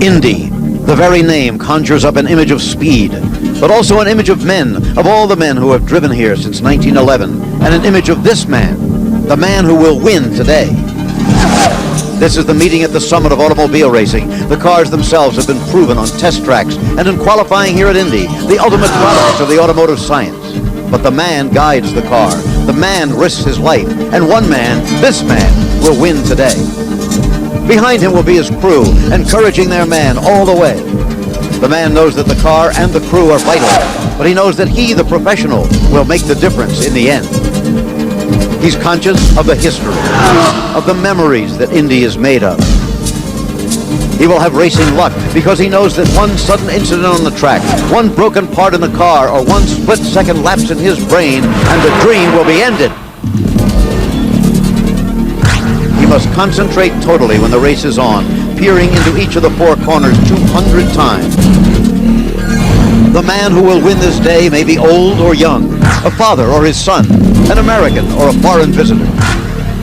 Indy. The very name conjures up an image of speed, but also an image of men, of all the men who have driven here since 1911, and an image of this man, the man who will win today. This is the meeting at the summit of automobile racing. The cars themselves have been proven on test tracks and in qualifying here at Indy, the ultimate product of the automotive science. But the man guides the car. The man risks his life, and one man, this man, will win today. Behind him will be his crew, encouraging their man all the way. The man knows that the car and the crew are vital, but he knows that he, the professional, will make the difference in the end. He's conscious of the history, of the memories that Indy is made of. He will have racing luck because he knows that one sudden incident on the track, one broken part in the car, or one split-second lapse in his brain, and the dream will be ended. He must concentrate totally when the race is on, peering into each of the four corners 200 times. The man who will win this day may be old or young, a father or his son, an American or a foreign visitor.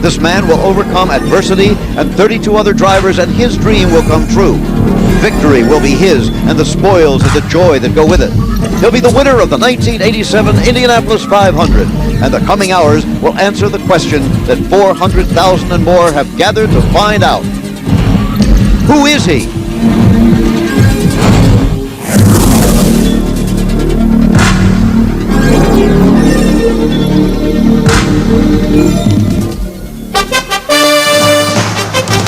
This man will overcome adversity and 32 other drivers, and his dream will come true. Victory will be his, and the spoils and the joy that go with it. He'll be the winner of the 1987 Indianapolis 500, and the coming hours will answer the question that 400,000 and more have gathered to find out. Who is he?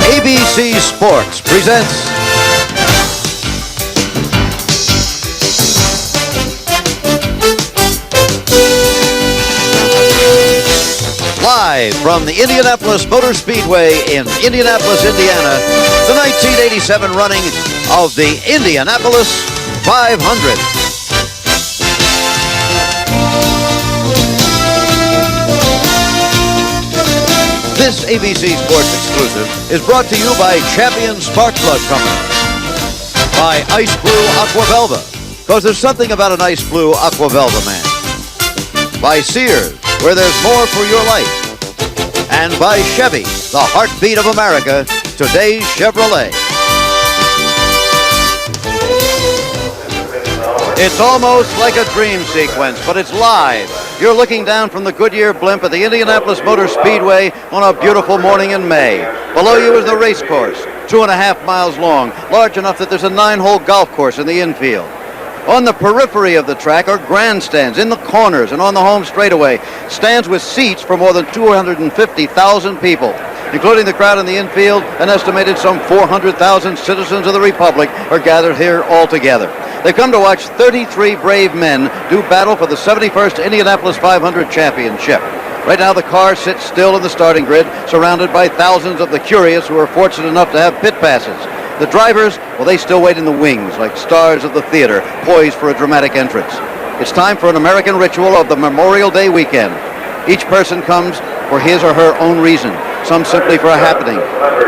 ABC Sports presents live from the Indianapolis Motor Speedway in Indianapolis, Indiana, the 1987 running of the Indianapolis 500. This ABC Sports exclusive is brought to you by Champion Spark Plug Company, by Ice Blue Aqua Velva, because there's something about an Ice Blue Aqua Velva, man. By Sears, where there's more for your life. And by Chevy, the heartbeat of America, today's Chevrolet. It's almost like a dream sequence, but it's live. You're looking down from the Goodyear blimp at the Indianapolis Motor Speedway on a beautiful morning in May. Below you is the race course, 2.5 miles long, large enough that there's a 9-hole golf course in the infield. On the periphery of the track are grandstands in the corners and on the home straightaway, stands with seats for more than 250,000 people. Including the crowd in the infield, an estimated some 400,000 citizens of the Republic are gathered here all together. They've come to watch 33 brave men do battle for the 71st Indianapolis 500 championship. Right now the car sits still in the starting grid, surrounded by thousands of the curious who are fortunate enough to have pit passes. The drivers, well, they still wait in the wings like stars of the theater, poised for a dramatic entrance. It's time for an American ritual of the Memorial Day weekend. Each person comes for his or her own reason, some simply for a happening,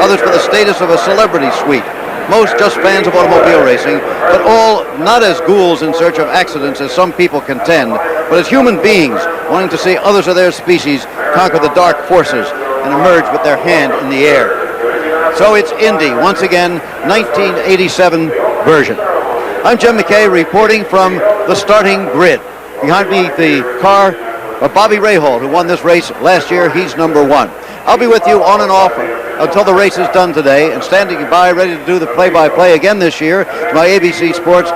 others for the status of a celebrity suite, most just fans of automobile racing, but all not as ghouls in search of accidents as some people contend, but as human beings wanting to see others of their species conquer the dark forces and emerge with their hand in the air. So it's Indy, once again, 1987 version. I'm Jim McKay reporting from the starting grid. Behind me, the car of Bobby Rahal, who won this race last year. He's number one. I'll be with you on and off until the race is done today, and standing by ready to do the play-by-play again this year is my ABC Sports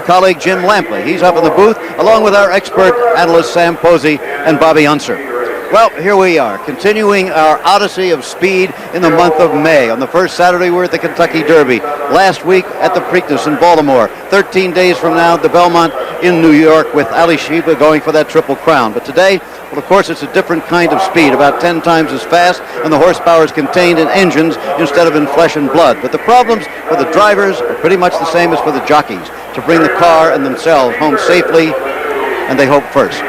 colleague Jim Lampley. He's up in the booth along with our expert analyst Sam Posey and Bobby Unser. Well, here we are, continuing our odyssey of speed in the month of May. On the first Saturday, we're at the Kentucky Derby. Last week at the Preakness in Baltimore. 13 days from now, the Belmont in New York with Ali Sheba going for that Triple Crown. But today, well, of course, it's a different kind of speed, about 10 times as fast, and the horsepower is contained in engines instead of in flesh and blood. But the problems for the drivers are pretty much the same as for the jockeys, to bring the car and themselves home safely, and they hope first.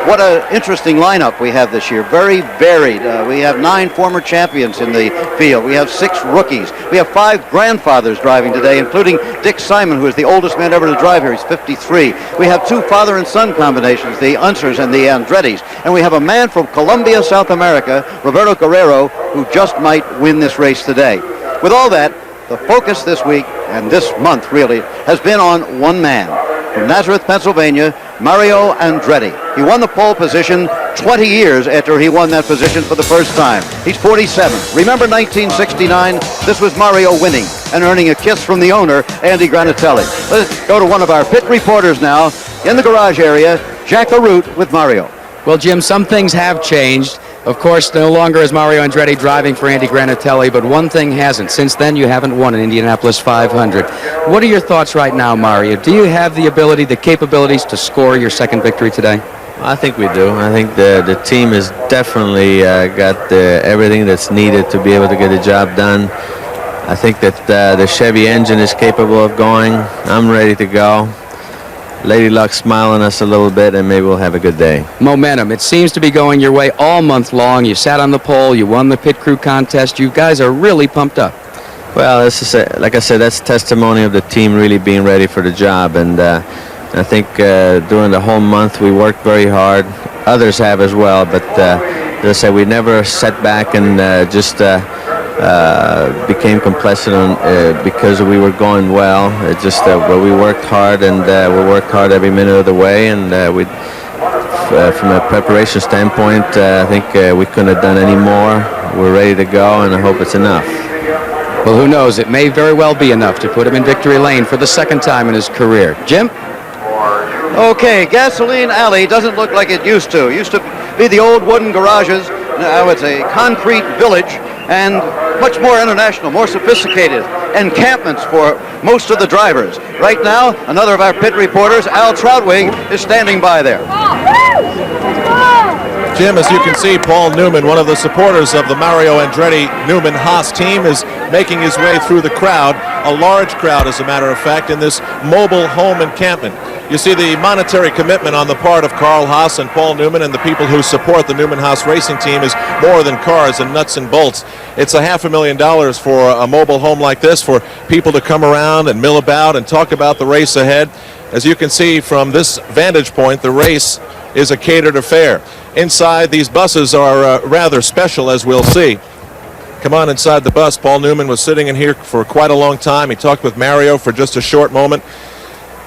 What an interesting lineup we have this year. Very varied. We have 9 former champions in the field. We have 6 rookies. We have 5 grandfathers driving today, including Dick Simon, who is the oldest man ever to drive here. He's 53. We have 2 father and son combinations, the Unsers and the Andrettis. And we have a man from Colombia, South America, Roberto Guerrero, who just might win this race today. With all that, the focus this week, and this month really, has been on one man. From Nazareth, Pennsylvania, Mario Andretti. He won the pole position 20 years after he won that position for the first time. He's 47. Remember 1969? This was Mario winning and earning a kiss from the owner, Andy Granatelli. Let's go to one of our pit reporters now in the garage area, Jack Arute with Mario. Well, Jim, some things have changed. Of course, no longer is Mario Andretti driving for Andy Granatelli, but one thing hasn't. Since then, you haven't won an Indianapolis 500. What are your thoughts right now, Mario? Do you have the ability, the capabilities to score your second victory today? I think we do. I think the team has definitely got everything that's needed to be able to get the job done. I think that the Chevy engine is capable of going. I'm ready to go. Lady Luck's smiling us a little bit, and maybe we'll have a good day. Momentum. It seems to be going your way all month long. You sat on the pole. You won the pit crew contest. You guys are really pumped up. Well, this is like I said, that's testimony of the team really being ready for the job. And I think during the whole month we worked very hard. Others have as well. But as I said, we never sat back and just became complacent because we were going well. It just well, we worked hard, and we worked hard every minute of the way. And from a preparation standpoint, I think we couldn't have done any more. We're ready to go, and I hope it's enough. Well, who knows? It may very well be enough to put him in victory lane for the second time in his career. Jim? Okay, Gasoline Alley doesn't look like it used to. It used to be the old wooden garages. Now it's a concrete village and much more international, more sophisticated encampments for most of the drivers. Right now, another of our pit reporters, Al Troutwig, is standing by there. Jim, as you can see, Paul Newman, one of the supporters of the Mario Andretti Newman-Haas team, is making his way through the crowd, a large crowd as a matter of fact, in this mobile home encampment. You see the monetary commitment on the part of Carl Haas and Paul Newman and the people who support the Newman-Haas racing team is more than cars and nuts and bolts. It's $500,000 for a mobile home like this for people to come around and mill about and talk about the race ahead. As you can see from this vantage point, the race is a catered affair. Inside, these buses are rather special, as we'll see. Come on inside the bus. Paul Newman was sitting in here for quite a long time. He talked with Mario for just a short moment.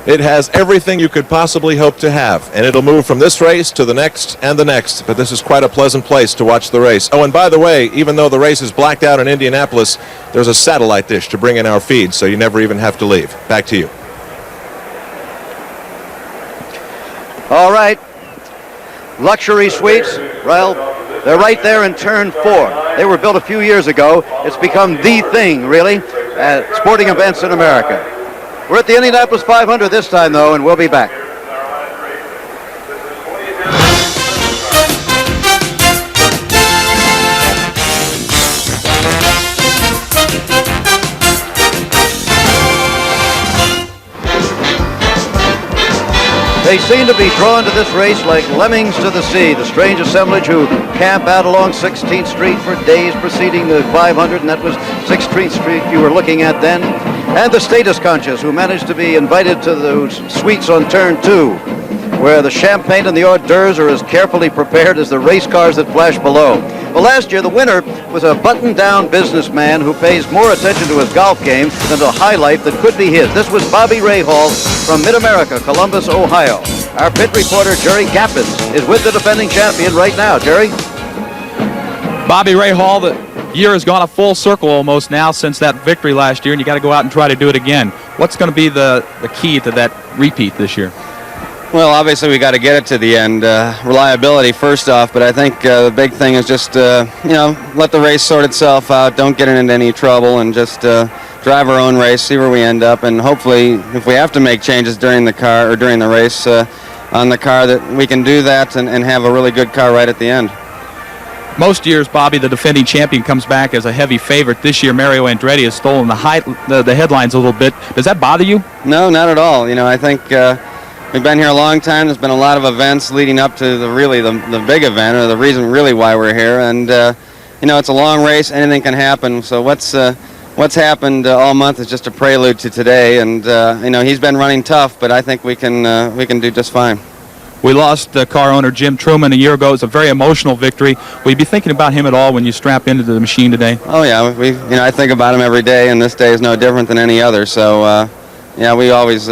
It has everything you could possibly hope to have, and it'll move from this race to the next and the next, but this is quite a pleasant place to watch the race. Oh, and by the way, even though the race is blacked out in Indianapolis, there's a satellite dish to bring in our feed, so you never even have to leave. Back to you. All right. Luxury suites, well, they're right there in turn 4. They were built a few years ago. It's become the thing, really, at sporting events in America. We're at the Indianapolis 500 this time, though, and we'll be back. They seem to be drawn to this race like lemmings to the sea, the strange assemblage who camp out along 16th Street for days preceding the 500, and that was 16th Street you were looking at then. And the status conscious who managed to be invited to those suites on turn 2, where the champagne and the hors d'oeuvres are as carefully prepared as the race cars that flash below. Well, last year the winner was a buttoned-down businessman who pays more attention to his golf game than to a high life that could be his. This was Bobby Rahal from Mid-America, Columbus, Ohio. Our pit reporter, Jerry Gappins, is with the defending champion right now. Jerry? Bobby Rahal, the year has gone a full circle almost now since that victory last year, and you got to go out and try to do it again. What's going to be the key to that repeat this year? Well, obviously we got to get it to the end. Reliability first off, but I think the big thing is just, let the race sort itself out. Don't get into any trouble and just drive our own race, see where we end up, and hopefully if we have to make changes during the car or during the race on the car, that we can do that and have a really good car right at the end. Most years, Bobby, the defending champion, comes back as a heavy favorite. This year, Mario Andretti has stolen the headlines a little bit. Does that bother you? No, not at all. I think we've been here a long time. There's been a lot of events leading up to the big event, or the reason really why we're here. And it's a long race. Anything can happen. So what's happened all month is just a prelude to today. And he's been running tough, but I think we can do just fine. We lost car owner Jim Truman a year ago. It was a very emotional victory. Will you be thinking about him at all when you strap into the machine today? Oh yeah, I think about him every day, and this day is no different than any other. So yeah, we always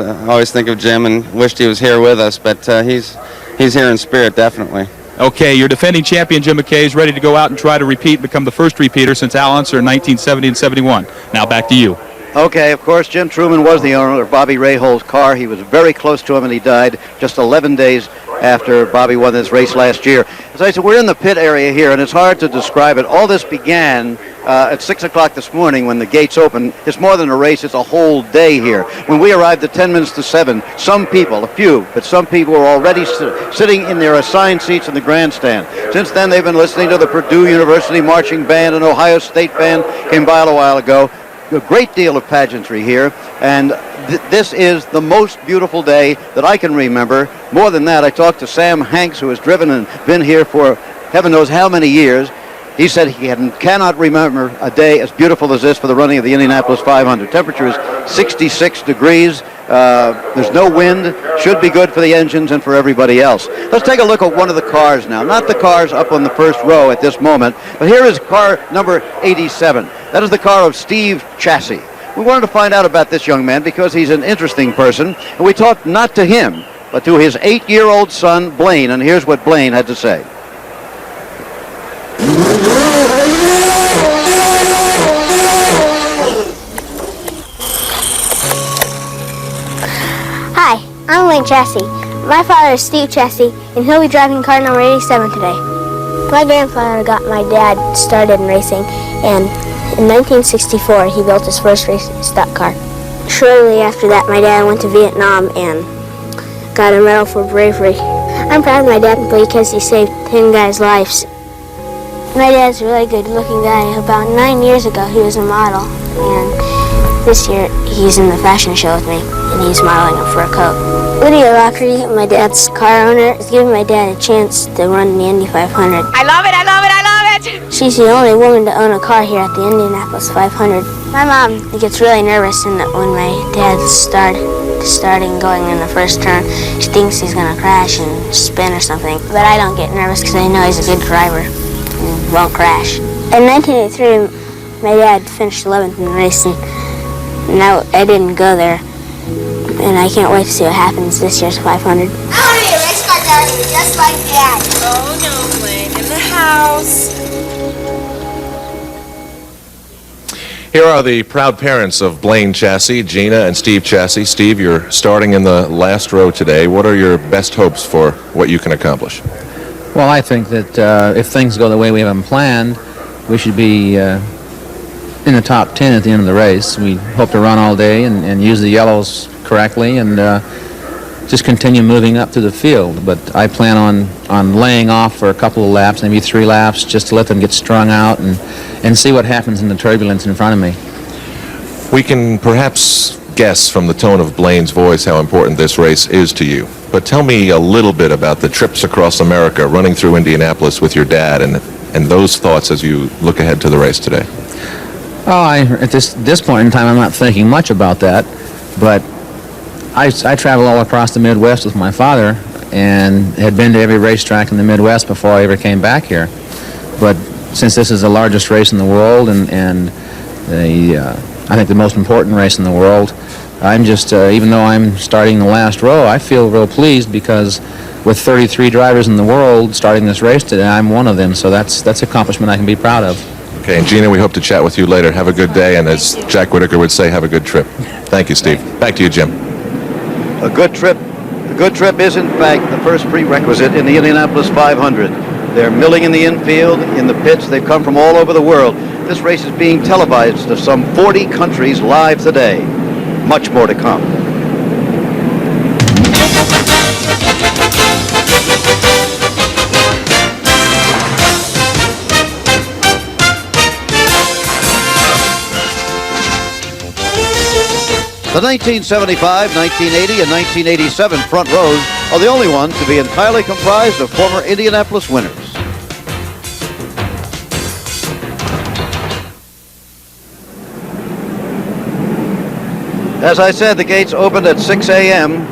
think of Jim and wished he was here with us, but he's here in spirit, definitely. Okay, your defending champion Jim McKay is ready to go out and try to repeat and become the first repeater since Al Unser in 1970 and 71. Now back to you. Okay, of course, Jim Truman was the owner of Bobby Rahol's car. He was very close to him, and he died just 11 days after Bobby won this race last year. As I said, we're in the pit area here, and it's hard to describe it. All this began at 6 o'clock this morning when the gates opened. It's more than a race, it's a whole day here. When we arrived at 10 minutes to 7, some people, a few, but some people were already sitting in their assigned seats in the grandstand. Since then, they've been listening to the Purdue University Marching Band, and Ohio State Band came by a while ago. A great deal of pageantry here, and this is the most beautiful day that I can remember. More than that, I talked to Sam Hanks, who has driven and been here for heaven knows how many years. He said he cannot remember a day as beautiful as this for the running of the Indianapolis 500. Temperature is 66 degrees. There's no wind. Should be good for the engines and for everybody else. Let's take a look at one of the cars now. Not the cars up on the first row at this moment, but here is car number 87. That is the car of Steve Chassis. We wanted to find out about this young man because he's an interesting person, and we talked not to him, but to his 8-year-old son, Blaine, and here's what Blaine had to say. Hi, I'm Wayne Chassis. My father is Steve Chassis, and he'll be driving car number 87 today. My grandfather got my dad started in racing, and in 1964 he built his first racing stock car. Shortly after that, my dad went to Vietnam and got a medal for bravery. I'm proud of my dad because he saved 10 guys' lives. My dad's a really good-looking guy. About 9 years ago, he was a model, and this year he's in the fashion show with me, and he's modeling a fur coat. Lydia Lockery, my dad's car owner, is giving my dad a chance to run the Indy 500. I love it, I love it, I love it! She's the only woman to own a car here at the Indianapolis 500. My mom gets really nervous when my dad's starting going in the first turn. She thinks he's going to crash and spin or something, but I don't get nervous because I know he's a good driver and won't crash. In 1983, my dad finished 11th in the race, and I didn't go there, and I can't wait to see what happens this year's 500. I want to be a race car driver just like Dad. Oh no, Blaine, in the house. Here are the proud parents of Blaine Chassis, Gina and Steve Chassis. Steve, you're starting in the last row today. What are your best hopes for what you can accomplish? Well, I think that if things go the way we have them planned, we should be in the top 10 at the end of the race. We hope to run all day and use the yellows correctly and just continue moving up through the field. But I plan on laying off for a couple of laps, maybe 3 laps, just to let them get strung out and see what happens in the turbulence in front of me. We can perhaps guess from the tone of Blaine's voice how important this race is to you. But tell me a little bit about the trips across America, running through Indianapolis with your dad, and those thoughts as you look ahead to the race today. Oh, at this point in time, I'm not thinking much about that, but I travel all across the Midwest with my father and had been to every racetrack in the Midwest before I ever came back here. But since this is the largest race in the world and I think the most important race in the world, I'm just, even though I'm starting the last row, I feel real pleased because with 33 drivers in the world starting this race today, I'm one of them, so that's an accomplishment I can be proud of. Okay, and Gina, we hope to chat with you later. Have a good day, and as Jack Whitaker would say, have a good trip. Thank you, Steve. Back to you, Jim. A good trip is, in fact, the first prerequisite in the Indianapolis 500. They're milling in the infield, in the pits. They've come from all over the world. This race is being televised to some 40 countries live today. Much more to come. The 1975, 1980, and 1987 front rows are the only ones to be entirely comprised of former Indianapolis winners. As I said, the gates opened at 6 a.m.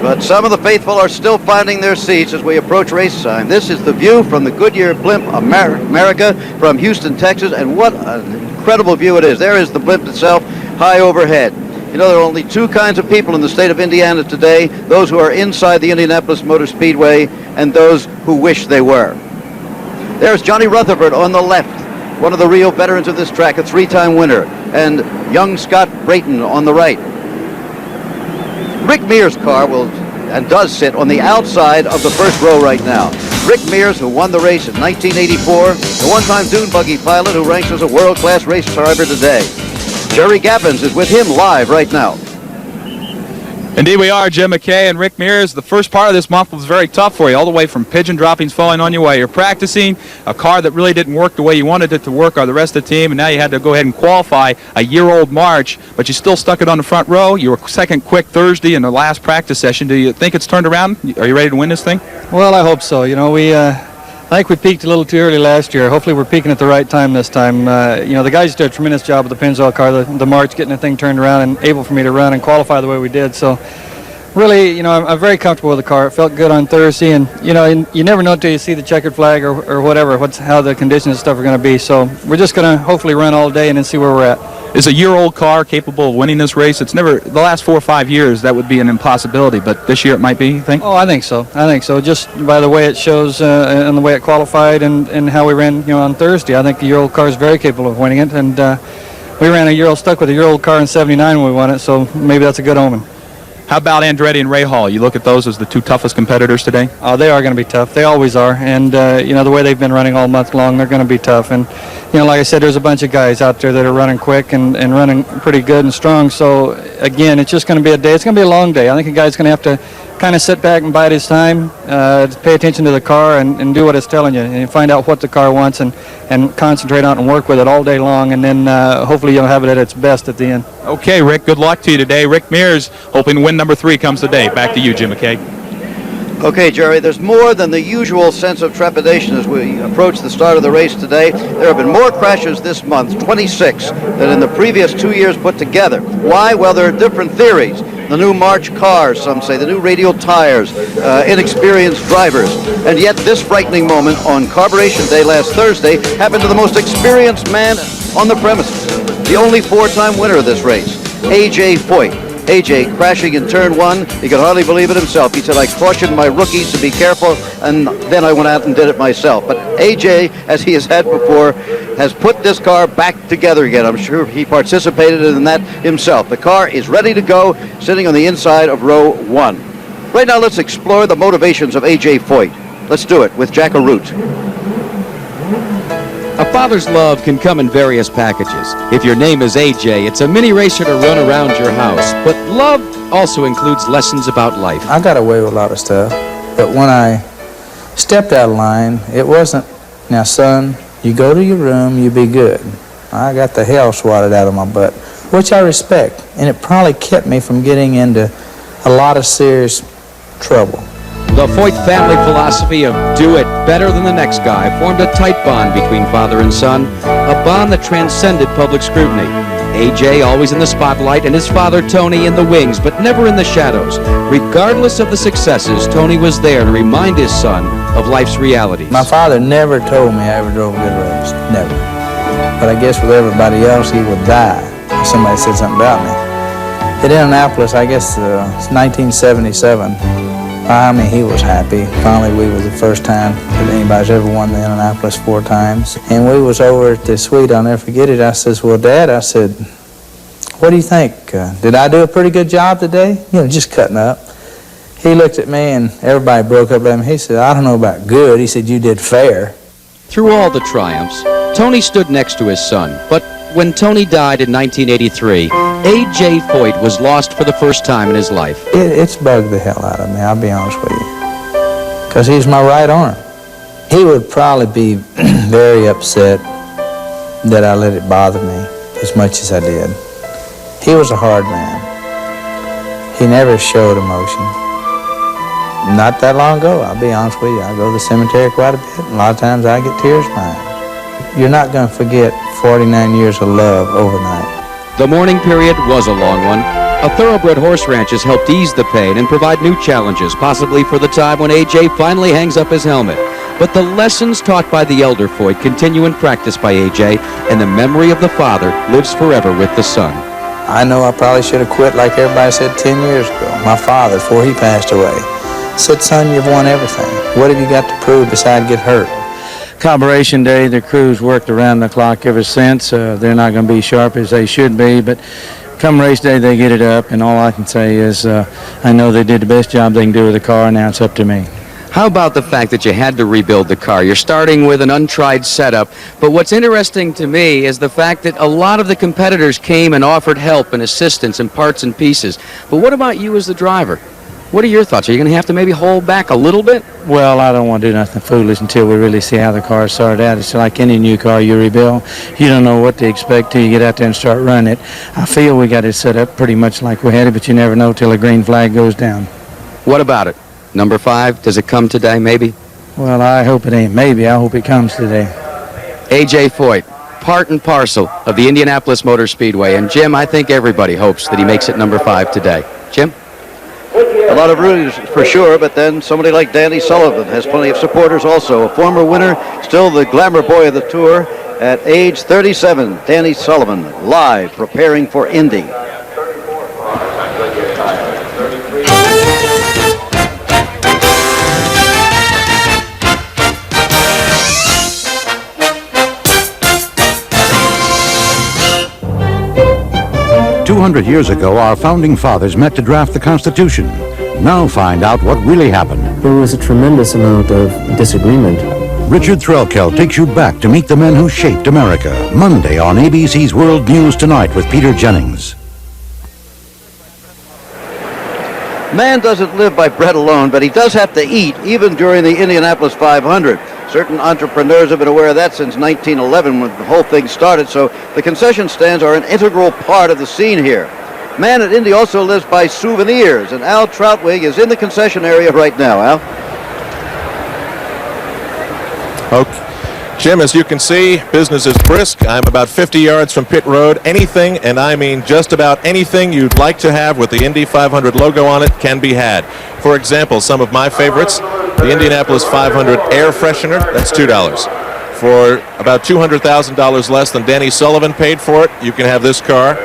But some of the faithful are still finding their seats as we approach race time. This is the view from the Goodyear Blimp America from Houston, Texas, and what an incredible view it is. There is the blimp itself, high overhead. You know, there are only two kinds of people in the state of Indiana today, those who are inside the Indianapolis Motor Speedway and those who wish they were. There's Johnny Rutherford on the left, one of the real veterans of this track, a three-time winner, and young Scott Brayton on the right. Rick Mears' car will and does sit on the outside of the first row right now. Rick Mears, who won the race in 1984, the one-time dune buggy pilot who ranks as a world-class race driver today. Jerry Gabbins is with him live right now. Indeed we are, Jim McKay and Rick Mears. The first part of this month was very tough for you, all the way from pigeon droppings falling on you while you're practicing, a car that really didn't work the way you wanted it to work or the rest of the team, and now you had to go ahead and qualify a year-old March, but you still stuck it on the front row. You were second quick Thursday in the last practice session. Do you think it's turned around? Are you ready to win this thing? Well, I hope so. You know, I think we peaked a little too early last year. Hopefully we're peaking at the right time this time. You know, the guys did a tremendous job with the Pennzoil car, the March, getting the thing turned around and able for me to run and qualify the way we did. So really, you know, I'm very comfortable with the car. It felt good on Thursday, and you know, you never know until you see the checkered flag or whatever, how the conditions and stuff are going to be. So we're just going to hopefully run all day and then see where we're at. Is a year-old car capable of winning this race? It's never, the last 4 or 5 years, that would be an impossibility, but this year it might be, you think? Oh, I think so. Just by the way it shows and the way it qualified and how we ran, you know, on Thursday, I think the year-old car is very capable of winning it. And we ran a year-old, stuck with a year-old car in '79 when we won it, so maybe that's a good omen. How about Andretti and Ray Hall? You look at those as the two toughest competitors today? Oh, they are going to be tough. They always are. And, you know, the way they've been running all month long, they're going to be tough. And, you know, like I said, there's a bunch of guys out there that are running quick and running pretty good and strong. So, again, it's just going to be a day. It's going to be a long day. I think a guy's going to have to kind of sit back and bide his time, pay attention to the car and do what it's telling you and find out what the car wants and concentrate on it and work with it all day long, and then hopefully you'll have it at its best at the end. Okay, Rick, good luck to you today. Rick Mears hoping win number 3 comes today. Back to you, Jim McKay. Okay, Jerry, there's more than the usual sense of trepidation as we approach the start of the race today. There have been more crashes this month, 26, than in the previous 2 years put together. Why? Well, there are different theories. The new March cars, some say, the new radial tires, inexperienced drivers. And yet this frightening moment on Carburation Day last Thursday happened to the most experienced man on the premises, the only 4-time winner of this race, A.J. Foyt. A.J. crashing in turn 1, he could hardly believe it himself. He said, I cautioned my rookies to be careful, and then I went out and did it myself. But A.J., as he has had before, has put this car back together again. I'm sure he participated in that himself. The car is ready to go, sitting on the inside of row 1. Right now, let's explore the motivations of A.J. Foyt. Let's do it with Jack Arute. A father's love can come in various packages. If your name is AJ, it's a mini racer to run around your house. But love also includes lessons about life. I got away with a lot of stuff, but when I stepped out of line, it wasn't, now son, you go to your room, you be good. I got the hell swatted out of my butt, which I respect, and it probably kept me from getting into a lot of serious trouble. The Foyt family philosophy of do it better than the next guy formed a tight bond between father and son, a bond that transcended public scrutiny. AJ always in the spotlight and his father Tony in the wings, but never in the shadows. Regardless of the successes, Tony was there to remind his son of life's realities. My father never told me I ever drove a good race, never. But I guess with everybody else, he would die if somebody said something about me. At Indianapolis, I guess it's 1977. I mean, he was happy. Finally, we was the first time that anybody's ever won the Indianapolis 4 times. And we was over at the suite, I'll never forget it. I says, well, Dad, I said, what do you think? Did I do a pretty good job today? You know, just cutting up. He looked at me and everybody broke up at him. He said, I don't know about good. He said, you did fair. Through all the triumphs, Tony stood next to his son, but when Tony died in 1983, A.J. Foyt was lost for the first time in his life. It's bugged the hell out of me, I'll be honest with you, because he's my right arm. He would probably be very upset that I let it bother me as much as I did. He was a hard man. He never showed emotion. Not that long ago, I'll be honest with you, I go to the cemetery quite a bit, and a lot of times I get tears in my eyes. You're not going to forget 49 years of love overnight. The mourning period was a long one, A thoroughbred horse ranch has helped ease the pain and provide new challenges, possibly for the time when A.J. finally hangs up his helmet. But the lessons taught by the elder Foyt continue in practice by A.J., and the memory of the father lives forever with the son. I know I probably should have quit like everybody said 10 years ago. My father, before he passed away, said, son, you've won everything. What have you got to prove besides get hurt? Carburation day, the crew's worked around the clock ever since. They're not going to be sharp as they should be, but come race day, they get it up, and all I can say is I know they did the best job they can do with the car, and now it's up to me. How about the fact that you had to rebuild the car? You're starting with an untried setup, but what's interesting to me is the fact that a lot of the competitors came and offered help and assistance and parts and pieces. But what about you as the driver? What are your thoughts? Are you going to have to maybe hold back a little bit? Well, I don't want to do nothing foolish until we really see how the car started out. It's like any new car you rebuild. You don't know what to expect till you get out there and start running it. I feel we got it set up pretty much like we had it, but you never know till a green flag goes down. What about it? Number 5, does it come today, maybe? Well, I hope it ain't maybe. I hope it comes today. A.J. Foyt, part and parcel of the Indianapolis Motor Speedway. And, Jim, I think everybody hopes that he makes it number 5 today. Jim? A lot of rules for sure, but then somebody like Danny Sullivan has plenty of supporters also. A former winner, still the glamour boy of the tour at age 37. Danny Sullivan, live, preparing for Indy. Years ago, our founding fathers met to draft the Constitution. Now find out what really happened. There was a tremendous amount of disagreement. Richard Threlkeld takes you back to meet the men who shaped America. Monday on ABC's World News Tonight with Peter Jennings. Man doesn't live by bread alone, but he does have to eat, even during the Indianapolis 500. Certain entrepreneurs have been aware of that since 1911 when the whole thing started, so the concession stands are an integral part of the scene here. Man at Indy also lives by souvenirs, and Al Troutwig is in the concession area right now. Al? Okay. Jim, as you can see, business is brisk. I'm about 50 yards from pit road. Anything, and I mean just about anything you'd like to have with the Indy 500 logo on it can be had. For example, some of my favorites, the Indianapolis 500 air freshener, that's $2. For about $200,000 less than Danny Sullivan paid for it, you can have this car.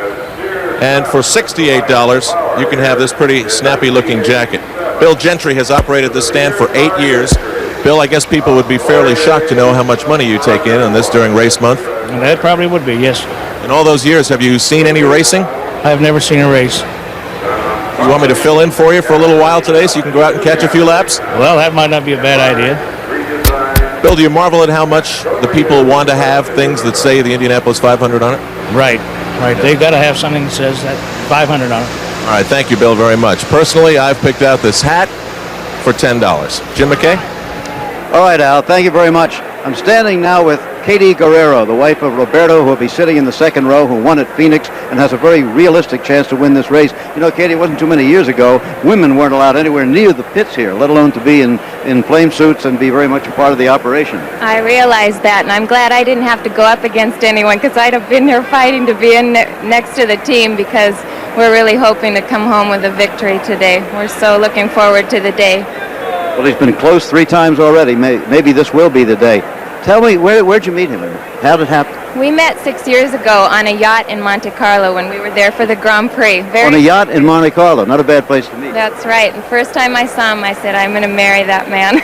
And for $68, you can have this pretty snappy-looking jacket. Bill Gentry has operated this stand for 8 years. Bill, I guess people would be fairly shocked to know how much money you take in on this during race month. And that probably would be, yes. In all those years, have you seen any racing? I've never seen a race. You want me to fill in for you for a little while today so you can go out and catch a few laps? Well, that might not be a bad idea. Bill, do you marvel at how much the people want to have things that say the Indianapolis 500 on it? Right. They've got to have something that says that 500 on it. All right, thank you, Bill, very much. Personally, I've picked out this hat for $10. Jim McKay? All right, Al, thank you very much. I'm standing now with Katie Guerrero, the wife of Roberto, who will be sitting in the second row, who won at Phoenix and has a very realistic chance to win this race. You know, Katie, it wasn't too many years ago, women weren't allowed anywhere near the pits here, let alone to be in flame suits and be very much a part of the operation. I realize that, and I'm glad I didn't have to go up against anyone, because I'd have been there fighting to be in next to the team, because we're really hoping to come home with a victory today. We're so looking forward to the day. Well, he's been close 3 times already. Maybe this will be the day. Tell me, where'd you meet him? How did it happen? We met 6 years ago on a yacht in Monte Carlo when we were there for the Grand Prix. On a yacht in Monte Carlo. Not a bad place to meet. That's right. The first time I saw him, I said, I'm going to marry that man.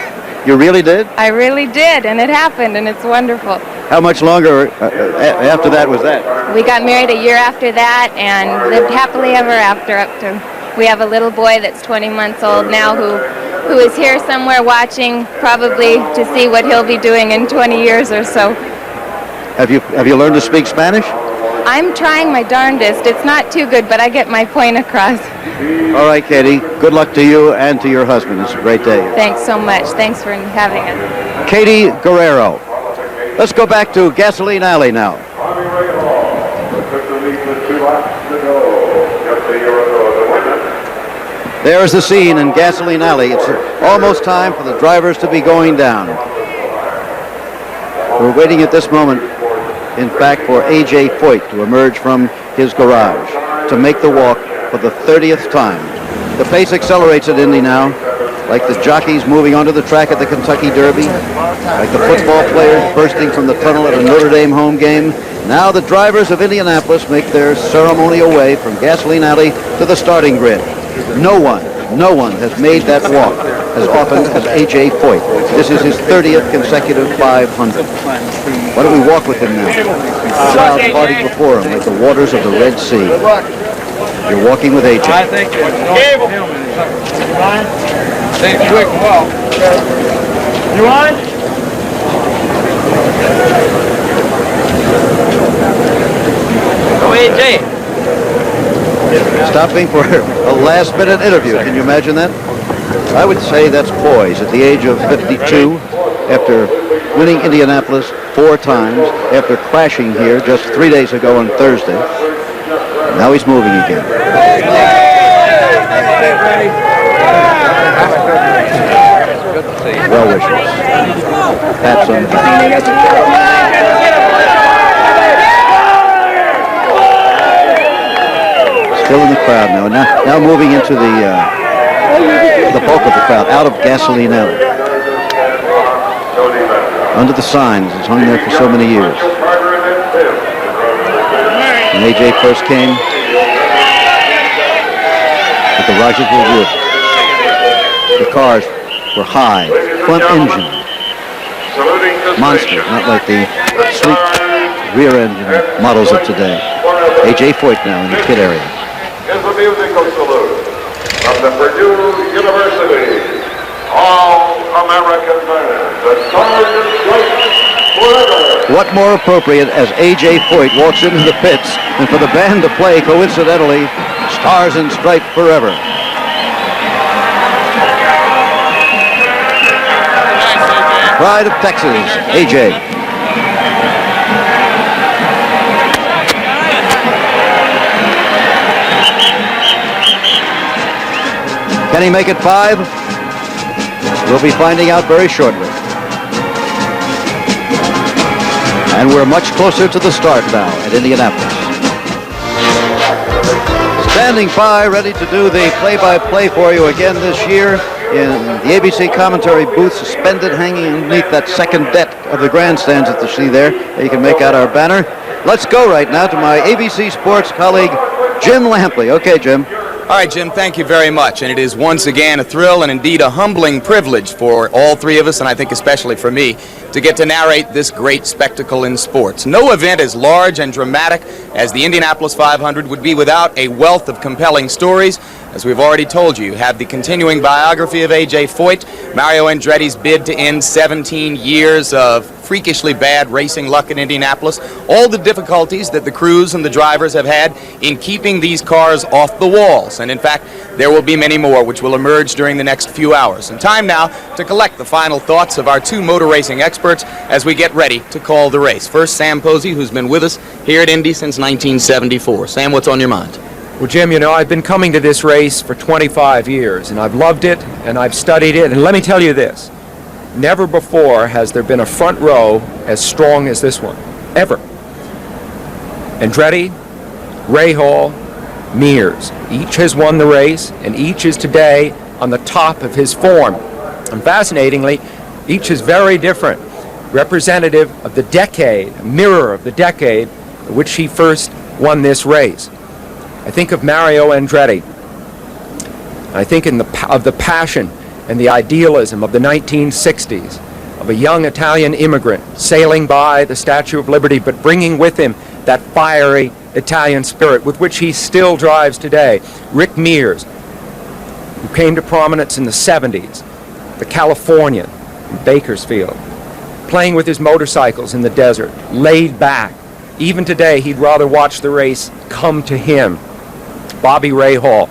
You really did? I really did, and it happened, and it's wonderful. How much longer after that was that? We got married a year after that and lived happily ever after up to... We have a little boy that's 20 months old now who is here somewhere watching, probably to see what he'll be doing in 20 years or so. Have you learned to speak Spanish? I'm trying my darndest. It's not too good, but I get my point across. All right, Katie. Good luck to you and to your husband. It's a great day. Thanks so much. Thanks for having us. Katie Guerrero. Let's go back to Gasoline Alley now. There's the scene in Gasoline Alley. It's almost time for the drivers to be going down. We're waiting at this moment, in fact, for A.J. Foyt to emerge from his garage to make the walk for the 30th time. The pace accelerates at Indy now, like the jockeys moving onto the track at the Kentucky Derby, like the football players bursting from the tunnel at a Notre Dame home game. Now the drivers of Indianapolis make their ceremonial way from Gasoline Alley to the starting grid. No one has made that walk as often as A.J. Foyt. This is his 30th consecutive 500. Why don't we walk with him now? The crowd party before him like the waters of the Red Sea. You're walking with A.J. I think it's quick walk. You on? Go A.J. Stopping for a last-minute interview. Can you imagine that? I would say that's poise at the age of 52, after winning Indianapolis 4 times, after crashing here just 3 days ago on Thursday. Now he's moving again. Well wishes. Pats on the back. Still in the crowd now. Now moving into the bulk of the crowd, out of Gasoline Alley. Under the signs, it's hung there for so many years. When A.J. first came, with the Rogersville wood, the cars were high, front engine, monster, not like the sleek rear engine models of today. A.J. Foyt now in the pit area. Is the musical salute from the Purdue University All-American Band, the Sergeant Forever. What more appropriate as A.J. Foyt walks into the pits than for the band to play, coincidentally, Stars and Stripes Forever. Pride of Texas, A.J. Can he make it 5? We'll be finding out very shortly. And we're much closer to the start now at Indianapolis. Standing by, ready to do the play-by-play for you again this year in the ABC commentary booth, suspended hanging underneath that second deck of the grandstands that you see there. You can make out our banner. Let's go right now to my ABC Sports colleague, Jim Lampley. Okay, Jim. All right, Jim, thank you very much. And it is once again a thrill and indeed a humbling privilege for all three of us, and I think especially for me, to get to narrate this great spectacle in sports. No event as large and dramatic as the Indianapolis 500 would be without a wealth of compelling stories. As we've already told you, you have the continuing biography of A.J. Foyt, Mario Andretti's bid to end 17 years of freakishly bad racing luck in Indianapolis, all the difficulties that the crews and the drivers have had in keeping these cars off the walls. And in fact, there will be many more which will emerge during the next few hours. And time now to collect the final thoughts of our two motor racing experts as we get ready to call the race. First, Sam Posey, who's been with us here at Indy since 1974. Sam, what's on your mind? Well, Jim, you know, I've been coming to this race for 25 years, and I've loved it, and I've studied it, and let me tell you this. Never before has there been a front row as strong as this one, ever. Andretti, Rahal, Mears, each has won the race, and each is today on the top of his form. And fascinatingly, each is very different, representative of the decade, a mirror of the decade in which he first won this race. I think of Mario Andretti. I think of the passion and the idealism of the 1960s, of a young Italian immigrant sailing by the Statue of Liberty, but bringing with him that fiery Italian spirit with which he still drives today. Rick Mears, who came to prominence in the 70s, the Californian, in Bakersfield, playing with his motorcycles in the desert, laid back. Even today, he'd rather watch the race come to him. Bobby Rahal,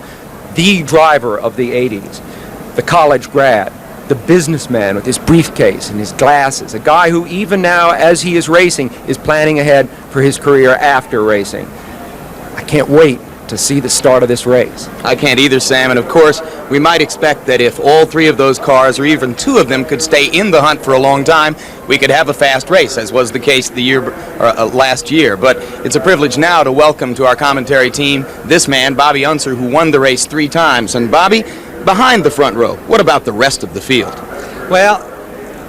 the driver of the 80s, the college grad, the businessman with his briefcase and his glasses, a guy who even now, as he is racing, is planning ahead for his career after racing. I can't wait to see the start of this race. I can't either, Sam, and of course, we might expect that if all three of those cars, or even two of them, could stay in the hunt for a long time, we could have a fast race, as was the case last year. But it's a privilege now to welcome to our commentary team this man, Bobby Unser, who won the race 3 times. And Bobby, behind the front row, what about the rest of the field? Well,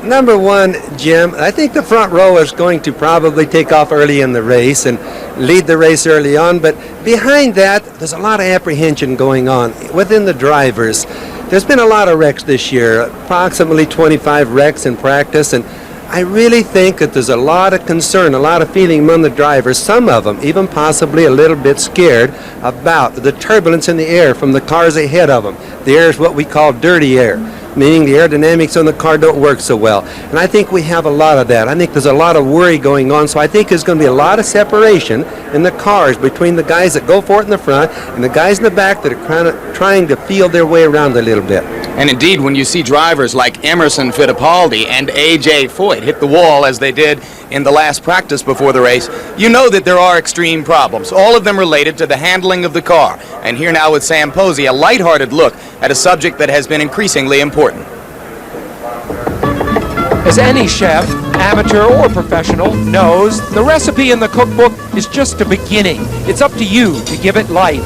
number one, Jim, I think the front row is going to probably take off early in the race and lead the race early on, but behind that, there's a lot of apprehension going on within the drivers. There's been a lot of wrecks this year, approximately 25 wrecks in practice, and I really think that there's a lot of concern, a lot of feeling among the drivers, some of them even possibly a little bit scared about the turbulence in the air from the cars ahead of them. The air is what we call dirty air, meaning the aerodynamics on the car don't work so well. And I think we have a lot of that. I think there's a lot of worry going on, so I think there's going to be a lot of separation in the cars between the guys that go for it in the front and the guys in the back that are trying to feel their way around a little bit. And indeed, when you see drivers like Emerson Fittipaldi and A.J. Foyt hit the wall as they did in the last practice before the race, you know that there are extreme problems, all of them related to the handling of the car. And here now with Sam Posey, a lighthearted look at a subject that has been increasingly important. As any chef, amateur or professional, knows, the recipe in the cookbook is just a beginning. It's up to you to give it life.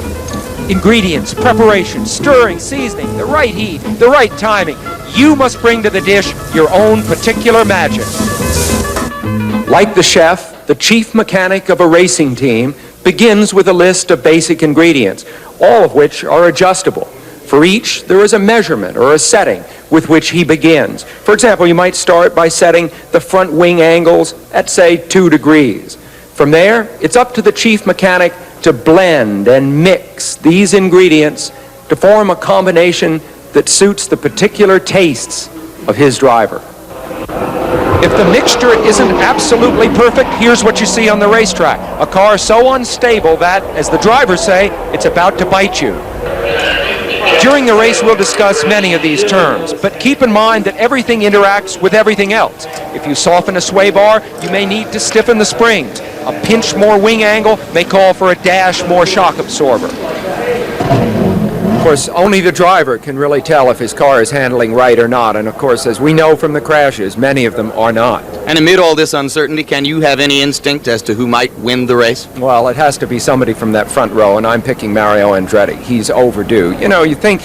Ingredients, preparation, stirring, seasoning, the right heat, the right timing. You must bring to the dish your own particular magic. Like the chef, the chief mechanic of a racing team begins with a list of basic ingredients, all of which are adjustable. For each, there is a measurement or a setting with which he begins. For example, you might start by setting the front wing angles at, say, 2 degrees. From there, it's up to the chief mechanic to blend and mix these ingredients to form a combination that suits the particular tastes of his driver. If the mixture isn't absolutely perfect, here's what you see on the racetrack. A car so unstable that, as the drivers say, it's about to bite you. During the race, we'll discuss many of these terms, but keep in mind that everything interacts with everything else. If you soften a sway bar, you may need to stiffen the springs. A pinch more wing angle may call for a dash more shock absorber. Of course, only the driver can really tell if his car is handling right or not, and of course, as we know from the crashes, many of them are not. And amid all this uncertainty, can you have any instinct as to who might win the race? Well, it has to be somebody from that front row, and I'm picking Mario Andretti. He's overdue. You know, you think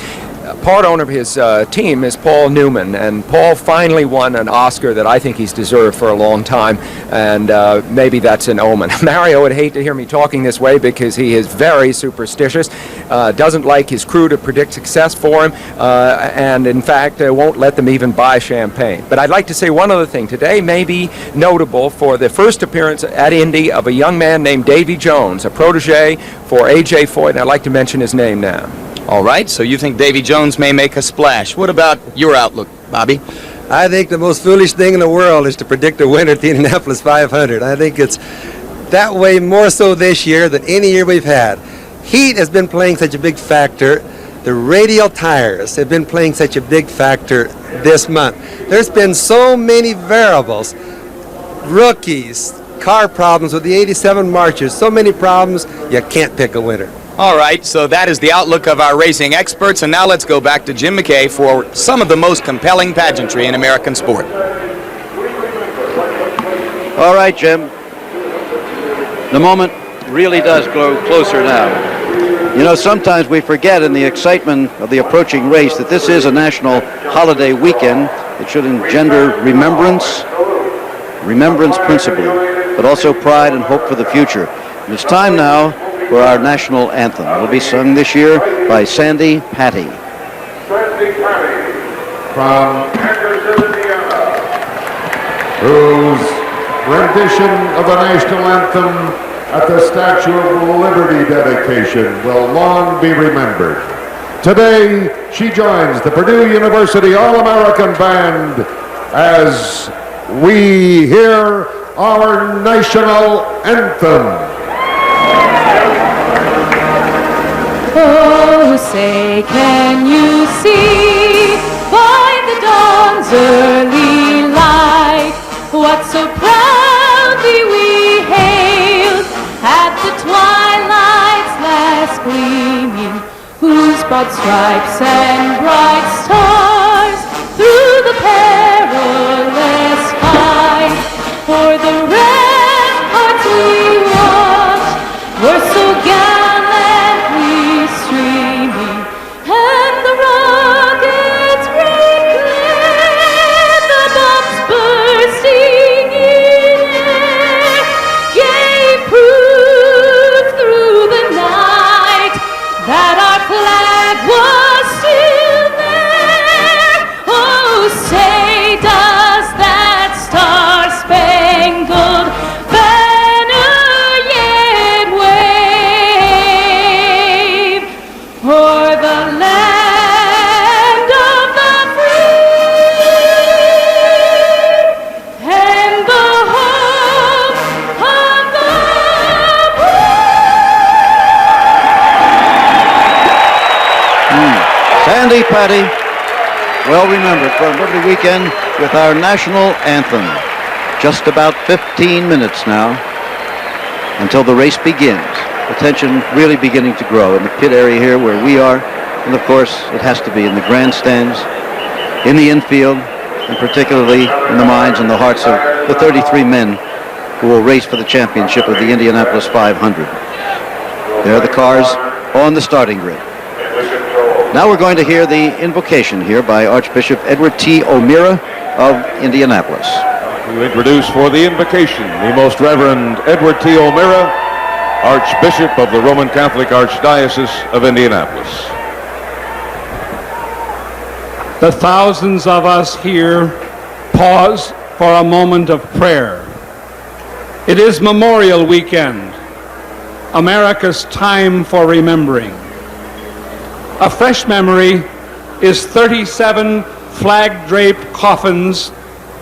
part owner of his team is Paul Newman, and Paul finally won an Oscar that I think he's deserved for a long time, and maybe that's an omen. Mario would hate to hear me talking this way because he is very superstitious, doesn't like his crew to predict success for him, and in fact won't let them even buy champagne. But I'd like to say one other thing. Today may be notable for the first appearance at Indy of a young man named Davy Jones, a protege for A.J. Foyt, and I'd like to mention his name now. All right, so you think Davy Jones may make a splash. What about your outlook, Bobby? I think the most foolish thing in the world is to predict a winner at the Indianapolis 500. I think it's that way more so this year than any year we've had. Heat has been playing such a big factor. The radial tires have been playing such a big factor this month. There's been so many variables, rookies, car problems with the 87 Marchers, so many problems, you can't pick a winner. All right, so that is the outlook of our racing experts, and now let's go back to Jim McKay for some of the most compelling pageantry in American sport. All right, Jim. The moment really does grow closer now. You know, sometimes we forget in the excitement of the approaching race that this is a national holiday weekend. It should engender remembrance principally, but also pride and hope for the future. And it's time now for our national anthem. It will be sung this year by Sandy Patty. From Anderson, Indiana, whose rendition of the national anthem at the Statue of Liberty dedication will long be remembered. Today, she joins the Purdue University All-American Band as we hear our national anthem. Oh, say, can you see by the dawn's early light what so proudly we hailed at the twilight's last gleam? stripes and bright stars through the perilous fight. For the ramparts we watched were so gallantly streaming, and the rockets' red glare, the bombs bursting in air, gave proof through the night that our flag was still there. Oh, say does that star-spangled banner yet wave o'er the land of the free and the home of the Sandy Patty, well remembered from Liberty Weekend with our national anthem. Just about 15 minutes now until the race begins. The tension really beginning to grow in the pit area here where we are. And of course, it has to be in the grandstands, in the infield, and particularly in the minds and the hearts of the 33 men who will race for the championship of the Indianapolis 500. There are the cars on the starting grid. Now we're going to hear the invocation here by Archbishop Edward T. O'Meara of Indianapolis. To introduce for the invocation the Most Reverend Edward T. O'Meara, Archbishop of the Roman Catholic Archdiocese of Indianapolis. The thousands of us here pause for a moment of prayer. It is Memorial Weekend, America's time for remembering. A fresh memory is 37 flag-draped coffins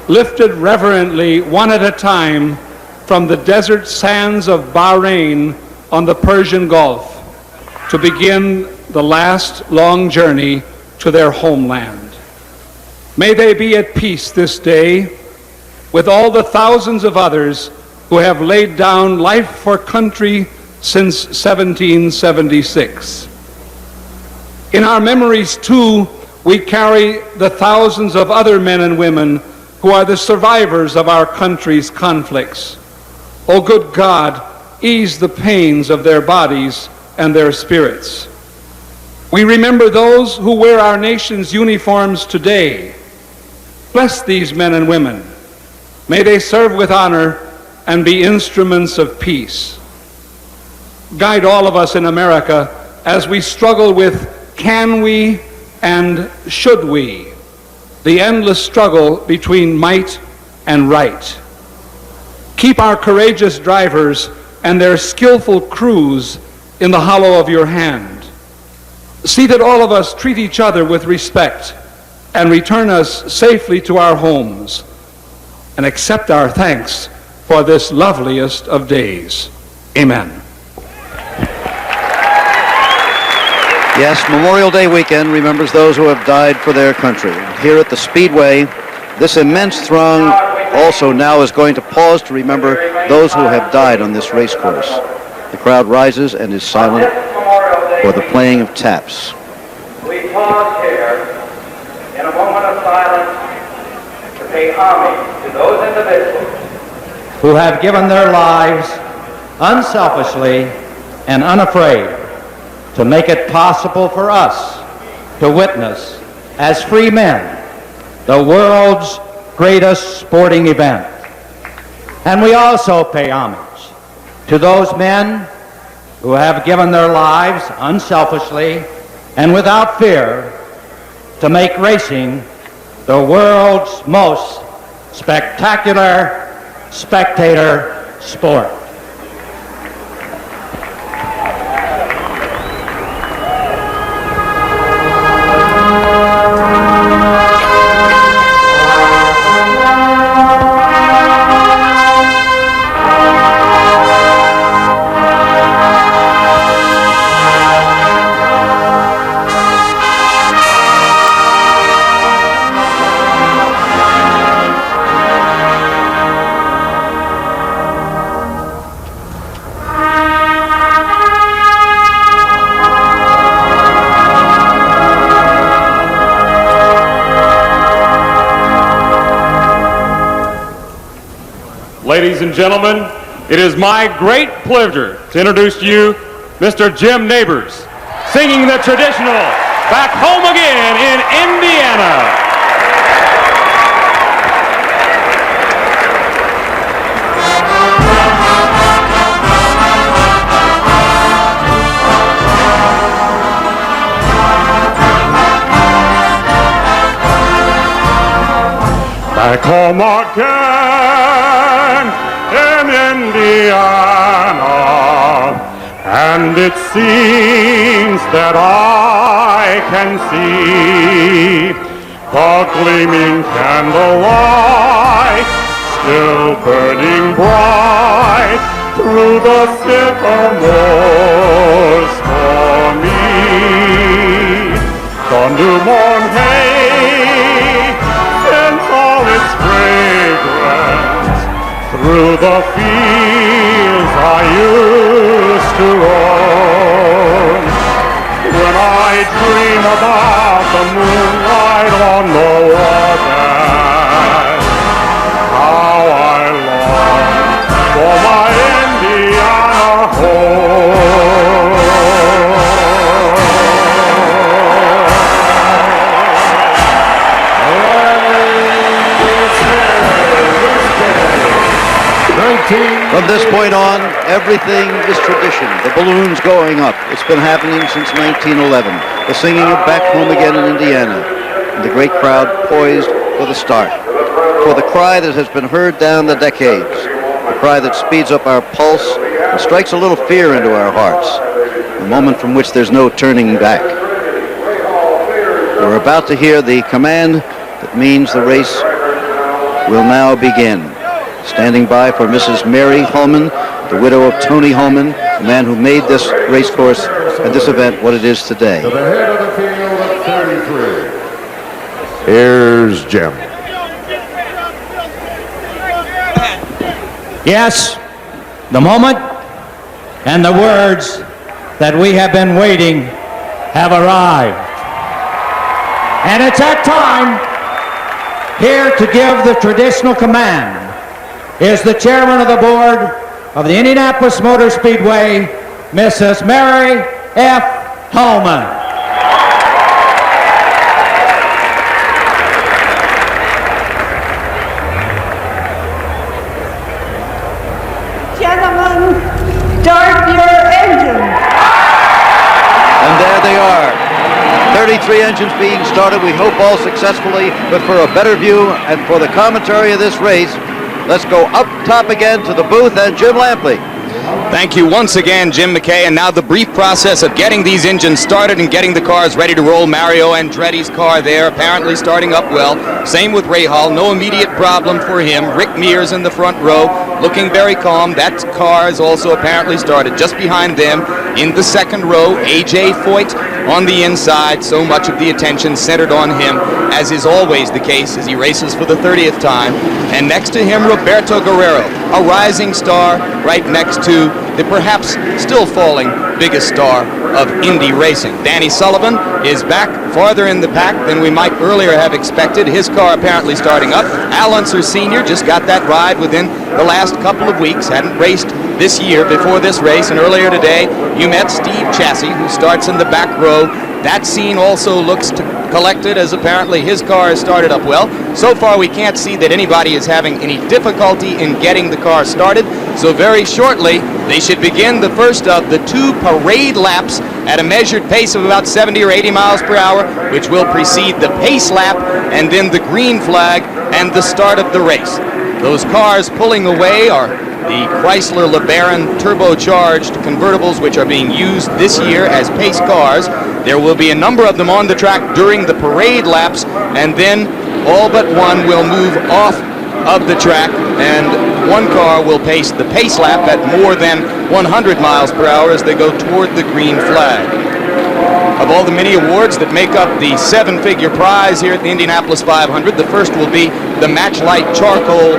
lifted reverently one at a time from the desert sands of Bahrain on the Persian Gulf to begin the last long journey to their homeland. May they be at peace this day with all the thousands of others who have laid down life for country since 1776. In our memories, too, we carry the thousands of other men and women who are the survivors of our country's conflicts. O good God, ease the pains of their bodies and their spirits. We remember those who wear our nation's uniforms today. Bless these men and women. May they serve with honor and be instruments of peace. Guide all of us in America as we struggle with can we and should we, the endless struggle between might and right. Keep our courageous drivers and their skillful crews in the hollow of your hand. See that all of us treat each other with respect and return us safely to our homes, and accept our thanks for this loveliest of days. Amen. Yes, Memorial Day weekend remembers those who have died for their country. Here at the Speedway, this immense throng also now is going to pause to remember those who have died on this race course. The crowd rises and is silent for the playing of taps. We pause here in a moment of silence to pay homage to those individuals who have given their lives unselfishly and unafraid to make it possible for us to witness, as free men, the world's greatest sporting event. And we also pay homage to those men who have given their lives unselfishly and without fear to make racing the world's most spectacular spectator sport. Ladies and gentlemen, it is my great pleasure to introduce to you Mr. Jim Neighbors, singing the traditional Back Home Again in Indiana. Back home again in Indiana, and it seems that I can see the gleaming candlelight still burning bright through the sycamores for me. The newborn hay sends all its fragrance through the fields I used to roam. When I dream about the moonlight on the water, how I long for my Indiana home. From this point on, everything is tradition. The balloons going up. It's been happening since 1911. The singing of Back Home Again in Indiana. And the great crowd poised for the start. For the cry that has been heard down the decades. The cry that speeds up our pulse and strikes a little fear into our hearts. A moment from which there's no turning back. We're about to hear the command that means the race will now begin. Standing by for Mrs. Mary Holman, the widow of Tony Holman, the man who made this race course and this event what it is today. To the head of the field at 33. Here's Jim. Yes, the moment and the words that we have been waiting have arrived. And it's that time here to give the traditional command is the chairman of the board of the Indianapolis Motor Speedway, Mrs. Mary F. Holman. Gentlemen, start your engines. And there they are. 33 engines being started, we hope all successfully, but for a better view and for the commentary of this race, let's go up top again to the booth and Jim Lampley. Thank you once again, Jim McKay. And now the brief process of getting these engines started and getting the cars ready to roll. Mario Andretti's car there, apparently starting up well. Same with Ray Hall, no immediate problem for him. Rick Mears in the front row, looking very calm. That car is also apparently started. Just behind them, in the second row, A.J. Foyt on the inside. So much of the attention centered on him, as is always the case as he races for the 30th time. And next to him, Roberto Guerrero, a rising star right next to the perhaps still falling biggest star of Indy racing. Danny Sullivan is back farther in the pack than we might earlier have expected. His car apparently starting up. Al Unser Sr. just got that ride within the last couple of weeks. Hadn't raced this year before this race, and earlier today you met Steve Chassie, who starts in the back row. That scene also looks collected, as apparently his car has started up well. So far we can't see that anybody is having any difficulty in getting the car started, so very shortly they should begin the first of the two parade laps at a measured pace of about 70 or 80 miles per hour, which will precede the pace lap and then the green flag and the start of the race. Those cars pulling away are the Chrysler LeBaron turbocharged convertibles, which are being used this year as pace cars. There will be a number of them on the track during the parade laps, and then all but one will move off of the track, and one car will pace the pace lap at more than 100 miles per hour as they go toward the green flag. Of all the many awards that make up the seven-figure prize here at the Indianapolis 500, the first will be the Matchlight Charcoal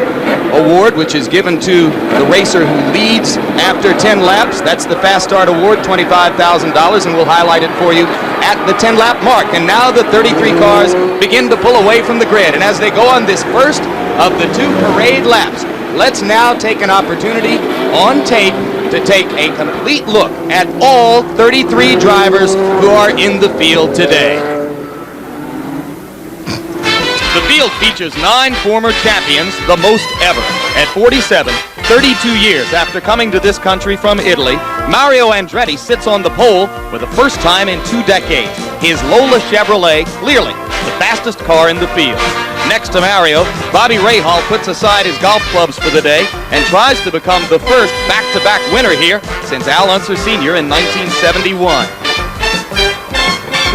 Award, which is given to the racer who leads after 10 laps. That's the Fast Start Award, $25,000, and we'll highlight it for you at the 10-lap mark. And now the 33 cars begin to pull away from the grid, and as they go on this first of the two parade laps, let's now take an opportunity on tape to take a complete look at all 33 drivers who are in the field today. The field features 9 former champions, the most ever. At 47, 32 years after coming to this country from Italy, Mario Andretti sits on the pole for the first time in 2 decades. His Lola Chevrolet, clearly the fastest car in the field. Next to Mario, Bobby Rahal puts aside his golf clubs for the day and tries to become the first back-to-back winner here since Al Unser Sr. in 1971.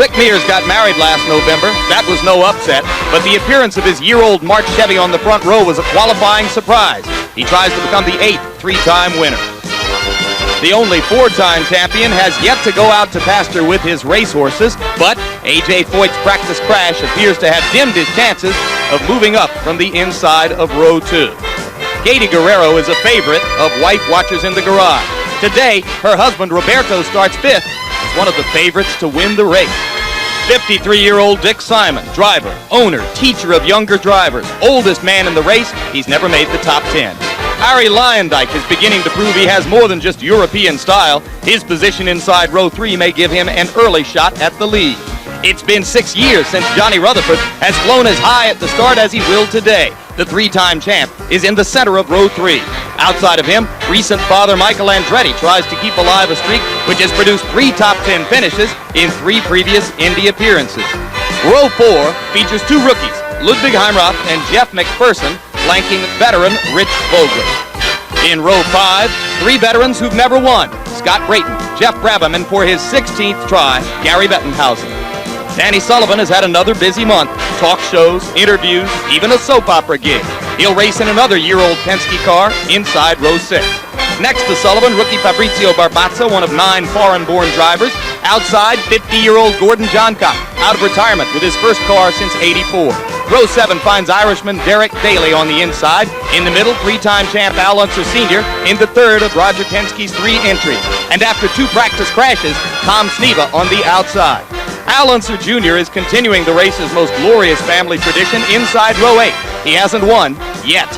Rick Mears got married last November. That was no upset, but the appearance of his year-old March Chevy on the front row was a qualifying surprise. He tries to become the 8th three-time winner. The only 4-time champion has yet to go out to pasture with his racehorses, but A.J. Foyt's practice crash appears to have dimmed his chances of moving up from the inside of row 2. Katie Guerrero is a favorite of wife watchers in the garage. Today, her husband Roberto starts 5th as one of the favorites to win the race. 53-year-old Dick Simon, driver, owner, teacher of younger drivers, oldest man in the race, he's never made the top 10. Harry Lyondike is beginning to prove he has more than just European style. His position inside row 3 may give him an early shot at the lead. It's been 6 years since Johnny Rutherford has flown as high at the start as he will today. The 3-time champ is in the center of row 3. Outside of him, recent father Michael Andretti tries to keep alive a streak which has produced 3 top 10 finishes in 3 previous Indy appearances. Row 4 features 2 rookies, Ludwig Heimroth and Jeff McPherson, flanking veteran Rich Vogler. In row 5, 3 veterans who've never won, Scott Brayton, Jeff Brabham, and for his 16th try, Gary Bettenhausen. Danny Sullivan has had another busy month. Talk shows, interviews, even a soap opera gig. He'll race in another year-old Penske car inside row 6. Next to Sullivan, rookie Fabrizio Barbazza, one of 9 foreign-born drivers. Outside, 50-year-old Gordon Johncock, out of retirement with his first car since '84. Row 7 finds Irishman Derek Daly on the inside. In the middle, 3-time champ Al Unser Sr. in the third of Roger Penske's 3 entries. And after 2 practice crashes, Tom Sneva on the outside. Al Unser Jr. is continuing the race's most glorious family tradition inside row 8. He hasn't won yet.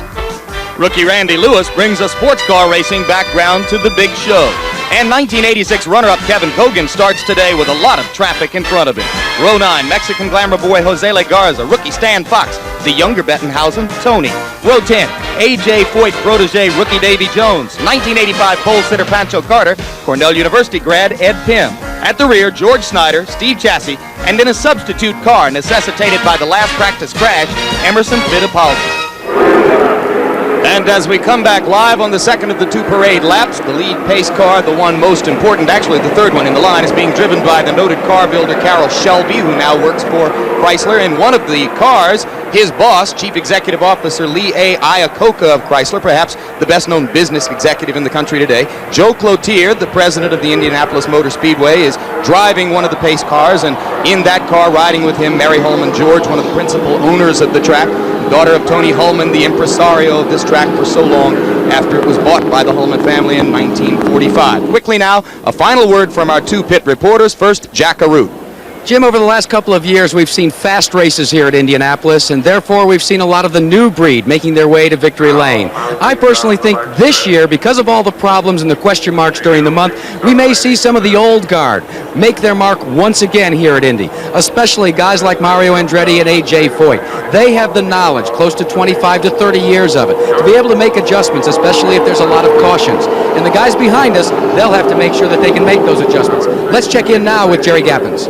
Rookie Randy Lewis brings a sports car racing background to the big show. And 1986 runner-up Kevin Cogan starts today with a lot of traffic in front of him. Row 9, Mexican glamour boy Jose Legarza, rookie Stan Fox, the younger Bettenhausen, Tony. Row 10, A.J. Foyt protege rookie Davy Jones, 1985 pole sitter Pancho Carter, Cornell University grad Ed Pym. At the rear, George Snyder, Steve Chassie, and in a substitute car necessitated by the last practice crash, Emerson Fittipaldi. And as we come back live on the second of the 2 parade laps, the lead pace car, the one most important, actually the third one in the line, is being driven by the noted car builder Carroll Shelby, who now works for Chrysler. In one of the cars, his boss, Chief Executive Officer Lee A. Iacocca of Chrysler, perhaps the best-known business executive in the country today. Joe Cloutier, the president of the Indianapolis Motor Speedway, is driving one of the pace cars, and in that car, riding with him, Mary Holman George, one of the principal owners of the track, daughter of Tony Holman, the impresario of this track for so long after it was bought by the Holman family in 1945. Quickly now, a final word from our 2 pit reporters. First, Jack Arute. Jim, over the last couple of years, we've seen fast races here at Indianapolis, and therefore we've seen a lot of the new breed making their way to victory lane. I personally think this year, because of all the problems and the question marks during the month, we may see some of the old guard make their mark once again here at Indy, especially guys like Mario Andretti and A.J. Foyt. They have the knowledge, close to 25 to 30 years of it, to be able to make adjustments, especially if there's a lot of cautions. And the guys behind us, they'll have to make sure that they can make those adjustments. Let's check in now with Jerry Gappens.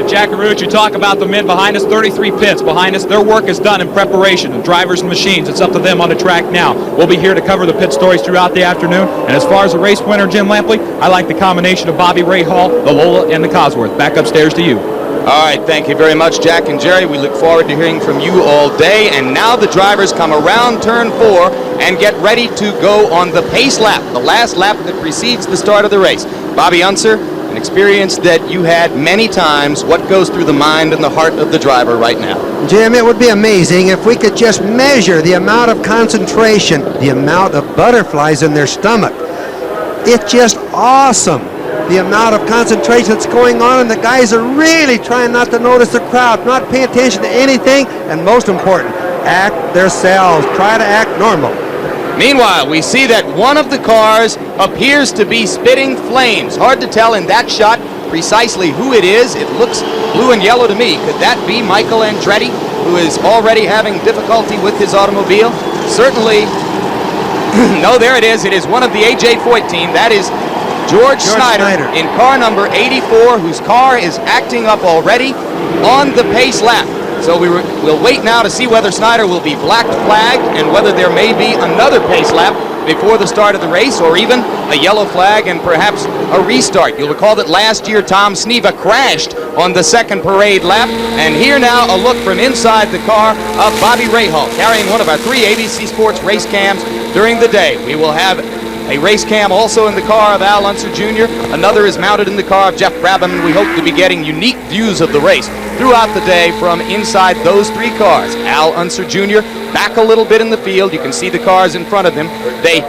Jack Arute, you talk about the men behind us, 33 pits behind us. Their work is done in preparation, and drivers and machines. It's up to them on the track now. We'll be here to cover the pit stories throughout the afternoon. And as far as the race winner, Jim Lampley, I like the combination of Bobby Rahal, the Lola, and the Cosworth. Back upstairs to you. All right, thank you very much, Jack and Jerry. We look forward to hearing from you all day. And now the drivers come around turn 4 and get ready to go on the pace lap, the last lap that precedes the start of the race. Bobby Unser, an experience that you had many times. What goes through the mind and the heart of the driver right now? Jim, it would be amazing if we could just measure the amount of concentration, the amount of butterflies in their stomach. It's just awesome, the amount of concentration that's going on, and the guys are really trying not to notice the crowd, not pay attention to anything, and most important, act themselves. Try to act normal. Meanwhile, we see that one of the cars appears to be spitting flames. Hard to tell in that shot precisely who it is. It looks blue and yellow to me. Could that be Michael Andretti, who is already having difficulty with his automobile? Certainly. No, there it is. It is one of the AJ Foyt team. That is George Snyder in car number 84, whose car is acting up already on the pace lap. So we'll wait now to see whether Snyder will be black flagged and whether there may be another pace lap before the start of the race, or even a yellow flag and perhaps a restart. You'll recall that last year Tom Sneva crashed on the second parade lap. And here now a look from inside the car of Bobby Rahal, carrying one of our 3 ABC Sports race cams during the day. We will have a race cam also in the car of Al Unser Jr. Another is mounted in the car of Jeff Brabham, and we hope to be getting unique views of the race throughout the day from inside those 3 cars. Al Unser Jr. back a little bit in the field. You can see the cars in front of him. They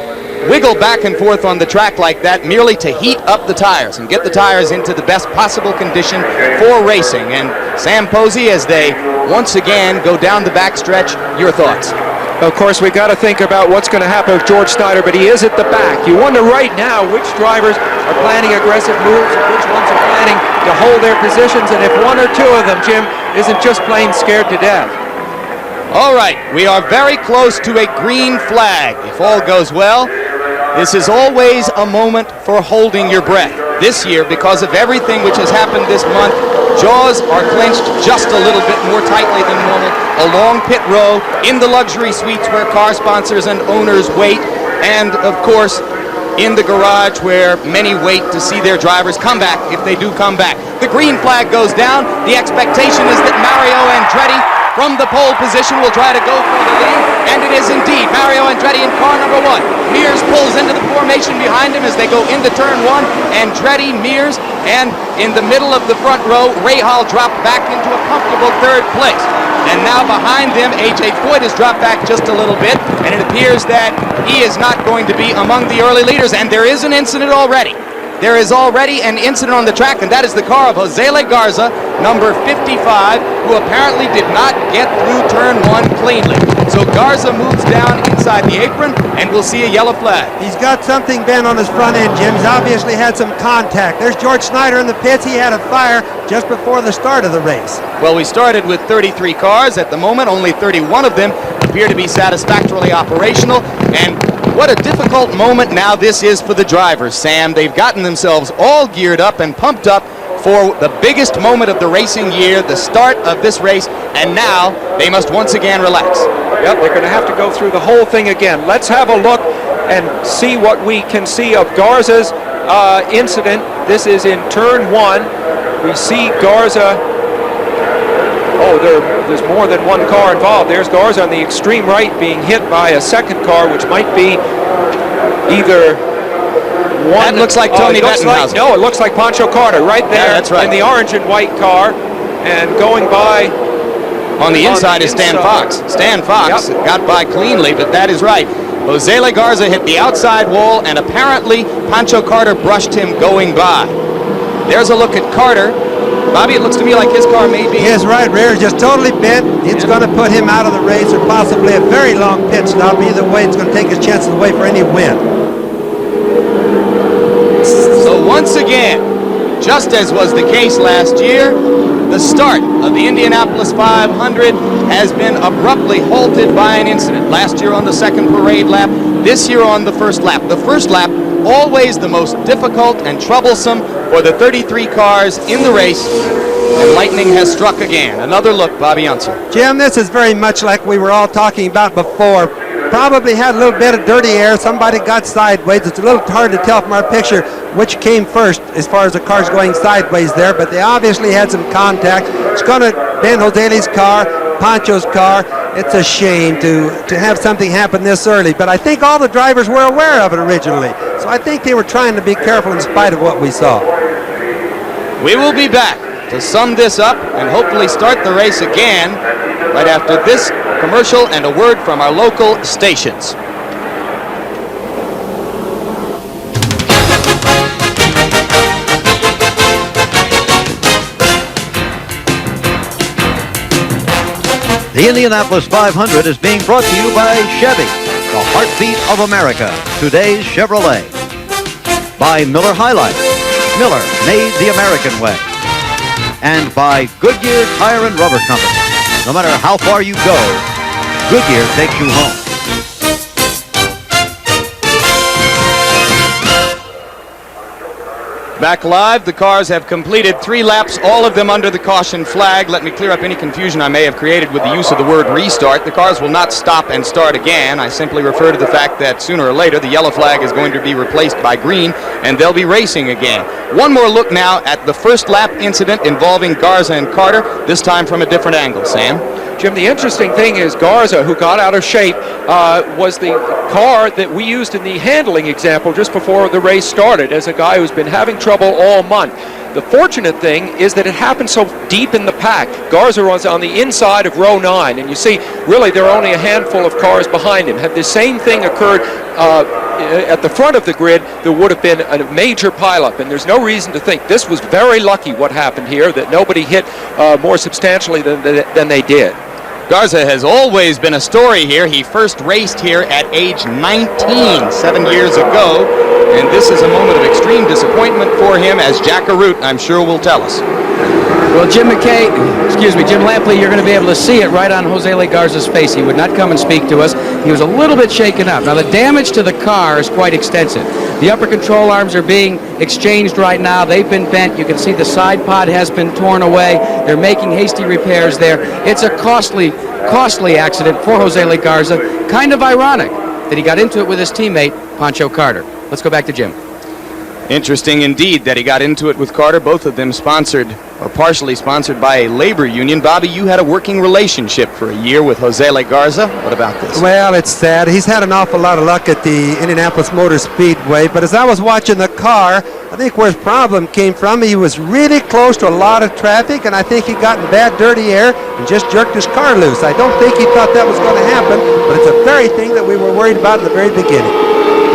wiggle back and forth on the track like that merely to heat up the tires and get the tires into the best possible condition for racing. And Sam Posey, as they once again go down the backstretch, your thoughts? Of course, we got to think about what's going to happen with George Snyder, but he is at the back. You wonder right now which drivers are planning aggressive moves and which ones are planning to hold their positions, and if one or two of them, Jim, isn't just plain scared to death. All right, we are very close to a green flag. If all goes well, this is always a moment for holding your breath. This year, because of everything which has happened this month, jaws are clenched just a little bit more tightly than normal. A long pit row in the luxury suites where car sponsors and owners wait, and of course in the garage where many wait to see their drivers come back if they do come back. The green flag goes down. The expectation is that Mario Andretti from the pole position will try to go for the lead, and it is indeed Mario Andretti in car number 1. Mears pulls into the formation behind him as they go into turn 1. Andretti, Mears, and in the middle of the front row, Rahal dropped back into a comfortable 3rd place. And now behind them, AJ Foyt has dropped back just a little bit, and it appears that he is not going to be among the early leaders, and there is an incident already. There is already an incident on the track, and that is the car of Josele Garza, number 55, who apparently did not get through turn 1 cleanly. So Garza moves down inside the apron, and we'll see a yellow flag. He's got something bent on his front end, Jim. He's obviously had some contact. There's George Snyder in the pits. He had a fire just before the start of the race. Well, we started with 33 cars. At the moment, only 31 of them appear to be satisfactorily operational, and what a difficult moment now this is for the drivers, Sam. They've gotten themselves all geared up and pumped up for the biggest moment of the racing year, the start of this race, and now they must once again relax. Yep, they're going to have to go through the whole thing again. Let's have a look and see what we can see of Garza's incident. This is in turn 1. We see Garza. Oh, there's more than one car involved. There's Garza on the extreme right being hit by a second car, which might be either one. That looks like Tony Bettenhausen. No, it looks like Pancho Carter right there. Yeah, that's right. In the orange and white car, and going by. On the inside is Stan Fox. Stan Fox got by cleanly, but that is right. Josele Garza hit the outside wall, and apparently Pancho Carter brushed him going by. There's a look at Carter. Bobby, it looks to me like his car may be... His right rear is just totally bent. It's going to put him out of the race, or possibly a very long pit stop. Either way, it's going to take his chances away for any win. So once again, just as was the case last year, the start of the Indianapolis 500 has been abruptly halted by an incident. Last year on the second parade lap, this year on the first lap. The first lap, always the most difficult and troublesome for the 33 cars in the race, and lightning has struck again. Another look, Bobby Unser. Jim, this is very much like we were all talking about before. Probably had a little bit of dirty air. Somebody got sideways. It's a little hard to tell from our picture which came first as far as the cars going sideways there, but they obviously had some contact. It's going to bend Josele's car, Pancho's car. It's a shame to have something happen this early, but I think all the drivers were aware of it originally. So I think they were trying to be careful in spite of what we saw. We will be back to sum this up and hopefully start the race again right after this commercial and a word from our local stations. The Indianapolis 500 is being brought to you by Chevy. the heartbeat of America, today's Chevrolet. By Miller High Life, Miller made the American way. And by Goodyear Tire and Rubber Company. No matter how far you go, Goodyear takes you home. Back live, the cars have completed 3 laps, all of them under the caution flag. Let me clear up any confusion I may have created with the use of the word restart. The cars will not stop and start again. I simply refer to the fact that sooner or later the yellow flag is going to be replaced by green and they'll be racing again. One more look now at the first lap incident involving Garza and Carter, this time from a different angle. Sam? Jim, the interesting thing is Garza, who got out of shape, was the car that we used in the handling example just before the race started as a guy who's been having trouble all month. The fortunate thing is that it happened so deep in the pack. Garza was on the inside of row 9, and you see, really, there are only a handful of cars behind him. Had the same thing occurred at the front of the grid, there would have been a major pileup, and there's no reason to think. This was very lucky what happened here, that nobody hit more substantially than they did. Garza has always been a story here. He first raced here at age 19, 7 years ago, and this is a moment of extreme disappointment for him, as Jack Arute, I'm sure, will tell us. Well, Jim Lampley, you're going to be able to see it right on Jose Le Garza's face. He would not come and speak to us. He was a little bit shaken up. Now, the damage to the car is quite extensive. The upper control arms are being exchanged right now. They've been bent. You can see the side pod has been torn away. They're making hasty repairs there. It's a costly accident for Jose Le Garza. Kind of ironic that he got into it with his teammate, Pancho Carter. Let's go back to Jim. Interesting indeed that he got into it with Carter, both of them sponsored or partially sponsored by a labor union. Bobby, you had a working relationship for a year with Jose Le Garza. What about this? Well, it's sad. He's had an awful lot of luck at the Indianapolis Motor Speedway, but as I was watching the car, I think where his problem came from, he was really close to a lot of traffic, and I think he got in bad, dirty air and just jerked his car loose. I don't think he thought that was going to happen, but it's the very thing that we were worried about in the very beginning.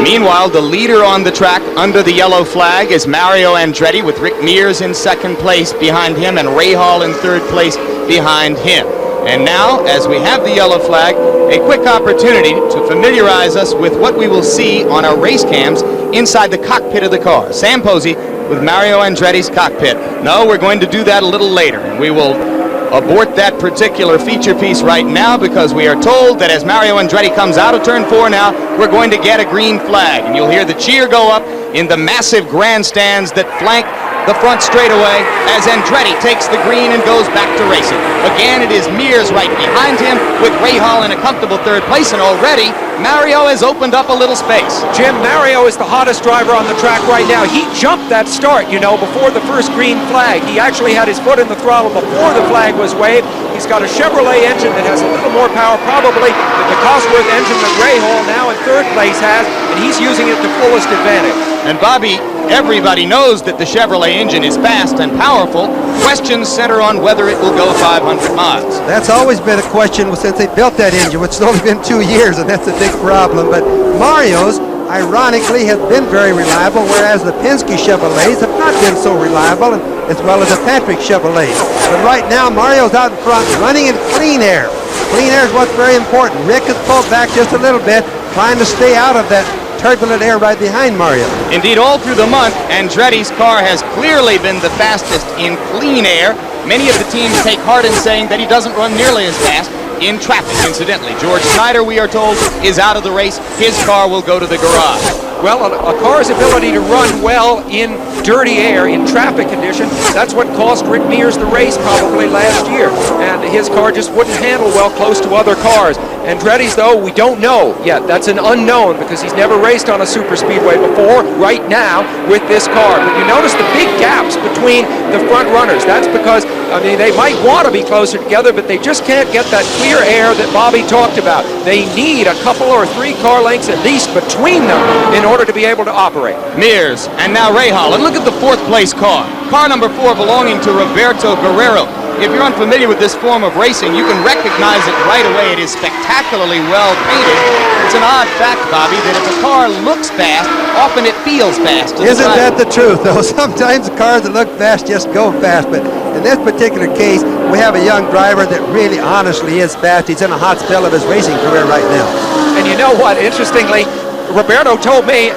Meanwhile, the leader on the track under the yellow flag is Mario Andretti, with Rick Mears in second place behind him and Ray Hall in third place behind him. And now, as we have the yellow flag, a quick opportunity to familiarize us with what we will see on our race cams inside the cockpit of the car. Sam Posey with Mario Andretti's cockpit. No, we're going to do that a little later, and we will abort that particular feature piece right now because we are told that as Mario Andretti comes out of turn 4 now, we're going to get a green flag. And you'll hear the cheer go up in the massive grandstands that flank the front straightaway as Andretti takes the green and goes back to racing. Again, it is Mears right behind him with Ray Hall in a comfortable third place, and already Mario has opened up a little space. Jim, Mario is the hottest driver on the track right now. He jumped that start, before the first green flag. He actually had his foot in the throttle before the flag was waved. He's got a Chevrolet engine that has a little more power probably than the Cosworth engine that Ray Hall now in third place has, and he's using it to fullest advantage. And Bobby, everybody knows that the Chevrolet engine is fast and powerful. Questions center on whether it will go 500 miles. That's always been a question since they built that engine, which has only been 2 years, and that's a big problem. But Mario's, ironically, have been very reliable, whereas the Penske Chevrolets have not been so reliable, and as well as the Patrick Chevrolets. But right now, Mario's out in front, running in clean air. Clean air is what's very important. Rick has pulled back just a little bit, trying to stay out of that turbulent air right behind Mario. Indeed, all through the month, Andretti's car has clearly been the fastest in clean air. Many of the teams take heart in saying that he doesn't run nearly as fast in traffic, incidentally. George Snyder, we are told, is out of the race. His car will go to the garage. Well, a car's ability to run well in dirty air, in traffic conditions, that's what cost Rick Mears the race probably last year. And his car just wouldn't handle well close to other cars. Andretti's, though, we don't know yet. That's an unknown because he's never raced on a super speedway before right now with this car. But you notice the big gaps between the front runners. That's because, they might want to be closer together, but they just can't get that clear air that Bobby talked about. They need a couple or 3 car lengths at least between them in order to be able to operate. Mears, and now Ray Hall. And look at the 4th place car. Car number 4 belonging to Roberto Guerrero. If you're unfamiliar with this form of racing, you can recognize it right away. It is spectacularly well painted. It's an odd fact, Bobby, that if a car looks fast, often it feels fast. Isn't that the truth, though? Sometimes the cars that look fast just go fast, but in this particular case, we have a young driver that really honestly is fast. He's in a hot spell of his racing career right now. And And you know what? Interestingly, Roberto told me,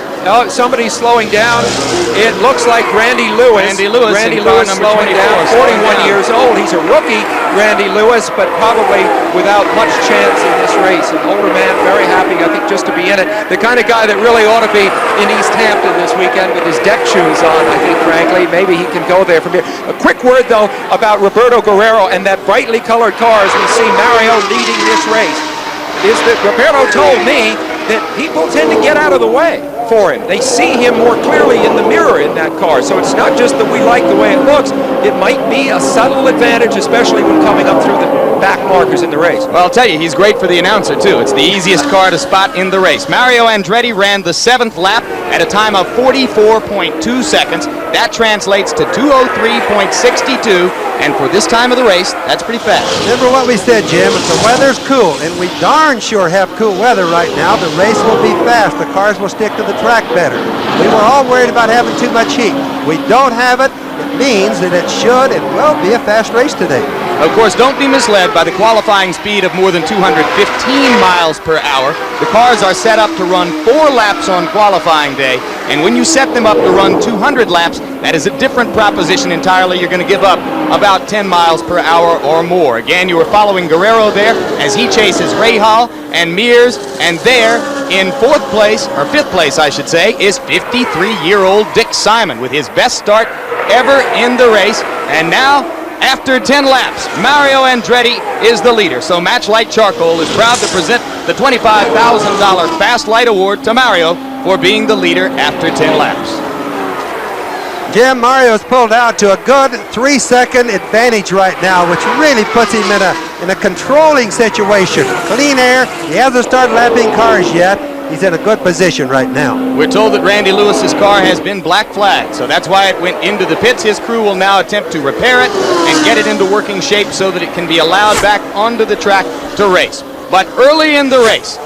somebody's slowing down. It looks like Randy Lewis. Randy Lewis slowing 24, down. 41 down. years old. He's a rookie, Randy Lewis, but probably without much chance in this race. An older man, very happy, I think, just to be in it. The kind of guy that really ought to be in East Hampton this weekend with his deck shoes on, I think, frankly. Maybe he can go there from here. A quick word, though, about Roberto Guerrero and that brightly colored car as we see Mario leading this race. Is that Roberto told me that people tend to get out of the way for him. They see him more clearly in the mirror in that car. So it's not just that we like the way it looks. It might be a subtle advantage, especially when coming up through the back markers in the race. Well, I'll tell you, he's great for the announcer, too. It's the easiest car to spot in the race. Mario Andretti ran the 7th lap at a time of 44.2 seconds. That translates to 2:03.62. And for this time of the race, that's pretty fast. Remember what we said, Jim, if the weather's cool, and we darn sure have cool weather right now, the race will be fast. The cars will stick to the track better. We were all worried about having too much heat. We don't have it. It means that it should and will be a fast race today. Of course, don't be misled by the qualifying speed of more than 215 miles per hour. The cars are set up to run 4 laps on qualifying day, and when you set them up to run 200 laps, that is a different proposition entirely. You're going to give up about 10 miles per hour or more. Again, you are following Guerrero there as he chases Rahal and Mears, and there in 4th place, or 5th place I should say, is 53-year-old Dick Simon with his best start ever in the race. And now, after 10 laps, Mario Andretti is the leader. So Match Light Charcoal is proud to present the $25,000 Fast Light Award to Mario for being the leader after 10 laps. Jim, Mario's pulled out to a good 3-second advantage right now, which really puts him in a controlling situation. Clean air, he hasn't started lapping cars yet. He's in a good position right now. We're told that Randy Lewis's car has been black flagged, so that's why it went into the pits. His crew will now attempt to repair it and get it into working shape so that it can be allowed back onto the track to race. But early in the race,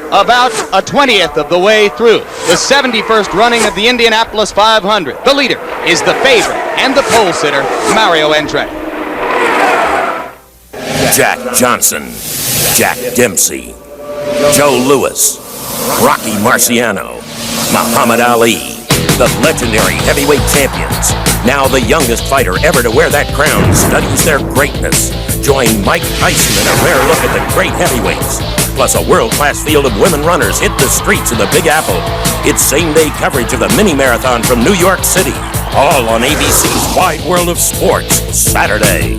about a 20th of the way through the 71st running of the Indianapolis 500, the leader is the favorite and the pole sitter, Mario Andretti. Jack Johnson, Jack Dempsey, Joe Louis, Rocky Marciano, Muhammad Ali, the legendary heavyweight champions. Now the youngest fighter ever to wear that crown studies their greatness. Join Mike Tyson in a rare look at the great heavyweights. Plus a world-class field of women runners hit the streets of the Big Apple. It's same-day coverage of the mini-marathon from New York City. All on ABC's Wide World of Sports, Saturday.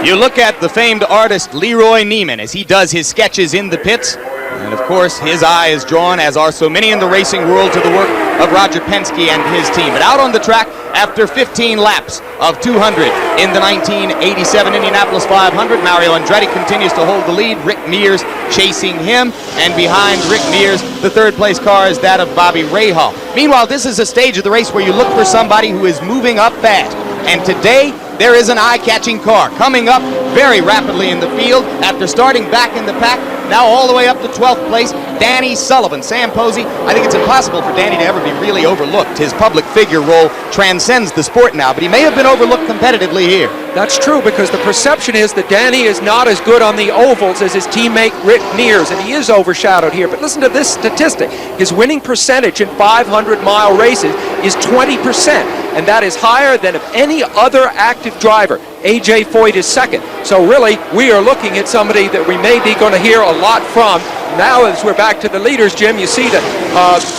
You look at the famed artist Leroy Neiman as he does his sketches in the pits. And of course, his eye is drawn, as are so many in the racing world, to the work of Roger Penske and his team. But out on the track, after 15 laps of 200 in the 1987 Indianapolis 500, Mario Andretti continues to hold the lead. Rick Mears chasing him. And behind Rick Mears, the third-place car is that of Bobby Rahal. Meanwhile, this is a stage of the race where you look for somebody who is moving up fast. And today, there is an eye-catching car coming up very rapidly in the field after starting back in the pack, now all the way up to 12th place, Danny Sullivan. Sam Posey, I think it's impossible for Danny to ever be really overlooked. His public figure role transcends the sport now, but he may have been overlooked competitively here. That's true, because the perception is that Danny is not as good on the ovals as his teammate Rick Mears, and he is overshadowed here. But listen to this statistic. His winning percentage in 500-mile races is 20%, and that is higher than of any other active driver. A.J. Foyt is second. So really, we are looking at somebody that we may be going to hear a lot from. Now, as we're back to the leaders, Jim, you see that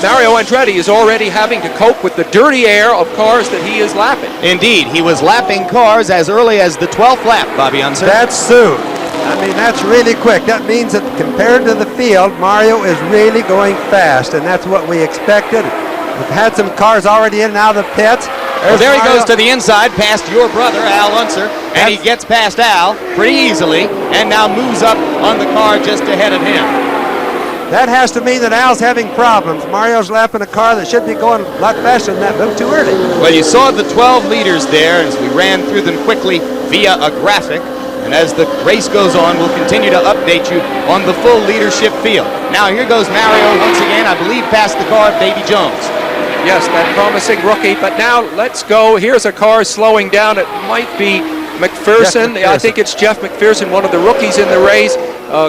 Mario Andretti is already having to cope with the dirty air of cars that he is lapping. Indeed, he was lapping cars as early as the 12th lap, Bobby Unser. That's soon. I mean, that's really quick. That means that compared to the field, Mario is really going fast, and that's what we expected. We've had some cars already in and out of the pits. Well, there he goes to the inside, past your brother, Al Unser, and he gets past Al pretty easily, and now moves up on the car just ahead of him. That has to mean that Al's having problems. Mario's lapping a car that should be going a lot faster than that, a little too early. Well, you saw the 12 leaders there as we ran through them quickly via a graphic. And as the race goes on, we'll continue to update you on the full leadership field. Now, here goes Mario once again, I believe, past the car of Davy Jones. Yes, that promising rookie. But now let's go. Here's a car slowing down. It might be McPherson. I think it's Jeff McPherson, one of the rookies in the race.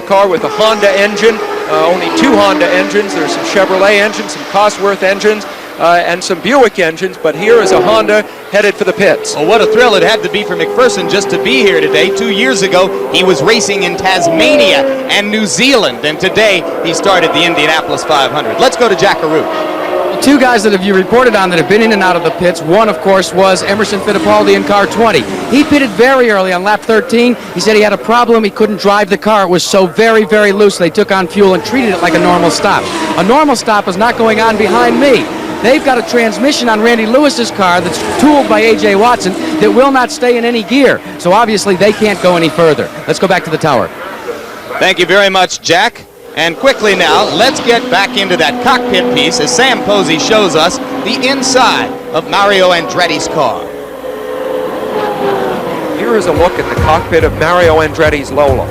car with a Honda engine, only 2 Honda engines. There's some Chevrolet engines, some Cosworth engines, and some Buick engines, but here is a Honda headed for the pits. Well, what a thrill it had to be for McPherson just to be here today. 2 years ago, he was racing in Tasmania and New Zealand, and today he started the Indianapolis 500. Let's go to Jack Arute. 2 guys that you reported on that have been in and out of the pits. One, of course, was Emerson Fittipaldi in car 20. He pitted very early on lap 13. He said he had a problem. He couldn't drive the car. It was so very, very loose. They took on fuel and treated it like a normal stop. A normal stop is not going on behind me. They've got a transmission on Randy Lewis's car that's tooled by A.J. Watson that will not stay in any gear. So obviously they can't go any further. Let's go back to the tower. Thank you very much, Jack. And quickly now, let's get back into that cockpit piece as Sam Posey shows us the inside of Mario Andretti's car. Here is a look at the cockpit of Mario Andretti's Lola.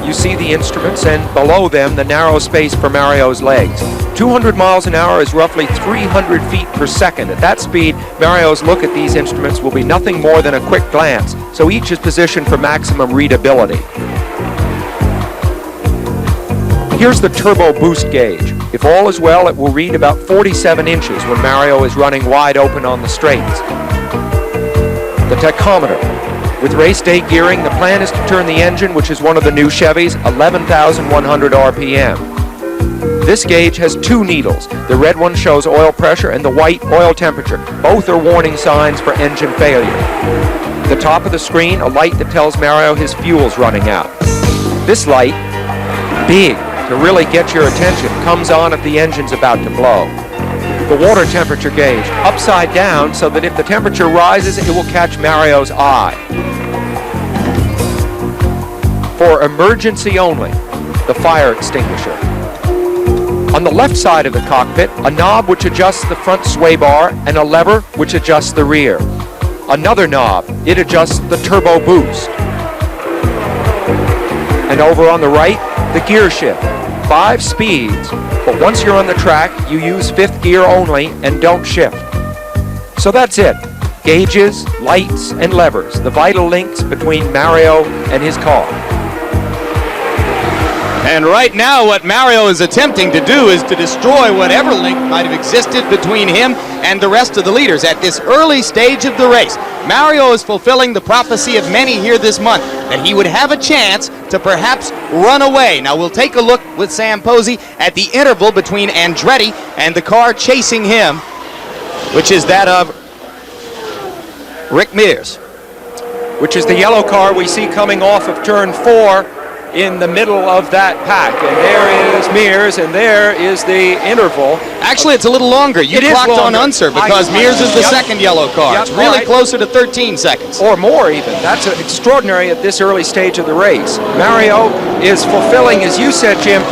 You see the instruments, and below them the narrow space for Mario's legs. 200 miles an hour is roughly 300 feet per second. At that speed, Mario's look at these instruments will be nothing more than a quick glance, so each is positioned for maximum readability. Here's the turbo boost gauge. If all is well, it will read about 47 inches when Mario is running wide open on the straights. The tachometer. With race day gearing, the plan is to turn the engine, which is one of the new Chevys, 11,100 RPM. This gauge has 2 needles. The red one shows oil pressure and the white oil temperature. Both are warning signs for engine failure. At the top of the screen, a light that tells Mario his fuel's running out. This light, big, to really get your attention, comes on if the engine's about to blow. The water temperature gauge, upside down so that if the temperature rises, it will catch Mario's eye. For emergency only, the fire extinguisher. On the left side of the cockpit, a knob which adjusts the front sway bar and a lever which adjusts the rear. Another knob, it adjusts the turbo boost. And over on the right, the gear shift. 5 speeds, but once you're on the track, you use 5th gear only and don't shift. So that's it. Gauges, lights, and levers, the vital links between Mario and his car. And right now, what Mario is attempting to do is to destroy whatever link might have existed between him and the rest of the leaders at this early stage of the race. Mario is fulfilling the prophecy of many here this month, that he would have a chance to perhaps run away. Now we'll take a look with Sam Posey at the interval between Andretti and the car chasing him, which is that of Rick Mears, which is the yellow car we see coming off of turn 4 in the middle of that pack. And there is Mears, and there is the interval. Actually, it's a little longer. You clocked on Unser because Mears is the second yellow car. It's really closer to 13 seconds. Or more even. That's extraordinary at this early stage of the race. Mario is fulfilling, as you said, Jim,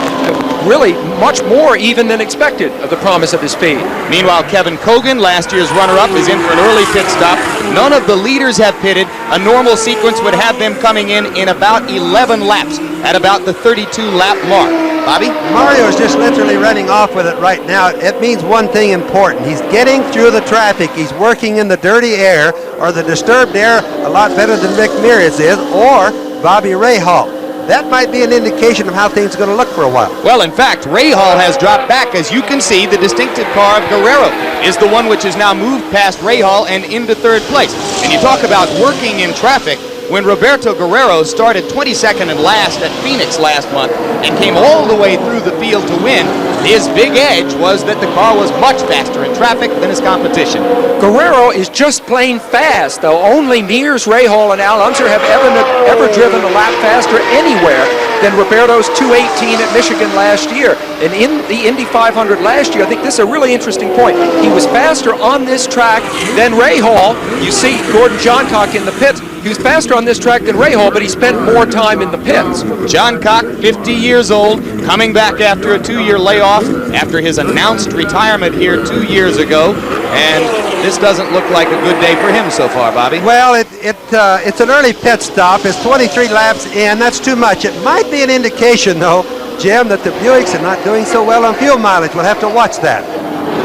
really much more even than expected of the promise of his speed. Meanwhile, Kevin Kogan, last year's runner-up, is in for an early pit stop. None of the leaders have pitted. A normal sequence would have them coming in about 11 laps at about the 32-lap mark. Bobby? Mario is just literally running off with it right now. It means one thing important. He's getting through the traffic. He's working in the dirty air or the disturbed air a lot better than Rick Mears is or Bobby Rahal. That might be an indication of how things are going to look for a while. Well, in fact, Rahal has dropped back. As you can see, the distinctive car of Guerrero is the one which has now moved past Rahal and into 3rd place. And you talk about working in traffic. When Roberto Guerrero started 22nd and last at Phoenix last month and came all the way through the field to win, his big edge was that the car was much faster in traffic than his competition. Guerrero is just plain fast, though. Only Mears, Rahal, and Al Unser have ever driven a lap faster anywhere than Roberto's 2:18 at Michigan last year. And in the Indy 500 last year, I think this is a really interesting point. He was faster on this track than Rahal. You see Gordon Johncock in the pits. He was faster on this track than Rahal, but he spent more time in the pits. Johncock, 50 years old, coming back after a 2-year layoff after his announced retirement here 2 years ago. And this doesn't look like a good day for him so far, Bobby. Well, it's an early pit stop. It's 23 laps in. That's too much. It might be an indication, though, Jim, that the Buicks are not doing so well on fuel mileage. We'll have to watch that.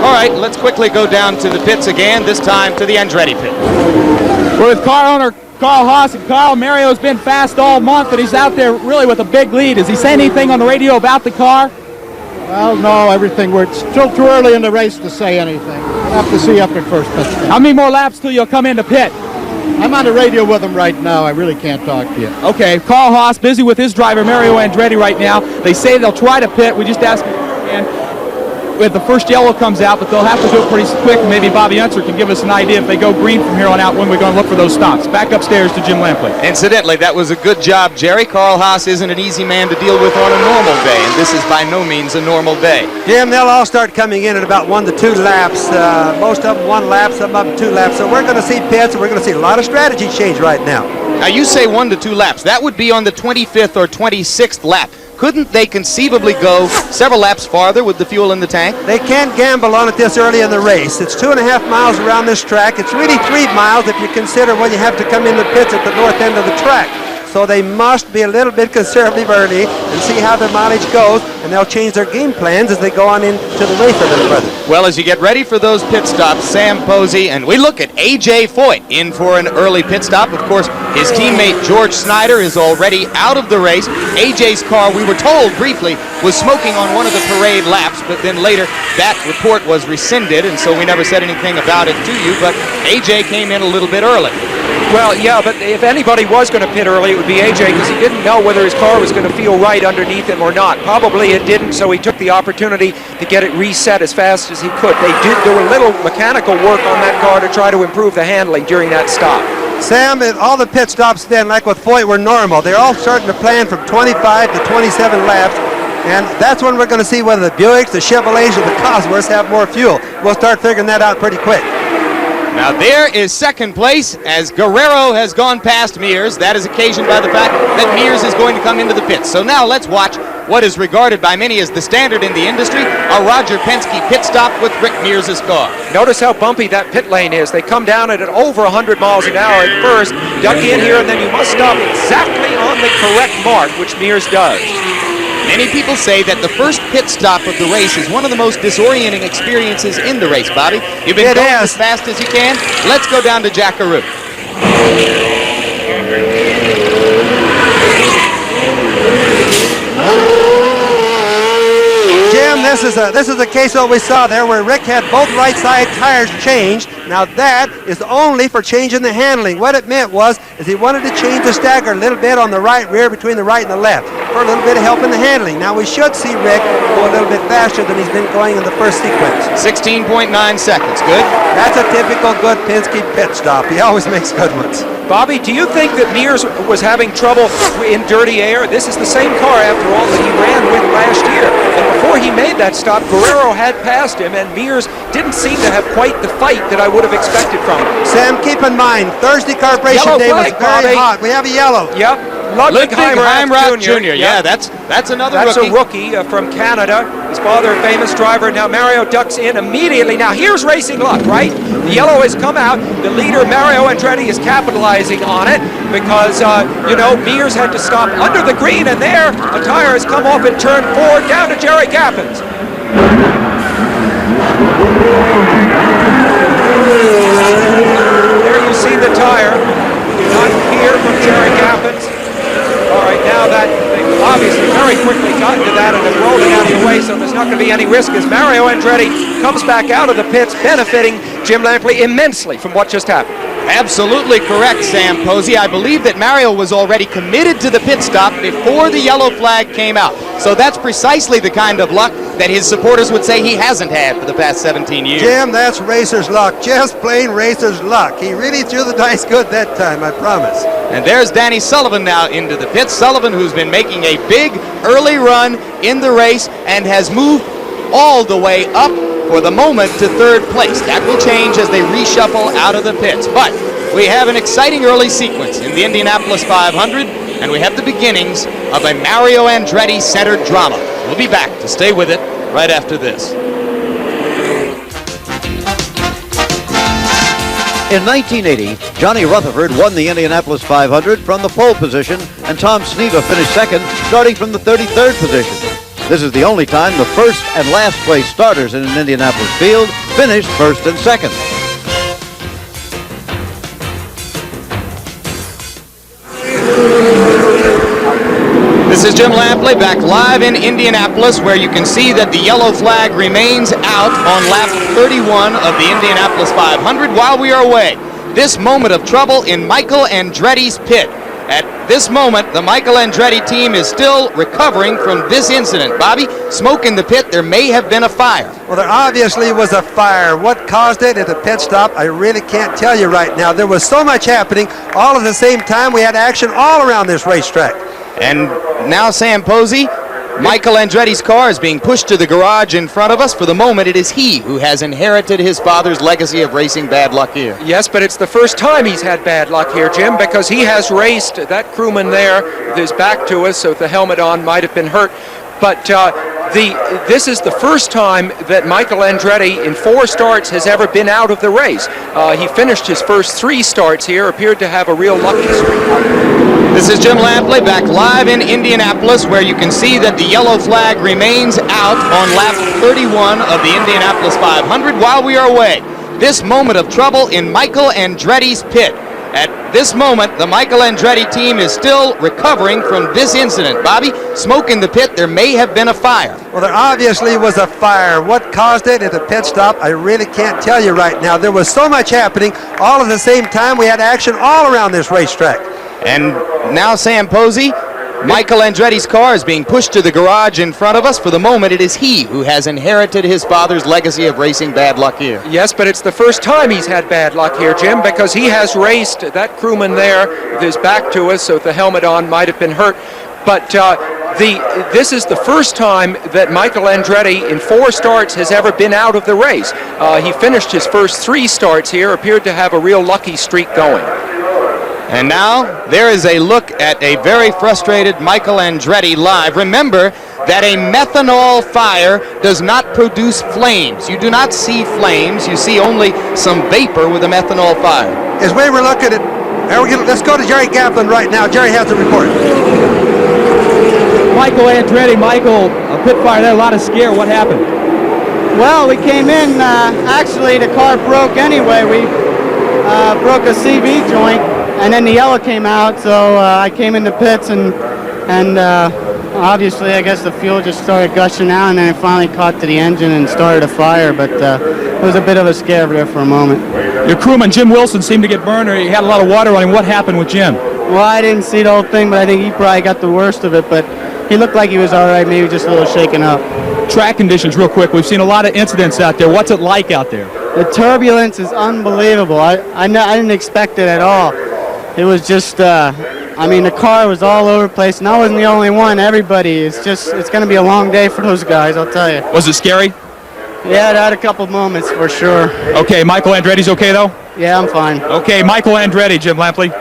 All right, let's quickly go down to the pits again, this time to the Andretti pit. With car owner Carl Haas. And Carl, Mario's been fast all month, but he's out there really with a big lead. Is he saying anything on the radio about the car? Well, no, it's still too early in the race to say anything. We'll have to see after first pitch. How many more laps till you'll come into pit? I'm on the radio with him right now. I really can't talk to you. Okay, Carl Haas busy with his driver Mario Andretti right now. They say they'll try to pit. We just asked him if the first yellow comes out, but they'll have to do it pretty quick. Maybe Bobby Unser can give us an idea if they go green from here on out when we're going to look for those stops. Back upstairs to Jim Lampley. Incidentally, that was a good job, Jerry. Carl Haas isn't an easy man to deal with on a normal day, and this is by no means a normal day. Jim, they'll all start coming in at about 1 to 2 laps. Most of them 1 lap, some of them 2 laps. So we're going to see pits, and we're going to see a lot of strategy change right now. Now, you say 1 to 2 laps. That would be on the 25th or 26th lap. Couldn't they conceivably go several laps farther with the fuel in the tank? They can't gamble on it this early in the race. It's 2.5 miles around this track. It's really 3 miles if you consider when you have to come in the pits at the north end of the track. So they must be a little bit conservative early and see how their mileage goes, and they'll change their game plans as they go on into the race a little further. Well, as you get ready for those pit stops, Sam Posey, and we look at A.J. Foyt in for an early pit stop. Of course, his teammate George Snyder is already out of the race. A.J.'s car, we were told briefly, was smoking on one of the parade laps, but then later that report was rescinded, and so we never said anything about it to you, but A.J. came in a little bit early. Well, yeah, but if anybody was going to pit early, it would be AJ, because he didn't know whether his car was going to feel right underneath him or not. Probably it didn't, so he took the opportunity to get it reset as fast as he could. There were little mechanical work on that car to try to improve the handling during that stop. Sam, all the pit stops then, like with Foyt, were normal. They're all starting to plan from 25 to 27 laps, and that's when we're going to see whether the Buicks, the Chevrolets, or the Cosworths have more fuel. We'll start figuring that out pretty quick. Now there is second place as Guerrero has gone past Mears. That is occasioned by the fact that Mears is going to come into the pits. So now let's watch what is regarded by many as the standard in the industry, a Roger Penske pit stop with Rick Mears' car. Notice how bumpy that pit lane is. They come down at over 100 miles an hour at first, duck in here, and then you must stop exactly on the correct mark, which Mears does. Many people say that the first pit stop of the race is one of the most disorienting experiences in the race, Bobby. You've been going as fast as you can. Let's go down to Jackaroo. Jim, this is a case of what we saw there where Rick had both right side tires changed. Now that is only for changing the handling. What it meant was he wanted to change the stagger a little bit on the right rear between the right and the left for a little bit of help in the handling. Now we should see Rick go a little bit faster than he's been going in the first sequence. 16.9 seconds, good. That's a typical good Penske pit stop. He always makes good ones. Bobby, do you think that Mears was having trouble in dirty air? This is the same car, after all, that he ran with last year. And before he made that stop, Guerrero had passed him, and Mears didn't seem to have quite the fight that I would have expected from him. Sam, keep in mind, Thursday Corporation Day was very hot. We have a yellow. Yep. Ludwig Heimrath Jr. Yeah, that's another rookie. That's a rookie from Canada. His father, a famous driver. Now Mario ducks in immediately. Now here's racing luck, right? The yellow has come out. The leader, Mario Andretti, is capitalizing on it because, Mears had to stop under the green, and there, a tire has come off in turn 4 down to Jerry Gappens. There you see the tire. Not here from Jerry Gappens. All right, now that they've obviously very quickly gotten to that and have rolled it out of the way, so there's not going to be any risk as Mario Andretti comes back out of the pits, benefiting Jim Lampley immensely from what just happened. Absolutely correct, Sam Posey. I believe that Mario was already committed to the pit stop before the yellow flag came out. So that's precisely the kind of luck that his supporters would say he hasn't had for the past 17 years. Jim, that's racer's luck. Just plain racer's luck. He really threw the dice good that time, I promise. And there's Danny Sullivan now into the pits. Sullivan, who's been making a big early run in the race and has moved all the way up for the moment to third place. That will change as they reshuffle out of the pits. But we have an exciting early sequence in the Indianapolis 500, and we have the beginnings of a Mario Andretti-centered drama. We'll be back to stay with it right after this. In 1980, Johnny Rutherford won the Indianapolis 500 from the pole position, and Tom Sneva finished second, starting from the 33rd position. This is the only time the first and last place starters in an Indianapolis field finished first and second. is Jim Lampley back live in Indianapolis, where you can see that the yellow flag remains out on lap 31 of the Indianapolis 500 while we are away. This moment of trouble in Michael Andretti's pit. At this moment, the Michael Andretti team is still recovering from this incident. Bobby, smoke in the pit. There may have been a fire. Well, there obviously was a fire. What caused it at the pit stop, I really can't tell you right now. There was so much happening all at the same time. We had action all around this racetrack. And now, Sam Posey, Michael Andretti's car is being pushed to the garage in front of us. For the moment, it is he who has inherited his father's legacy of racing bad luck here. Yes, but it's the first time he's had bad luck here, Jim, because he has raced. That crewman there with his back to us, so with the helmet on, might have been hurt. But this is the first time that Michael Andretti in 4 starts has ever been out of the race. He finished his first 3 starts here, appeared to have a real lucky streak. This is Jim Lampley back live in Indianapolis, where you can see that the yellow flag remains out on lap 31 of the Indianapolis 500 while we are away. This moment of trouble in Michael Andretti's pit. At this moment, the Michael Andretti team is still recovering from this incident. Bobby, smoke in the pit. There may have been a fire. Well, there obviously was a fire. What caused it at the pit stop, I really can't tell you right now. There was so much happening all at the same time. We had action all around this racetrack. And now, Sam Posey, Michael Andretti's car is being pushed to the garage in front of us. For the moment, it is he who has inherited his father's legacy of racing bad luck here. Yes, but it's the first time he's had bad luck here, Jim, because he has raced. That crewman there with his back to us, so with the helmet on, might have been hurt. But this is the first time that Michael Andretti in 4 starts has ever been out of the race. He finished his first 3 starts here, appeared to have a real lucky streak going. And now, there is a look at a very frustrated Michael Andretti live. Remember that a methanol fire does not produce flames. You do not see flames. You see only some vapor with a methanol fire. As we were looking at, let's go to Jerry Gaplin right now. Jerry has the report. Michael Andretti, a pit fire there, a lot of scare. What happened? Well, we came in, actually the car broke anyway. We broke a CV joint. And then the yellow came out, so I came in the pits, and obviously I guess the fuel just started gushing out, and then it finally caught to the engine and started a fire, but it was a bit of a scare there for a moment. Your crewman, Jim Wilson, seemed to get burned, or he had a lot of water on him. What happened with Jim? Well, I didn't see the whole thing, but I think he probably got the worst of it, but he looked like he was all right, maybe just a little shaken up. Track conditions, real quick. We've seen a lot of incidents out there. What's it like out there? The turbulence is unbelievable. I didn't expect it at all. It was just, the car was all over the place, and I wasn't the only one. Everybody, it's going to be a long day for those guys, I'll tell you. Was it scary? Yeah, it had a couple moments for sure. Okay, Michael Andretti's okay, though? Yeah, I'm fine. Okay, Michael Andretti, Jim Lampley.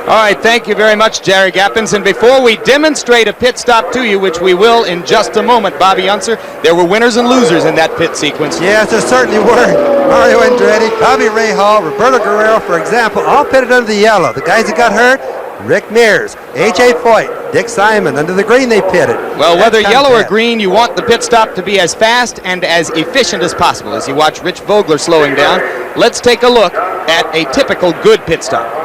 All right, thank you very much, Jerry Gappins. And before we demonstrate a pit stop to you, which we will in just a moment, Bobby Unser, there were winners and losers in that pit sequence. Yes, there certainly were. Mario Andretti, Bobby Rahal, Roberto Guerrero, for example, all pitted under the yellow. The guys that got hurt, Rick Mears, A.J. Foyt, Dick Simon. Under the green, they pitted. Well, whether yellow or green, you want the pit stop to be as fast and as efficient as possible. As you watch Rich Vogler slowing down, let's take a look at a typical good pit stop.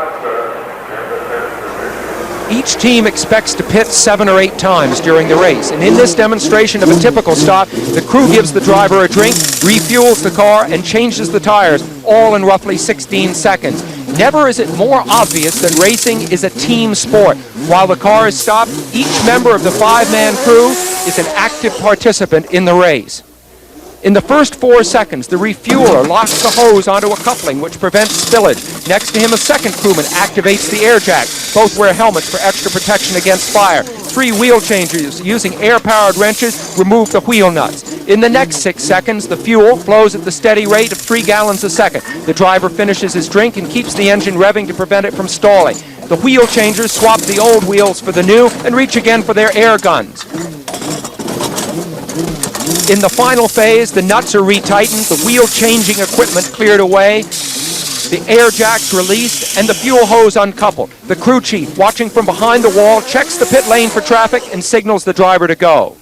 Each team expects to pit 7 or 8 times during the race, and in this demonstration of a typical stop, the crew gives the driver a drink, refuels the car, and changes the tires, all in roughly 16 seconds. Never is it more obvious that racing is a team sport. While the car is stopped, each member of the 5-man crew is an active participant in the race. In the first 4 seconds, the refueler locks the hose onto a coupling which prevents spillage. Next to him, a second crewman activates the air jack. Both wear helmets for extra protection against fire. 3 wheel changers using air-powered wrenches remove the wheel nuts. In the next 6 seconds, the fuel flows at the steady rate of 3 gallons a second. The driver finishes his drink and keeps the engine revving to prevent it from stalling. The wheel changers swap the old wheels for the new and reach again for their air guns. In the final phase, the nuts are retightened, the wheel-changing equipment cleared away, the air jacks released, and the fuel hose uncoupled. The crew chief, watching from behind the wall, checks the pit lane for traffic and signals the driver to go.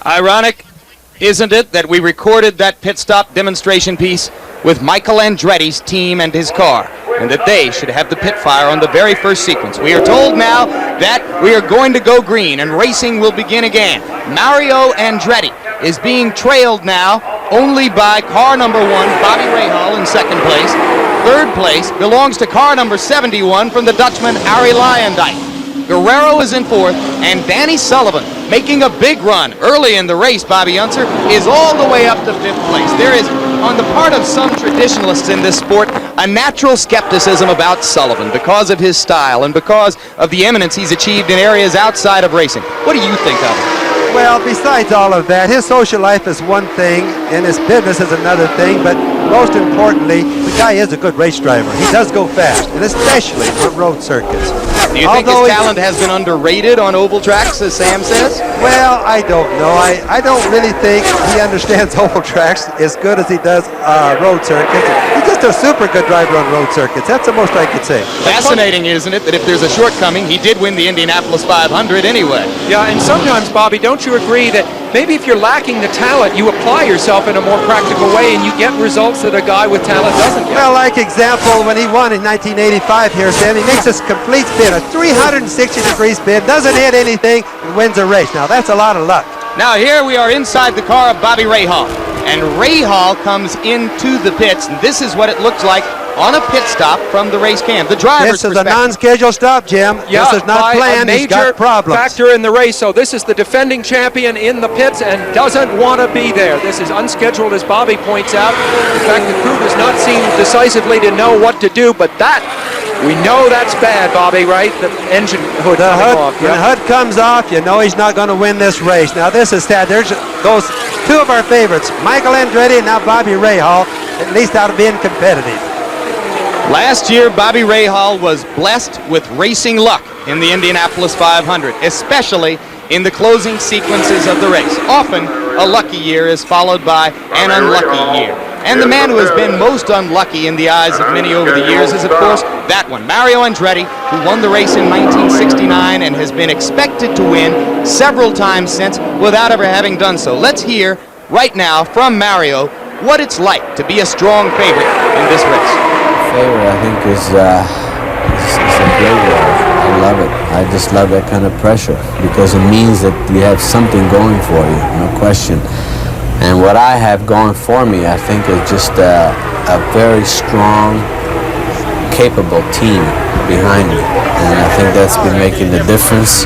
Ironic, isn't it, that we recorded that pit stop demonstration piece with Michael Andretti's team and his car, and that they should have the pit fire on the very first sequence. We are told now that we are going to go green and racing will begin again. Mario Andretti is being trailed now only by car number 1, Bobby Rahal, in second place. Third place belongs to car number 71 from the Dutchman Arie Luyendyk. Guerrero is in fourth, and Danny Sullivan, making a big run early in the race, Bobby Unser, is all the way up to fifth place. There is, on the part of some traditionalists in this sport, a natural skepticism about Sullivan because of his style and because of the eminence he's achieved in areas outside of racing. What do you think of him? Well, besides all of that, his social life is one thing and his business is another thing, but most importantly, the guy is a good race driver. He does go fast, and especially on road circuits. Do you think his talent has been underrated on oval tracks, as Sam says? Well, I don't know. I don't really think he understands oval tracks as good as he does road circuits. He's just a super good driver on road circuits. That's the most I could say. Fascinating, isn't it, that if there's a shortcoming, he did win the Indianapolis 500 anyway. Yeah, and sometimes, Bobby, don't you agree that maybe if you're lacking the talent, you apply yourself in a more practical way and you get results that a guy with talent doesn't get? Well, like example, when he won in 1985 here, Sam, he makes this complete spin, a 360-degree spin, doesn't hit anything, and wins a race. Now, that's a lot of luck. Now, here we are inside the car of Bobby Rahal, and Rahal comes into the pits, and this is what it looks like on a pit stop from the race cam. The driver's This is a non-scheduled stop, Jim. Yeah, this is not planned. He's got problems. Factor in the race. So this is the defending champion in the pits and doesn't want to be there. This is unscheduled, as Bobby points out. In fact, the crew does not seem decisively to know what to do, but that, we know that's bad, Bobby, right? The engine hood coming off. When the hood comes off, you know he's not going to win this race. Now, this is sad. There's those two of our favorites, Michael Andretti and now Bobby Rahal, at least out of being competitive. Last year, Bobby Rahal was blessed with racing luck in the Indianapolis 500, especially in the closing sequences of the race. Often, a lucky year is followed by an unlucky year. And the man who has been most unlucky in the eyes of many over the years is, of course, that one, Mario Andretti, who won the race in 1969 and has been expected to win several times since without ever having done so. Let's hear right now from Mario what it's like to be a strong favorite in this race. Favorite, I think, is a great word. I love it. I just love that kind of pressure because it means that you have something going for you, no question. And what I have going for me, I think, is just a very strong, capable team behind me. And I think that's been making the difference.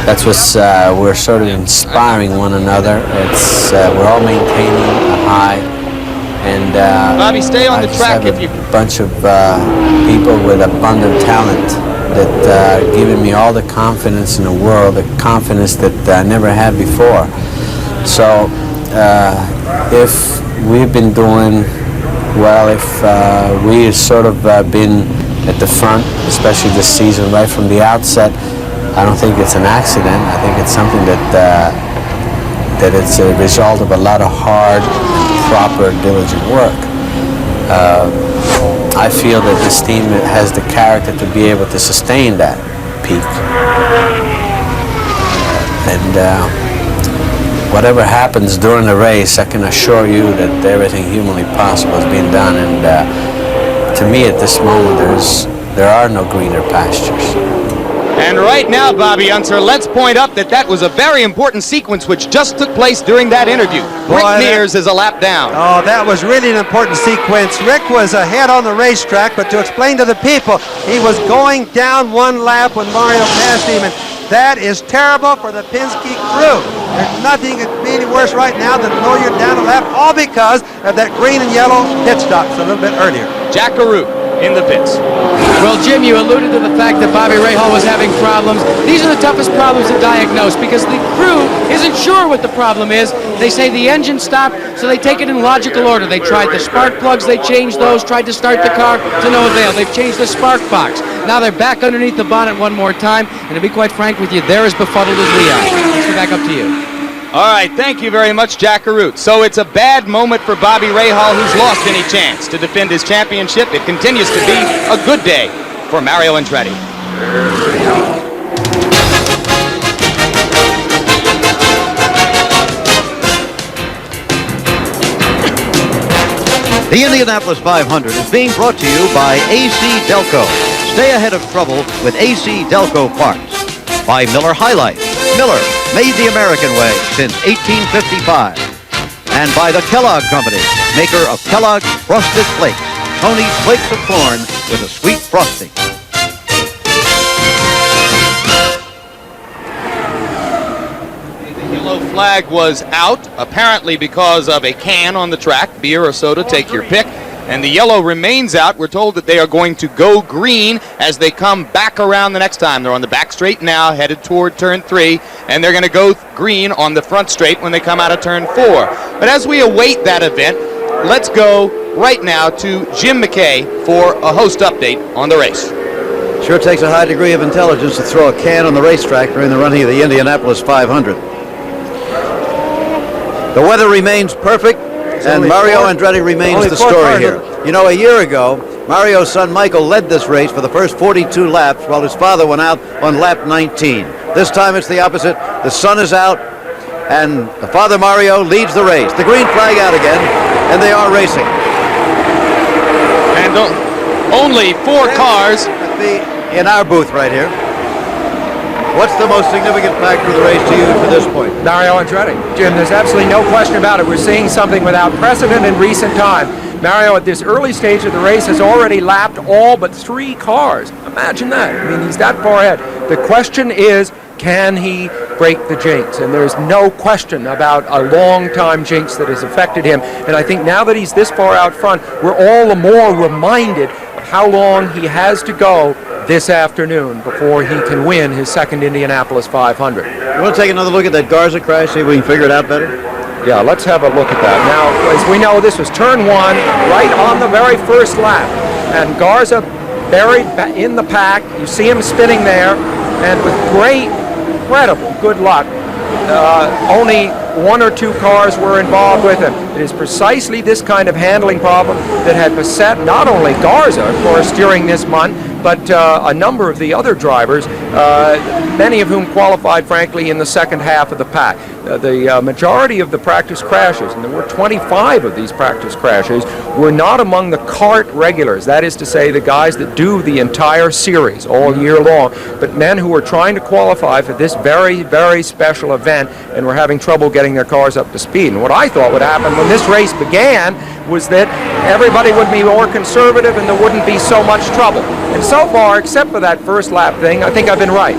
That's what's, we're sort of inspiring one another. It's, we're all maintaining a high. And Bobby, stay on the track if you. A bunch of people with abundant talent that are giving me all the confidence in the world, the confidence that I never had before. So if we've been doing well, if we sort of been at the front, especially this season, right from the outset, I don't think it's an accident. I think it's something that it's a result of a lot of hard, proper, diligent work. I feel that this team has the character to be able to sustain that peak. Whatever happens during the race, I can assure you that everything humanly possible is being done. And to me, at this moment, there are no greener pastures. And right now, Bobby Unser, let's point up that was a very important sequence which just took place during that interview. Rick Mears is a lap down. Oh, that was really an important sequence. Rick was ahead on the racetrack, but to explain to the people, he was going down one lap when Mario passed him, and that is terrible for the Penske crew. There's nothing that could be any worse right now than to know you're down a lap, all because of that green and yellow pit stops a little bit earlier. Jack Arute in the pits. Well, Jim, you alluded to the fact that Bobby Rahal was having problems. These are the toughest problems to diagnose because the crew isn't sure what the problem is. They say the engine stopped, so they take it in logical order. They tried the spark plugs, they changed those, tried to start the car, to no avail. They've changed the spark box. Now they're back underneath the bonnet one more time, and to be quite frank with you, they're as befuddled as we are. Let's get back up to you. All right, thank you very much, Jack Arute. So it's a bad moment for Bobby Rahal, who's lost any chance to defend his championship. It continues to be a good day for Mario Andretti. The Indianapolis 500 is being brought to you by AC Delco. Stay ahead of trouble with AC Delco parts. By Miller High Life. Miller, made the American way since 1855. And by the Kellogg Company, maker of Kellogg's Frosted Flakes. Tony's Flakes of Corn with a sweet frosting. The yellow flag was out, apparently because of a can on the track, beer or soda, take your pick. And the yellow remains out. We're told that they are going to go green as they come back around the next time. They're on the back straight now, headed toward turn 3, and they're going to go green on the front straight when they come out of turn 4. But as we await that event, let's go right now to Jim McKay for a host update on the race. Sure takes a high degree of intelligence to throw a can on the racetrack during the running of the Indianapolis 500. The weather remains perfect, and Mario Andretti remains the story here. You know, a year ago, Mario's son Michael led this race for the first 42 laps while his father went out on lap 19. This time it's the opposite. The sun is out, and the father Mario leads the race. The green flag out again, and they are racing. And only 4 cars. In our booth right here. What's the most significant factor of the race to you to this point? Mario Andretti. Jim, there's absolutely no question about it. We're seeing something without precedent in recent time. Mario, at this early stage of the race, has already lapped all but 3 cars. Imagine that. I mean, he's that far ahead. The question is, can he break the jinx? And there's no question about a long-time jinx that has affected him. And I think now that he's this far out front, we're all the more reminded of how long he has to go this afternoon before he can win his second Indianapolis 500. You want to take another look at that Garza crash, see if we can figure it out better? Yeah, let's have a look at that. Now, as we know, this was turn 1, right on the very first lap. And Garza buried in the pack. You see him spinning there, and with great, incredible good luck, only 1 or 2 cars were involved with him. It is precisely this kind of handling problem that had beset not only Garza, of course, during this month, but a number of the other drivers, many of whom qualified, frankly, in the second half of the pack. The majority of the practice crashes, and there were 25 of these practice crashes, were not among the kart regulars, that is to say the guys that do the entire series all year long, but men who were trying to qualify for this very, very special event and were having trouble getting their cars up to speed. And what I thought would happen when this race began was that everybody would be more conservative and there wouldn't be so much trouble. And so far, except for that first lap thing, I think I've been right.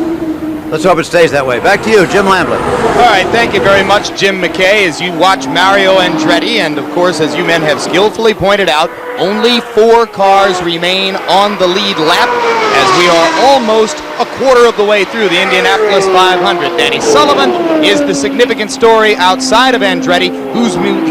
Let's hope it stays that way. Back to you, Jim Lampley. All right, thank you very much, Jim McKay, as you watch Mario Andretti. And, of course, as you men have skillfully pointed out, only 4 cars remain on the lead lap as we are almost a quarter of the way through the Indianapolis 500. Danny Sullivan is the significant story outside of Andretti,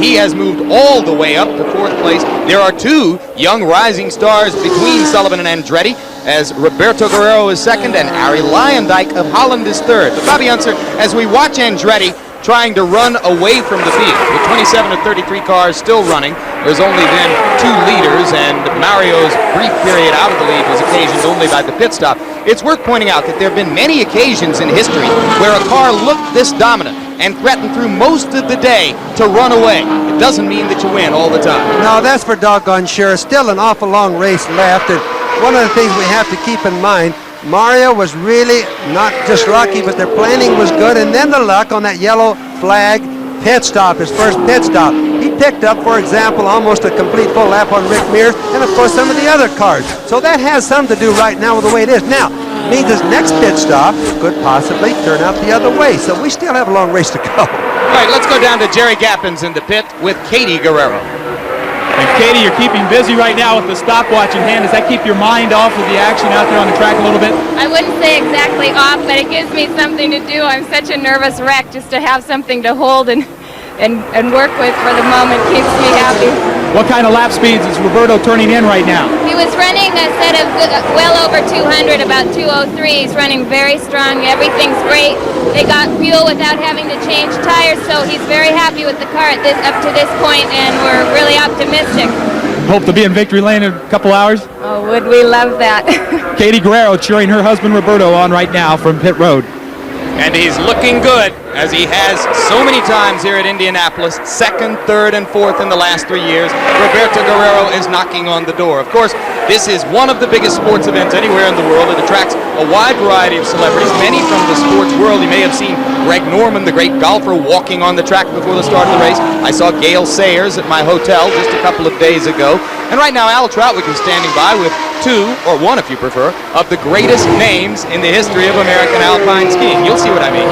he has moved all the way up to 4th place. There are 2 young rising stars between Sullivan and Andretti, as Roberto Guerrero is 2nd and Arie Luyendyk of Holland is 3rd. But Bobby Unser, as we watch Andretti trying to run away from the field, with 27 of 33 cars still running, there's only been 2 leaders, and Mario's brief period out of the lead was occasioned only by the pit stop. It's worth pointing out that there have been many occasions in history where a car looked this dominant and threatened through most of the day to run away. It doesn't mean that you win all the time. No, that's for doggone sure. Still an awful long race left, and one of the things we have to keep in mind, Mario was really not just lucky, but their planning was good, and then the luck on that yellow flag pit stop, his first pit stop. He picked up, for example, almost a complete full lap on Rick Mears, and of course some of the other cars. So that has something to do right now with the way it is. Now, means his next pit stop could possibly turn out the other way, so we still have a long race to go. All right, let's go down to Jerry Gappins in the pit with Katie Guerrero. And Katie, you're keeping busy right now with the stopwatch in hand. Does that keep your mind off of the action out there on the track a little bit? I wouldn't say exactly off, but it gives me something to do. I'm such a nervous wreck. Just to have something to hold and work with for the moment keeps me happy. What kind of lap speeds is Roberto turning in right now? He was running a set of well over 200, about 203. He's running very strong. Everything's great. They got fuel without having to change tires, so he's very happy with the car up to this point, and we're really optimistic. Hope to be in victory lane in a couple hours? Oh, would we love that. Katie Guerrero cheering her husband Roberto on right now from pit road. And he's looking good, as he has so many times here at Indianapolis. Second, third, and fourth in the last 3 years. Roberto Guerrero is knocking on the door. Of course, this is one of the biggest sports events anywhere in the world. It attracts a wide variety of celebrities, many from the sports world. You may have seen Greg Norman, the great golfer, walking on the track before the start of the race. I saw Gail Sayers at my hotel just a couple of days ago. And right now, Al Troutwig is standing by with two, or one if you prefer, of the greatest names in the history of American alpine skiing. You'll see what I mean.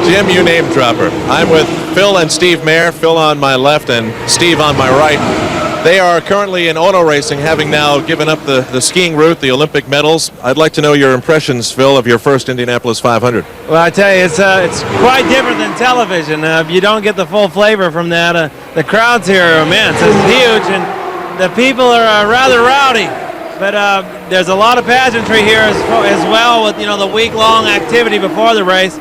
Jim, you name dropper. I'm with Phil and Steve Mayer. Phil on my left and Steve on my right. They are currently in auto racing, having now given up the skiing route, the Olympic medals. I'd like to know your impressions, Phil, of your first Indianapolis 500. Well, I tell you, it's quite different than television. You don't get the full flavor from that. The crowds here are immense. It's huge, and the people are rather rowdy. But there's a lot of pageantry here as well, with the week-long activity before the race.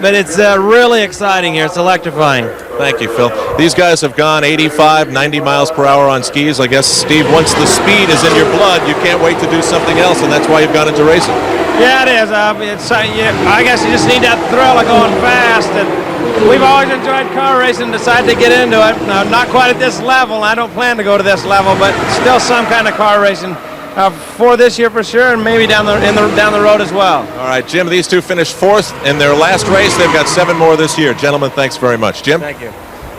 But it's really exciting here. It's electrifying. Thank you, Phil. These guys have gone 85, 90 miles per hour on skis. I guess, Steve, once the speed is in your blood, you can't wait to do something else, and that's why you've gone into racing. Yeah, it is. I guess you just need that thrill of going fast. And we've always enjoyed car racing, decided to get into it. Not quite at this level. I don't plan to go to this level, but still some kind of car racing. For this year for sure, and maybe down the road as well. All right, Jim, these two finished fourth in their last race. They've got 7 more this year. Gentlemen, thanks very much. Jim? Thank you.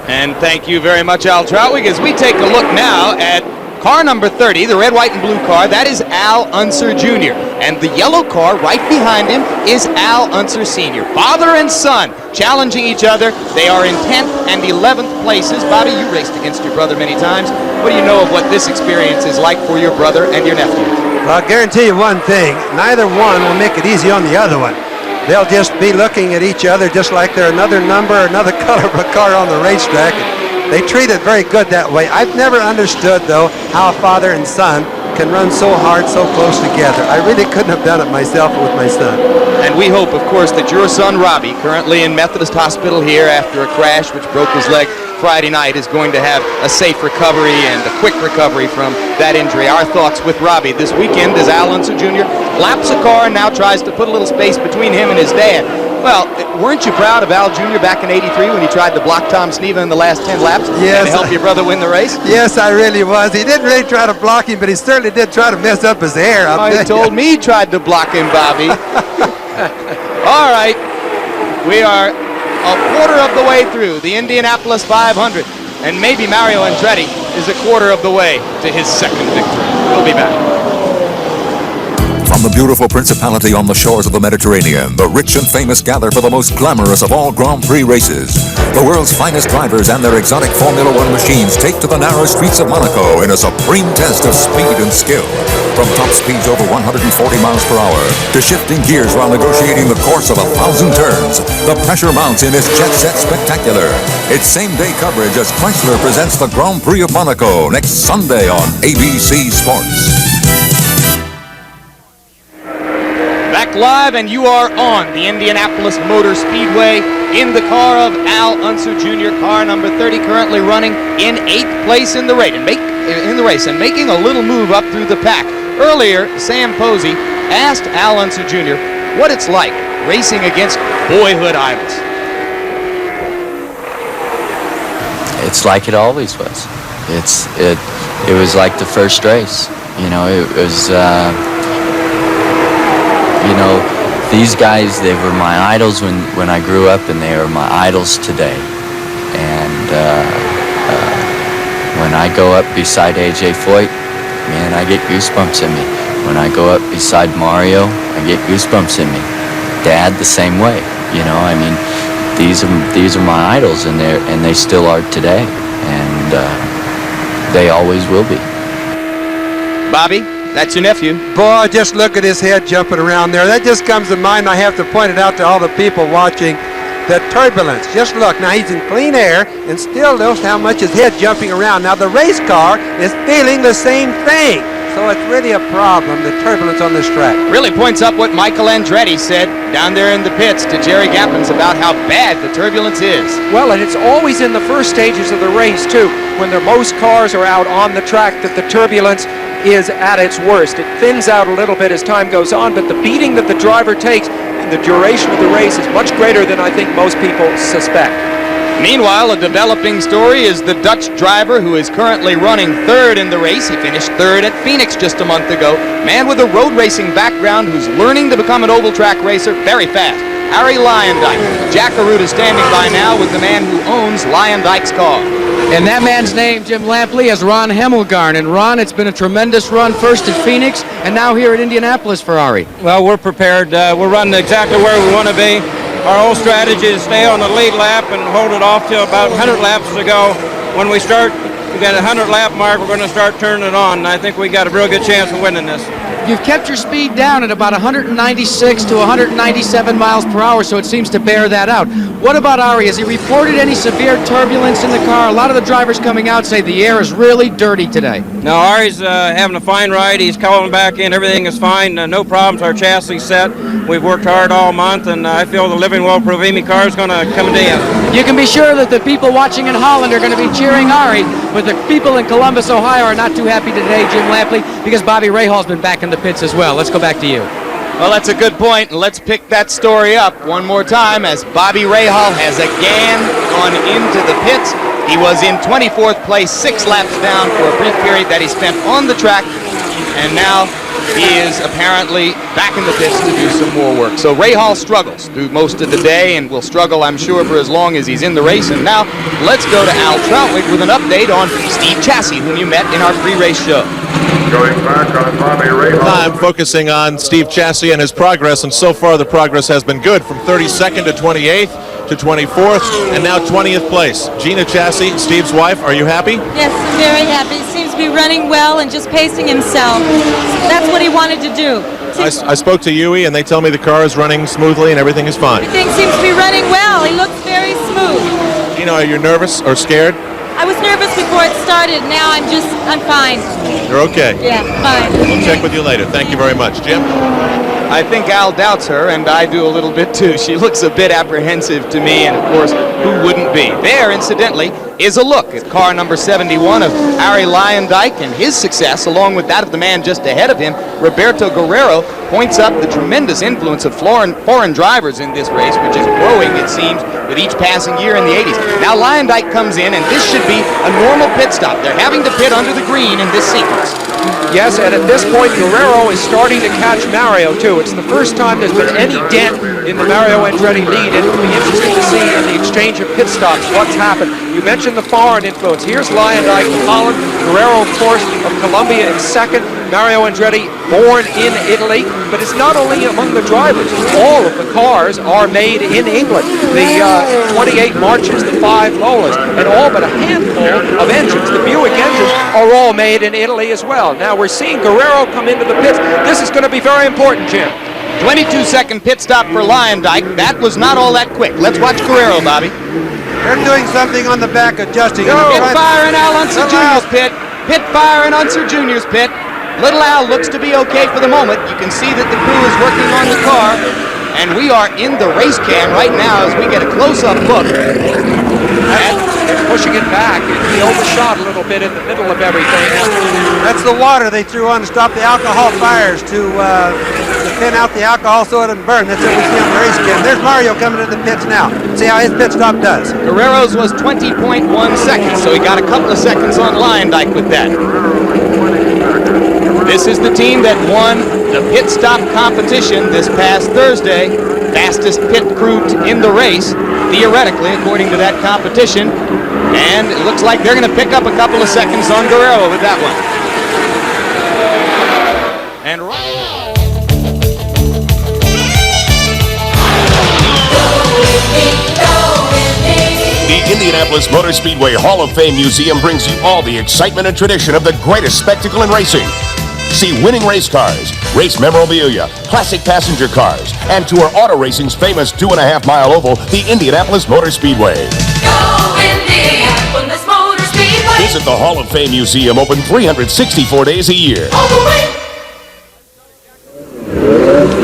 And thank you very much, Al Troutwig, as we take a look now at car number 30, the red, white, and blue car. That is Al Unser Jr. And the yellow car right behind him is Al Unser Sr. Father and son challenging each other. They are in 10th and 11th places. Bobby, you raced against your brother many times. What do you know of what this experience is like for your brother and your nephew? Well, I'll guarantee you one thing. Neither one will make it easy on the other one. They'll just be looking at each other just like they're another number, another color of a car on the racetrack. They treat it very good that way. I've never understood, though, how a father and son can run so hard, so close together. I really couldn't have done it myself with my son. And we hope, of course, that your son, Robbie, currently in Methodist Hospital here after a crash which broke his leg Friday night, is going to have a safe recovery and a quick recovery from that injury. Our thoughts with Robbie this weekend as Al Unser Jr. laps a car and now tries to put a little space between him and his dad. Well, weren't you proud of Al Jr. back in '83 when he tried to block Tom Sneva in the last 10 laps and help your brother win the race? Yes, I really was. He didn't really try to block him, but he certainly did try to mess up his hair. He told me he tried to block him, Bobby. All right. We are a quarter of the way through the Indianapolis 500, and maybe Mario Andretti is a quarter of the way to his second victory. We'll be back. From the beautiful principality on the shores of the Mediterranean, the rich and famous gather for the most glamorous of all Grand Prix races. The world's finest drivers and their exotic Formula One machines take to the narrow streets of Monaco in a supreme test of speed and skill. From top speeds over 140 miles per hour to shifting gears while negotiating the course of 1,000 turns, the pressure mounts in this jet set spectacular. It's same-day coverage as Chrysler presents the Grand Prix of Monaco next Sunday on ABC Sports. Back live, and you are on the Indianapolis Motor Speedway in the car of Al Unser Jr., car number 30, currently running in 8th place in the race and making a little move up through the pack. Earlier, Sam Posey asked Al Unser Jr. what it's like racing against boyhood idols. It's like it always was. It was like the first race. It was. These guys, they were my idols when I grew up, and they are my idols today. And when I go up beside A.J. Foyt, man, I get goosebumps in me. When I go up beside Mario, I get goosebumps in me. Dad, the same way. These are my idols, and they still are today, and they always will be. Bobby? That's your nephew. Boy, just look at his head jumping around there. That just comes to mind. I have to point it out to all the people watching. The turbulence. Just look. Now, he's in clean air, and still notice how much his head jumping around. Now, the race car is feeling the same thing. So it's really a problem, the turbulence on this track. Really points up what Michael Andretti said down there in the pits to Jerry Gappens about how bad the turbulence is. Well, and it's always in the first stages of the race, too, when the most cars are out on the track, that the turbulence is at its worst. It thins out a little bit as time goes on, but the beating that the driver takes the duration of the race is much greater than I think most people suspect. Meanwhile, a developing story is the Dutch driver who is currently running third in the race. He finished third at Phoenix just a month ago. Man with a road racing background who's learning to become an oval track racer very fast. Harry Lyondike. Jack Arute is standing by now with the man who owns Lyondike's car. And that man's name, Jim Lampley, is Ron Hemmelgarn. And Ron, it's been a tremendous run, first at Phoenix and now here at Indianapolis for Ari. Well, we're prepared. We're running exactly where we want to be. Our whole strategy is stay on the lead lap and hold it off till about 100 laps to go. When we start, we got a 100 lap mark, we're going to start turning it on. And I think we got a real good chance of winning this. You've kept your speed down at about 196 to 197 miles per hour, so it seems to bear that out. What about Ari? Has he reported any severe turbulence in the car? A lot of the drivers coming out say the air is really dirty today. No, Ari's having a fine ride. He's calling back in. Everything is fine. No problems. Our chassis set. We've worked hard all month, and I feel the living well Provimi car is going to come into you. You can be sure that the people watching in Holland are going to be cheering Ari, but the people in Columbus, Ohio are not too happy today, Jim Lampley, because Bobby Rahal's been back in the pits as well. Let's go back to you. Well, that's a good point. Let's pick that story up one more time as Bobby Rahal has again gone into the pits. He was in 24th place, 6 laps down for a brief period that he spent on the track, and now he is apparently back in the pits to do some more work. So Rahal struggles through most of the day and will struggle, I'm sure, for as long as he's in the race. And now let's go to Al Troutwig with an update on Steve Chassie, whom you met in our pre-race show. Going back on Bobby Rahal. I'm focusing on Steve Chassie and his progress, and so far the progress has been good, from 32nd to 28th to 24th, and now 20th place. Gina Chassie, Steve's wife, are you happy? Yes, I'm very happy. He seems to be running well and just pacing himself. That's what he wanted to do. I spoke to Yui, and they tell me the car is running smoothly and everything is fine. Everything seems to be running well. He looks very smooth. Gina, are you nervous or scared? I was nervous before it started. Now I'm fine. You're okay? Yeah, fine. We'll check with you later. Thank you very much. Jim? I think Al doubts her, and I do a little bit too. She looks a bit apprehensive to me, and of course, who wouldn't be? There, incidentally, is a look at car number 71 of Harry Lyondike, and his success, along with that of the man just ahead of him, Roberto Guerrero, points up the tremendous influence of foreign drivers in this race, which is growing, it seems, with each passing year in the 80s. Now Lyondike comes in, and this should be a normal pit stop. They're having to pit under the green in this sequence. Yes, and at this point, Guerrero is starting to catch Mario, too. It's the first time there's been any dent in the Mario Andretti lead, and it'll be interesting to see in the exchange of pit stops what's happened. You mentioned the foreign influence. Here's Lyondike of Holland, Guerrero, of course, of Colombia in second, Mario Andretti, born in Italy, but it's not only among the drivers. All of the cars are made in England. The 28 Marches, the 5 Lolas, and all but a handful of engines, the Buick engines, are all made in Italy as well. Now we're seeing Guerrero come into the pits. This is going to be very important, Jim. 22-second pit stop for Lyondike. That was not all that quick. Let's watch Guerrero, Bobby. They're doing something on the back, adjusting. Pit fire in Al Unser Jr.'s pit. Pit fire in Unser Jr.'s pit. Little Al looks to be okay for the moment. You can see that the crew is working on the car. And we are in the race cam right now as we get a close-up look. They're pushing it back. He overshot a little bit in the middle of everything. That's the water they threw on to stop the alcohol fires, to thin out the alcohol so it doesn't burn. That's what we see on the race cam. There's Mario coming to the pits now. See how his pit stop does. Guerrero's was 20.1 seconds, so he got a couple of seconds on Lyondike with that. This is the team that won the pit stop competition this past Thursday. Fastest pit crew in the race, theoretically, according to that competition. And it looks like they're going to pick up a couple of seconds on Guerrero with that one. And the Indianapolis Motor Speedway Hall of Fame Museum brings you all the excitement and tradition of the greatest spectacle in racing. See winning race cars, race memorabilia, classic passenger cars, and tour auto racing's famous 2.5-mile oval, the Indianapolis Motor Speedway. Go Indianapolis Motor Speedway. Visit the Hall of Fame Museum, open 364 days a year.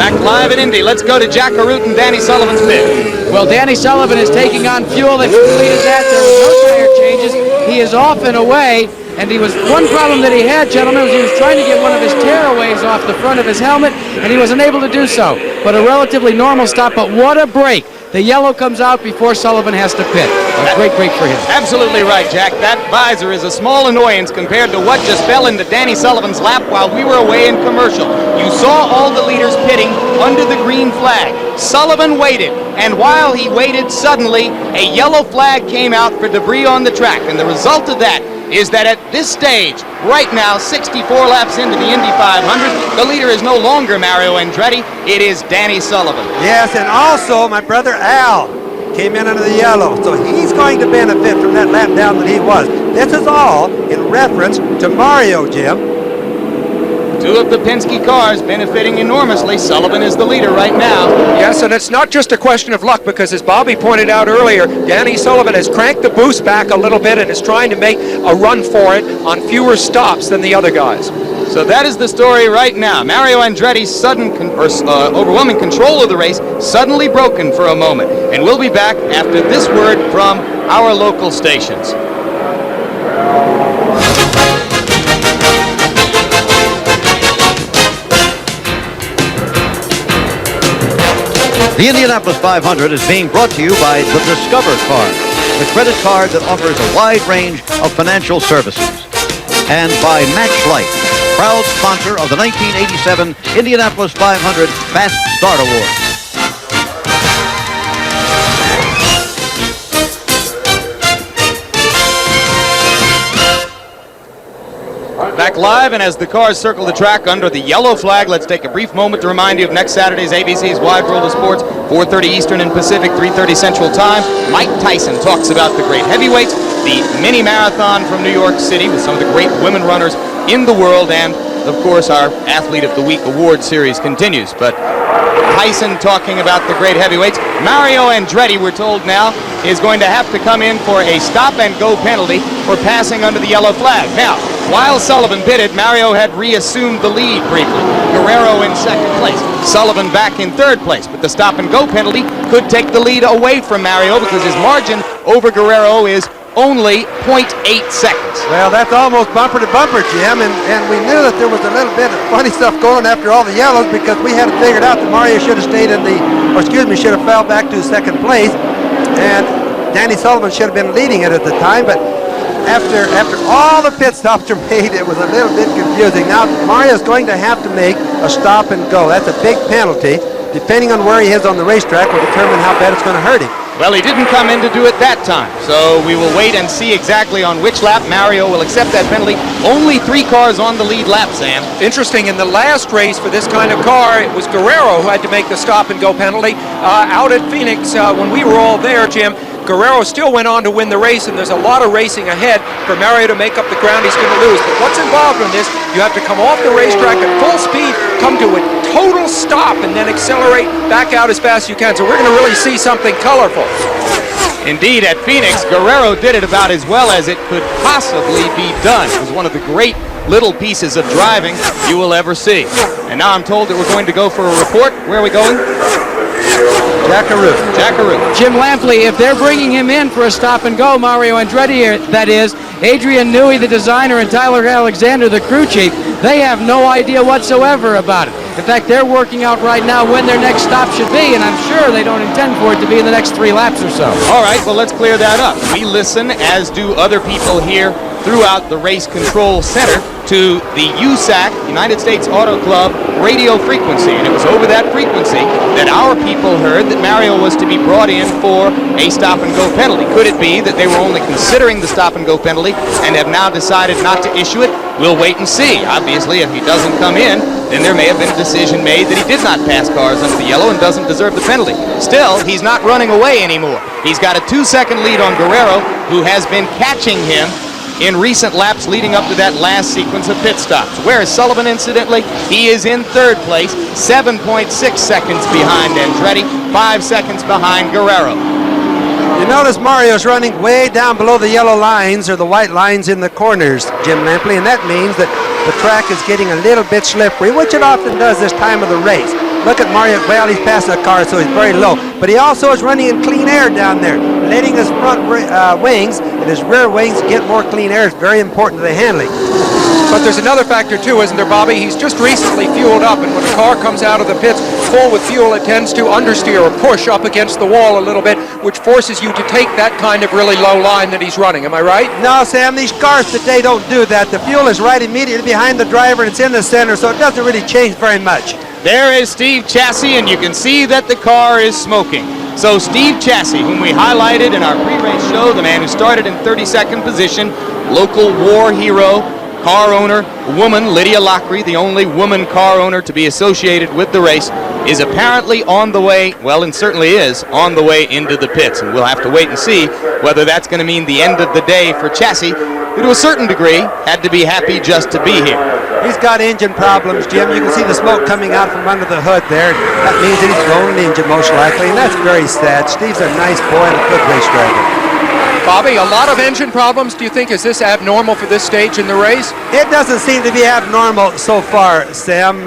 back live at Indy. Let's go to Jack Arute and Danny Sullivan's pit. Well, Danny Sullivan is taking on fuel that completed that. There were no tire changes. He is off and away. And one problem that he had, gentlemen, was he was trying to get one of his tearaways off the front of his helmet, and he was unable to do so. But a relatively normal stop, but what a break. The yellow comes out before Sullivan has to pit. A great break for him. Absolutely right, Jack. That visor is a small annoyance compared to what just fell into Danny Sullivan's lap while we were away in commercial. You saw all the leaders pitting under the green flag. Sullivan waited, and while he waited, suddenly a yellow flag came out for debris on the track, and the result of that is that at this stage, right now, 64 laps into the Indy 500, the leader is no longer Mario Andretti, it is Danny Sullivan. Yes, and also my brother Al came in under the yellow, so he's going to benefit from that lap down that he was. This is all in reference to Mario, Jim. Two of the Penske cars benefiting enormously. Sullivan is the leader right now. Yes, and it's not just a question of luck, because as Bobby pointed out earlier, Danny Sullivan has cranked the boost back a little bit and is trying to make a run for it on fewer stops than the other guys. So that is the story right now. Mario Andretti's sudden overwhelming control of the race suddenly broken for a moment. And we'll be back after this word from our local stations. The Indianapolis 500 is being brought to you by the Discover Card, the credit card that offers a wide range of financial services. And by Match Light, proud sponsor of the 1987 Indianapolis 500 Fast Start Award. Back live, and as the cars circle the track under the yellow flag, let's take a brief moment to remind you of next Saturday's ABC's Wide World of Sports, 4:30 Eastern and Pacific, 3:30 Central Time. Mike Tyson talks about the great heavyweights, the mini marathon from New York City with some of the great women runners in the world, and of course our Athlete of the Week award series continues. But Tyson talking about the great heavyweights. Mario Andretti, we're told now, is going to have to come in for a stop-and-go penalty for passing under the yellow flag. Now, while Sullivan pitted, Mario had reassumed the lead briefly. Guerrero in second place. Sullivan back in third place. But the stop-and-go penalty could take the lead away from Mario because his margin over Guerrero is only 0.8 seconds. Well, that's almost bumper to bumper, Jim, and we knew that there was a little bit of funny stuff going after all the yellows because we had it figured out that Mario should have stayed should have fell back to second place, and Danny Sullivan should have been leading it at the time, but after all the pit stops are made, it was a little bit confusing. Now, Mario's going to have to make a stop and go. That's a big penalty. Depending on where he is on the racetrack will determine how bad it's going to hurt him. Well, he didn't come in to do it that time, so we will wait and see exactly on which lap Mario will accept that penalty. Only 3 cars on the lead lap, Sam. Interesting, in the last race for this kind of car, it was Guerrero who had to make the stop-and-go penalty. Out at Phoenix, when we were all there, Jim, Guerrero still went on to win the race, and there's a lot of racing ahead for Mario to make up the ground he's going to lose. But what's involved in this, you have to come off the racetrack at full speed, come to a total stop, and then accelerate back out as fast as you can. So we're going to really see something colorful. Indeed, at Phoenix, Guerrero did it about as well as it could possibly be done. It was one of the great little pieces of driving you will ever see. And now I'm told that we're going to go for a report. Where are we going? Jackaroo. Jim Lampley, if they're bringing him in for a stop-and-go, Mario Andretti, that is, Adrian Newey, the designer, and Tyler Alexander, the crew chief, they have no idea whatsoever about it. In fact, they're working out right now when their next stop should be, and I'm sure they don't intend for it to be in the next 3 laps or so. All right, well, let's clear that up. We listen, as do other people here throughout the Race Control Center, to the USAC, United States Auto Club, radio frequency. And it was over that frequency that our people heard that Mario was to be brought in for a stop-and-go penalty. Could it be that they were only considering the stop-and-go penalty and have now decided not to issue it? We'll wait and see. Obviously, if he doesn't come in, then there may have been a decision made that he did not pass cars under the yellow and doesn't deserve the penalty. Still, he's not running away anymore. He's got a 2-second lead on Guerrero, who has been catching him in recent laps leading up to that last sequence of pit stops. Whereas Sullivan, incidentally, he is in third place, 7.6 seconds behind Andretti, 5 seconds behind Guerrero. You notice Mario's running way down below the yellow lines or the white lines in the corners, Jim Lampley, and that means that the track is getting a little bit slippery, which it often does this time of the race. Look at Mario. Well, he's passing a car, so he's very low. But he also is running in clean air down there, letting his front wings, and his rear wings get more clean air. It's very important to the handling. But there's another factor too, isn't there, Bobby? He's just recently fueled up, and when a car comes out of the pits full with fuel, it tends to understeer or push up against the wall a little bit, which forces you to take that kind of really low line that he's running. Am I right? No, Sam, these cars today don't do that. The fuel is right immediately behind the driver, and it's in the center, so it doesn't really change very much. There is Steve Chassis, and you can see that the car is smoking. So Steve Chassis, whom we highlighted in our pre-race show, the man who started in 32nd position, local war hero, car owner, woman, Lydia Lockery, the only woman car owner to be associated with the race, is apparently on the way, well, and certainly is, on the way into the pits. And we'll have to wait and see whether that's going to mean the end of the day for Chassis, who to a certain degree had to be happy just to be here. He's got engine problems, Jim. You can see the smoke coming out from under the hood there. That means that he's blown an engine most likely, and that's very sad. Steve's a nice boy and a good race driver. Bobby, a lot of engine problems. Do you think, is this abnormal for this stage in the race? It doesn't seem to be abnormal so far, Sam.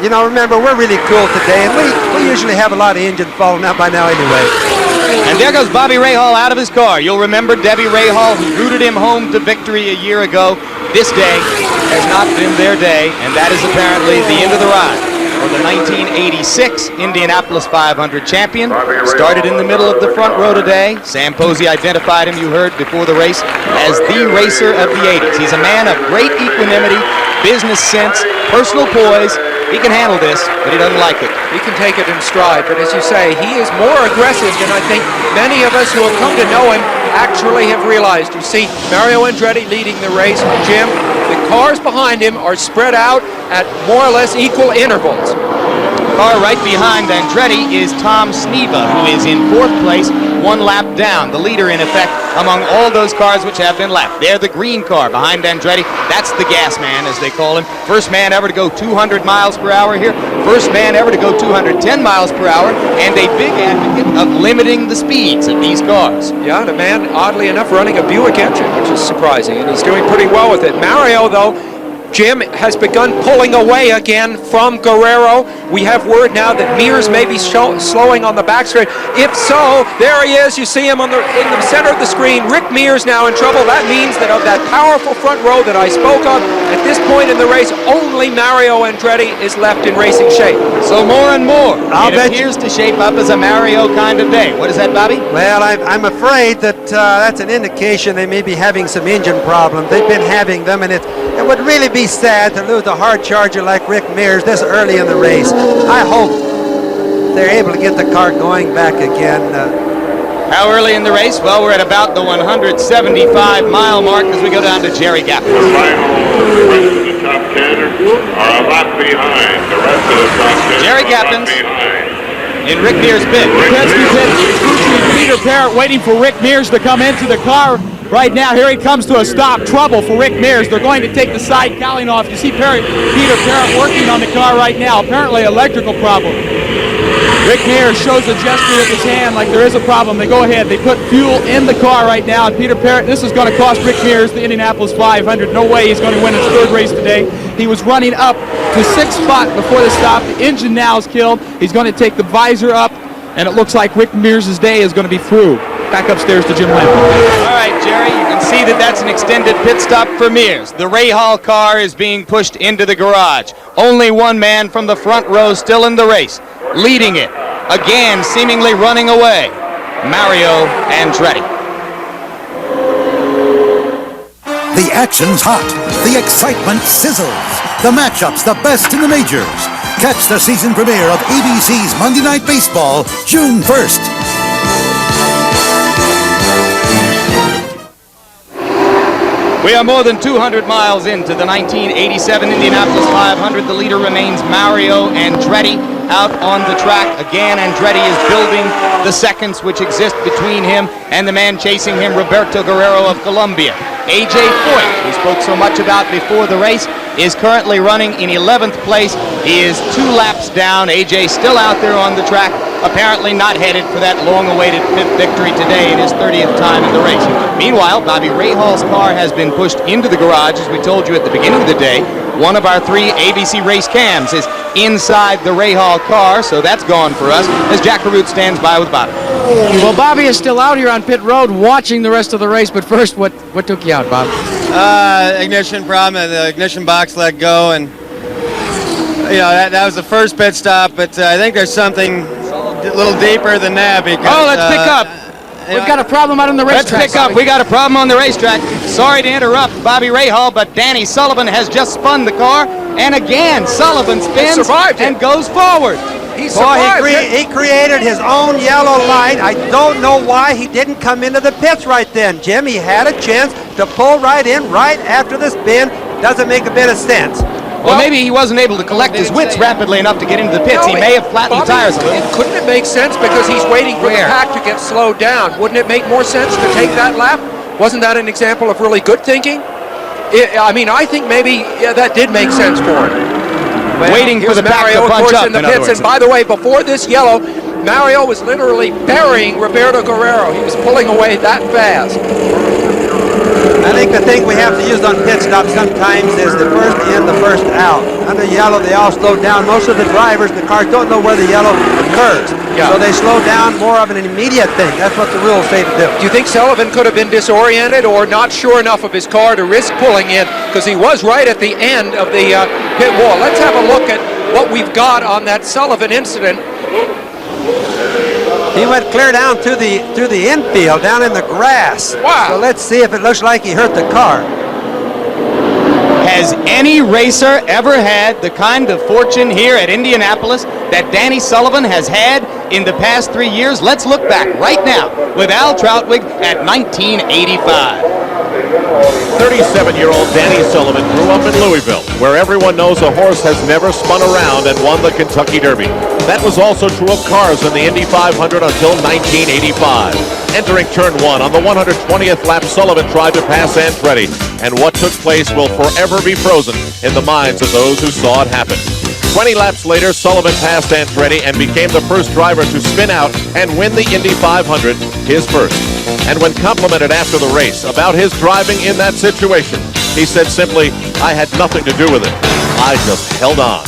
You know, remember, we're really cool today, and we usually have a lot of engine falling out by now anyway. And there goes Bobby Rahal out of his car. You'll remember Debbie Rahal, who rooted him home to victory a year ago. This day has not been their day, and that is apparently the end of the ride for the 1986 Indianapolis 500 champion. Started in the middle of the front row today. Sam Posey identified him, you heard before the race, as the racer of the 80s. He's a man of great equanimity, business sense, personal poise. He can handle this, but he doesn't like it. He can take it in stride, but as you say, he is more aggressive than I think many of us who have come to know him actually have realized. You see Mario Andretti leading the race. Jim, the cars behind him are spread out at more or less equal intervals. Car right behind Andretti is Tom Sneva, who is in 4th place, 1 lap down. The leader, in effect, among all those cars which have been lapped. They're the green car behind Andretti. That's the gas man, as they call him. First man ever to go 200 miles per hour here. First man ever to go 210 miles per hour. And a big advocate of limiting the speeds of these cars. Yeah, the man, oddly enough, running a Buick engine, which is surprising, and he's doing pretty well with it. Mario, though, Jim, has begun pulling away again from Guerrero. We have word now that Mears may be slowing on the back straight. If so, there he is. You see him in the center of the screen. Rick Mears now in trouble. That means that of that powerful front row that I spoke of, at this point in the race, only Mario Andretti is left in racing shape. So more and more, it appears to shape up as a Mario kind of day. What is that, Bobby? Well, I'm afraid that that's an indication they may be having some engine problems. They've been having them, and it would really be sad to lose a hard charger like Rick Mears this early in the race. I hope they're able to get the car going back again. How early in the race? Well, we're at about the 175-mile mark as we go down to Jerry Gappens. The rest of the top 10 are a lot behind. The rest of the top 10 Jerry Gappens in Rick Mears' pit. Peter Parrott waiting for Rick Mears to come into the car. Right now, here he comes to a stop. Trouble for Rick Mears. They're going to take the side cowling off. You see Peter Parrott working on the car right now. Apparently, electrical problem. Rick Mears shows a gesture with his hand like there is a problem. They go ahead. They put fuel in the car right now. And Peter Parrott, this is going to cost Rick Mears the Indianapolis 500. No way he's going to win his 3rd race today. He was running up to 6th spot before the stop. The engine now is killed. He's going to take the visor up. And it looks like Rick Mears' day is going to be through. Back upstairs to Jim Lamb. All right, Jerry, you can see that that's an extended pit stop for Mears. The Rahal car is being pushed into the garage. Only one man from the front row still in the race, leading it. Again, seemingly running away, Mario Andretti. The action's hot. The excitement sizzles. The matchups, the best in the majors. Catch the season premiere of ABC's Monday Night Baseball, June 1st. We are more than 200 miles into the 1987 Indianapolis 500. The leader remains Mario Andretti out on the track. Again, Andretti is building the seconds which exist between him and the man chasing him, Roberto Guerrero of Colombia. A.J. Foyt, we spoke so much about before the race, is currently running in 11th place. He is 2 laps down. A.J. still out there on the track, apparently not headed for that long-awaited 5th victory today in his 30th time in the race. Meanwhile, Bobby Rahal's car has been pushed into the garage, as we told you at the beginning of the day. One of our 3 ABC race cams is inside the Rahal car, so that's gone for us as Jack Carute stands by with Bobby. Well, Bobby is still out here on pit road watching the rest of the race, but first, what took you out, Bob? Ignition problem, the ignition box let go, and that was the first pit stop, but I think there's something a little deeper than that because... Oh, let's pick up. We've got a problem out on the racetrack. Let's pick up. We got a problem on the racetrack. Sorry to interrupt Bobby Rahal, but Danny Sullivan has just spun the car, and again, Sullivan spins and goes forward. He created his own yellow light. I don't know why he didn't come into the pits right then, Jim. He had a chance to pull right in right after the spin. Doesn't make a bit of sense. Well, maybe he wasn't able to collect his wits rapidly enough to get into the pits. He may have flattened the tires a little. Couldn't it make sense because he's waiting for the pack to get slowed down? Wouldn't it make more sense to take that lap? Wasn't that an example of really good thinking? I think maybe that did make sense for him. Well, waiting for the pack to punch up, in the pits. And by the way, before this yellow, Mario was literally burying Roberto Guerrero. He was pulling away that fast. I think the thing we have to use on pit stops sometimes is the first in, the first out. Under yellow, they all slow down. Most of the drivers, the cars don't know where the yellow occurs. So they slow down, more of an immediate thing. That's what the rules say to do. Do you think Sullivan could have been disoriented or not sure enough of his car to risk pulling in? Because he was right at the end of the pit wall. Let's have a look at what we've got on that Sullivan incident. He went clear down through the infield, down in the grass. Wow. So let's see if it looks like he hurt the car. Has any racer ever had the kind of fortune here at Indianapolis that Danny Sullivan has had in the past 3 years? Let's look back right now with Al Troutwig at 1985. 37-year-old Danny Sullivan grew up in Louisville, where everyone knows a horse has never spun around and won the Kentucky Derby. That was also true of cars in the Indy 500 until 1985. Entering turn 1 on the 120th lap, Sullivan tried to pass Andretti, and what took place will forever be frozen in the minds of those who saw it happen. 20 laps later, Sullivan passed Andretti and became the first driver to spin out and win the Indy 500, his first. And when complimented after the race about his driving in that situation, he said simply, "I had nothing to do with it. I just held on."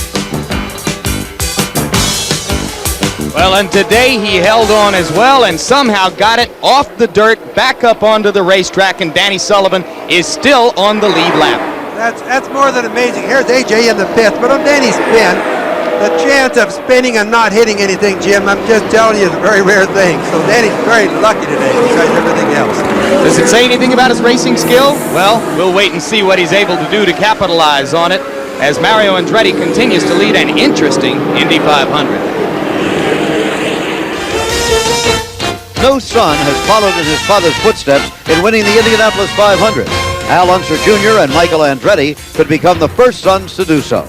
Well, and today he held on as well and somehow got it off the dirt, back up onto the racetrack, and Danny Sullivan is still on the lead lap. That's more than amazing. Here's AJ in the pits, but on Danny's spin, the chance of spinning and not hitting anything, Jim, I'm just telling you, is a very rare thing. So Danny's very lucky today besides everything else. Does it say anything about his racing skill? Well, we'll wait and see what he's able to do to capitalize on it as Mario Andretti continues to lead an interesting Indy 500. No son has followed in his father's footsteps in winning the Indianapolis 500. Al Unser Jr. and Michael Andretti could become the first sons to do so.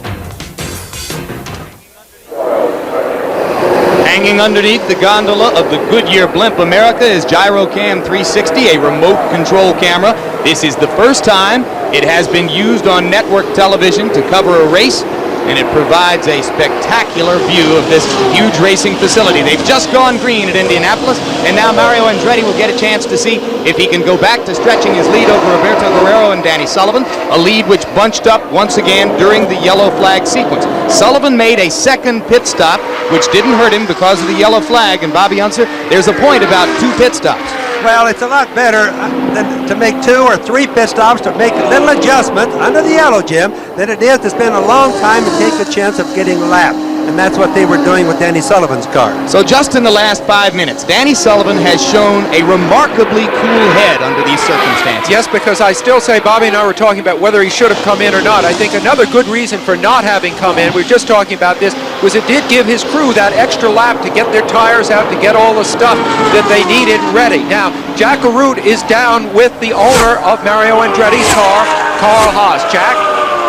Hanging underneath the gondola of the Goodyear Blimp America is Gyrocam 360, a remote control camera. This is the first time it has been used on network television to cover a race, and it provides a spectacular view of this huge racing facility. They've just gone green at Indianapolis, and now Mario Andretti will get a chance to see if he can go back to stretching his lead over Roberto Guerrero and Danny Sullivan, a lead which bunched up once again during the yellow flag sequence. Sullivan made a second pit stop, which didn't hurt him because of the yellow flag, and Bobby Unser, there's a point about 2 pit stops. Well, it's a lot better than to make 2 or 3 pit stops to make little adjustments under the yellow, Jim, than it is to spend a long time and take the chance of getting lapped. And that's what they were doing with Danny Sullivan's car. So just in the last 5 minutes, Danny Sullivan has shown a remarkably cool head under these circumstances. Yes, because I still say, Bobby and I were talking about whether he should have come in or not. I think another good reason for not having come in, we were just talking about this, was it did give his crew that extra lap to get their tires out, to get all the stuff that they needed ready. Now, Jack Carute is down with the owner of Mario Andretti's car, Carl Haas. Jack?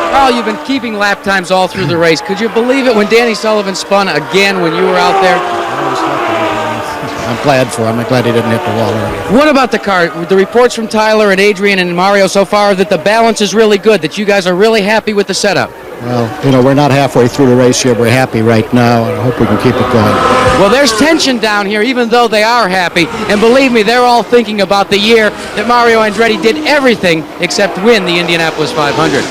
Carl, you've been keeping lap times all through the race. Could you believe it when Danny Sullivan spun again when you were out there? I'm glad for him. I'm glad he didn't hit the wall earlier. What about the car? The reports from Tyler and Adrian and Mario so far that the balance is really good, that you guys are really happy with the setup. Well, we're not halfway through the race yet. We're happy right now, and I hope we can keep it going. Well, there's tension down here, even though they are happy. And believe me, they're all thinking about the year that Mario Andretti did everything except win the Indianapolis 500.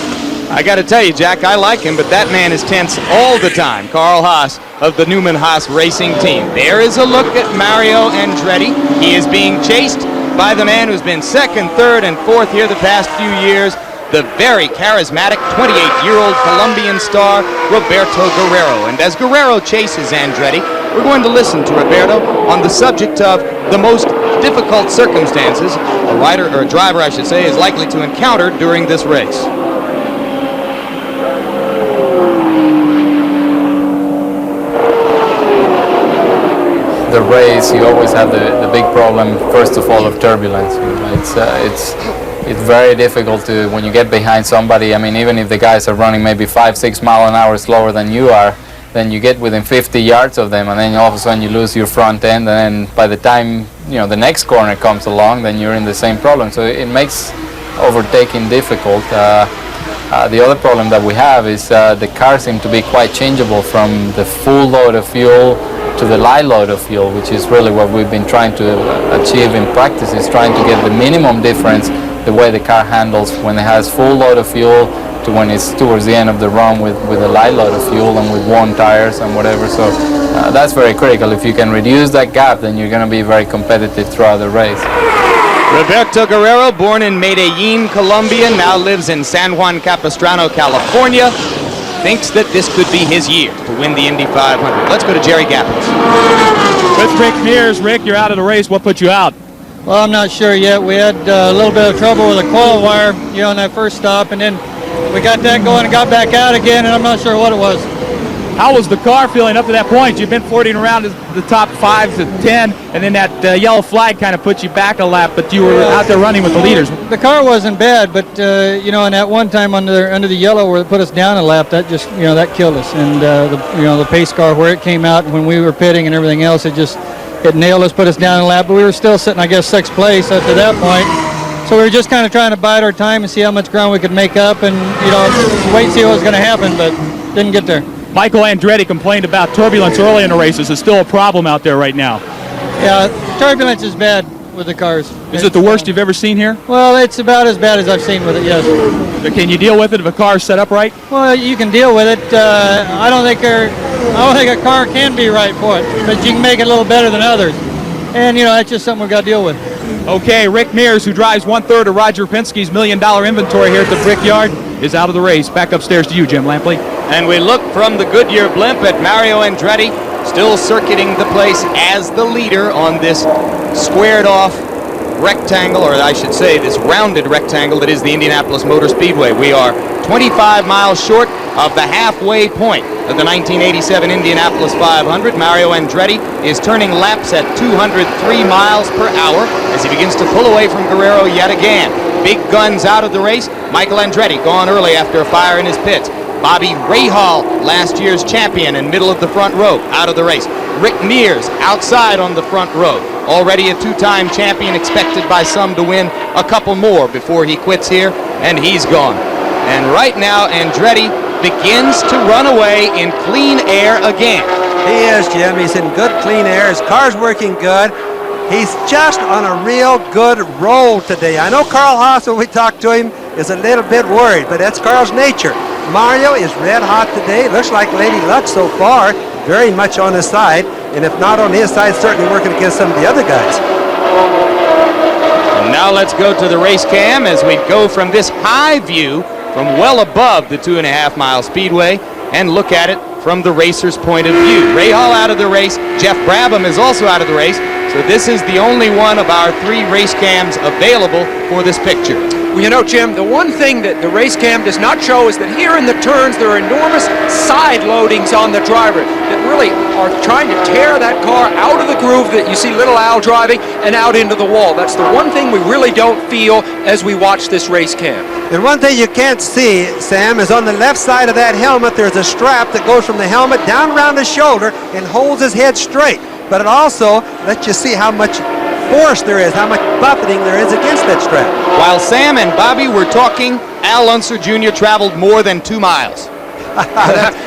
I got to tell you, Jack, I like him, but that man is tense all the time. Carl Haas of the Newman Haas Racing Team. There is a look at Mario Andretti. He is being chased by the man who's been second, third, and fourth here the past few years, the very charismatic 28-year-old Colombian star, Roberto Guerrero. And as Guerrero chases Andretti, we're going to listen to Roberto on the subject of the most difficult circumstances a rider, or a driver, I should say, is likely to encounter during this race. The race, you always have the big problem, first of all, of turbulence. You know, it's very difficult to, when you get behind somebody, I mean, even if the guys are running maybe 5-6 miles an hour slower than you are, then you get within 50 yards of them, and then all of a sudden you lose your front end, and then by the time, you know, the next corner comes along, then you're in the same problem. So it makes overtaking difficult. The other problem that we have is the cars seem to be quite changeable from the full load of fuel to the light load of fuel, which is really what we've been trying to achieve in practice, is trying to get the minimum difference the way the car handles when it has full load of fuel to when it's towards the end of the run with a light load of fuel and with worn tires and whatever. So that's very critical. If you can reduce that gap, then you're going to be very competitive throughout the race. Roberto Guerrero, born in Medellin, Colombia, now lives in San Juan Capistrano, California, thinks that this could be his year to win the Indy 500. Let's go to Jerry Gappens. With Rick Mears. Rick, you're out of the race. What put you out? Well, I'm not sure yet. We had a little bit of trouble with the coil wire, you know, on that first stop, and then we got that going and got back out again, and I'm not sure what it was. How was the car feeling up to that point? You've been flirting around the top 5 to 10, and then that yellow flag kind of put you back a lap, but you were out there running with the leaders. The car wasn't bad, but you know, and that one time under the yellow where it put us down a lap, that just, you know, that killed us. And the pace car where it came out when we were pitting and everything else, it nailed us, put us down a lap. But we were still sitting, I guess, 6th place after that point. So we were just kind of trying to bide our time and see how much ground we could make up, and you know, wait and see what was going to happen, but didn't get there. Michael Andretti complained about turbulence early in the races. It's still a problem out there right now. Yeah, turbulence is bad with the cars. Is it the worst you've ever seen here? Well, it's about as bad as I've seen with it, yes. But can you deal with it if a car's set up right? Well, you can deal with it. I don't think a car can be right for it, but you can make it a little better than others. And, you know, that's just something we've got to deal with. Okay, Rick Mears, who drives 1/3 of Roger Penske's $1 million inventory here at the Brickyard, is out of the race. Back upstairs to you, Jim Lampley. And we look from the Goodyear blimp at Mario Andretti, still circuiting the place as the leader on this squared off rectangle, or I should say this rounded rectangle that is the Indianapolis Motor Speedway. We are 25 miles short of the halfway point of the 1987 Indianapolis 500. Mario Andretti is turning laps at 203 miles per hour as he begins to pull away from Guerrero yet again. Big guns out of the race. Michael Andretti gone early after a fire in his pits. Bobby Rahal, last year's champion and middle of the front row, out of the race. Rick Mears outside on the front row. Already a 2-time champion, expected by some to win a couple more before he quits here, and he's gone. And right now, Andretti begins to run away in clean air again. He is, Jim. He's in good, clean air. His car's working good. He's just on a real good roll today. I know Carl Haas, when we talked to him, is a little bit worried, but that's Carl's nature. Mario is red hot today. Looks like Lady Luck so far very much on his side, and if not on his side, certainly working against some of the other guys. And now let's go to the race cam as we go from this high view from well above the 2.5-mile speedway and look at it from the racer's point of view. Rahal out of the race. Jeff Brabham is also out of the race. So this is the only one of our 3 race cams available for this picture. Well, you know, Jim, the one thing that the race cam does not show is that here in the turns there are enormous side loadings on the driver that really are trying to tear that car out of the groove that you see little Al driving and out into the wall. That's the one thing we really don't feel as we watch this race cam. And one thing you can't see, Sam, is on the left side of that helmet there's a strap that goes from the helmet down around his shoulder and holds his head straight. But it also lets you see how much force there is, how much buffeting there is against that strap. While Sam and Bobby were talking, Al Unser Jr. traveled more than 2 miles.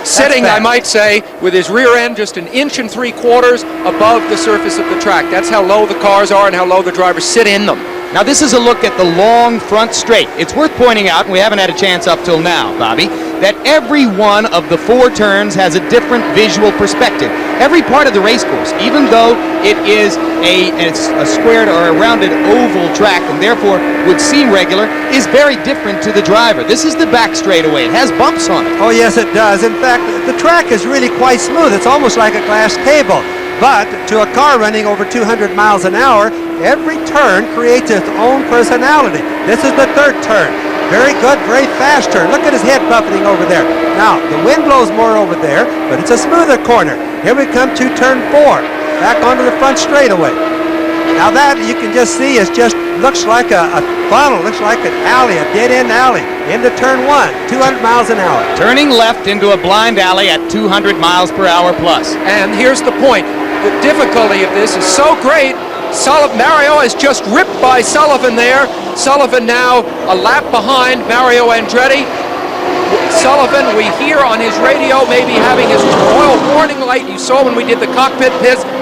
Sitting, I might say, with his rear end just 1 3/4 inches above the surface of the track. That's how low the cars are and how low the drivers sit in them. Now this is a look at the long front straight. It's worth pointing out, and we haven't had a chance up till now, Bobby, that every one of the 4 turns has a different visual perspective. Every part of the race course, even though it is a squared or a rounded oval track and therefore would seem regular, is very different to the driver. This is the back straightaway. It has bumps on it. Oh, yes, it does. In fact, the track is really quite smooth. It's almost like a glass table. But to a car running over 200 miles an hour, every turn creates its own personality. This is the 3rd turn. Very good, very fast turn. Look at his head buffeting over there. Now, the wind blows more over there, but it's a smoother corner. Here we come to turn 4, back onto the front straightaway. Now that, you can just see, looks like a funnel, looks like an alley, a dead-end alley, into turn 1, 200 miles an hour. Turning left into a blind alley at 200 miles per hour plus. And here's the point. The difficulty of this is so great. Mario is just ripped by Sullivan there. Sullivan now a lap behind Mario Andretti. Sullivan, we hear on his radio, maybe having his oil warning light. You saw when we did the cockpit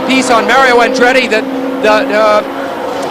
piece on Mario Andretti that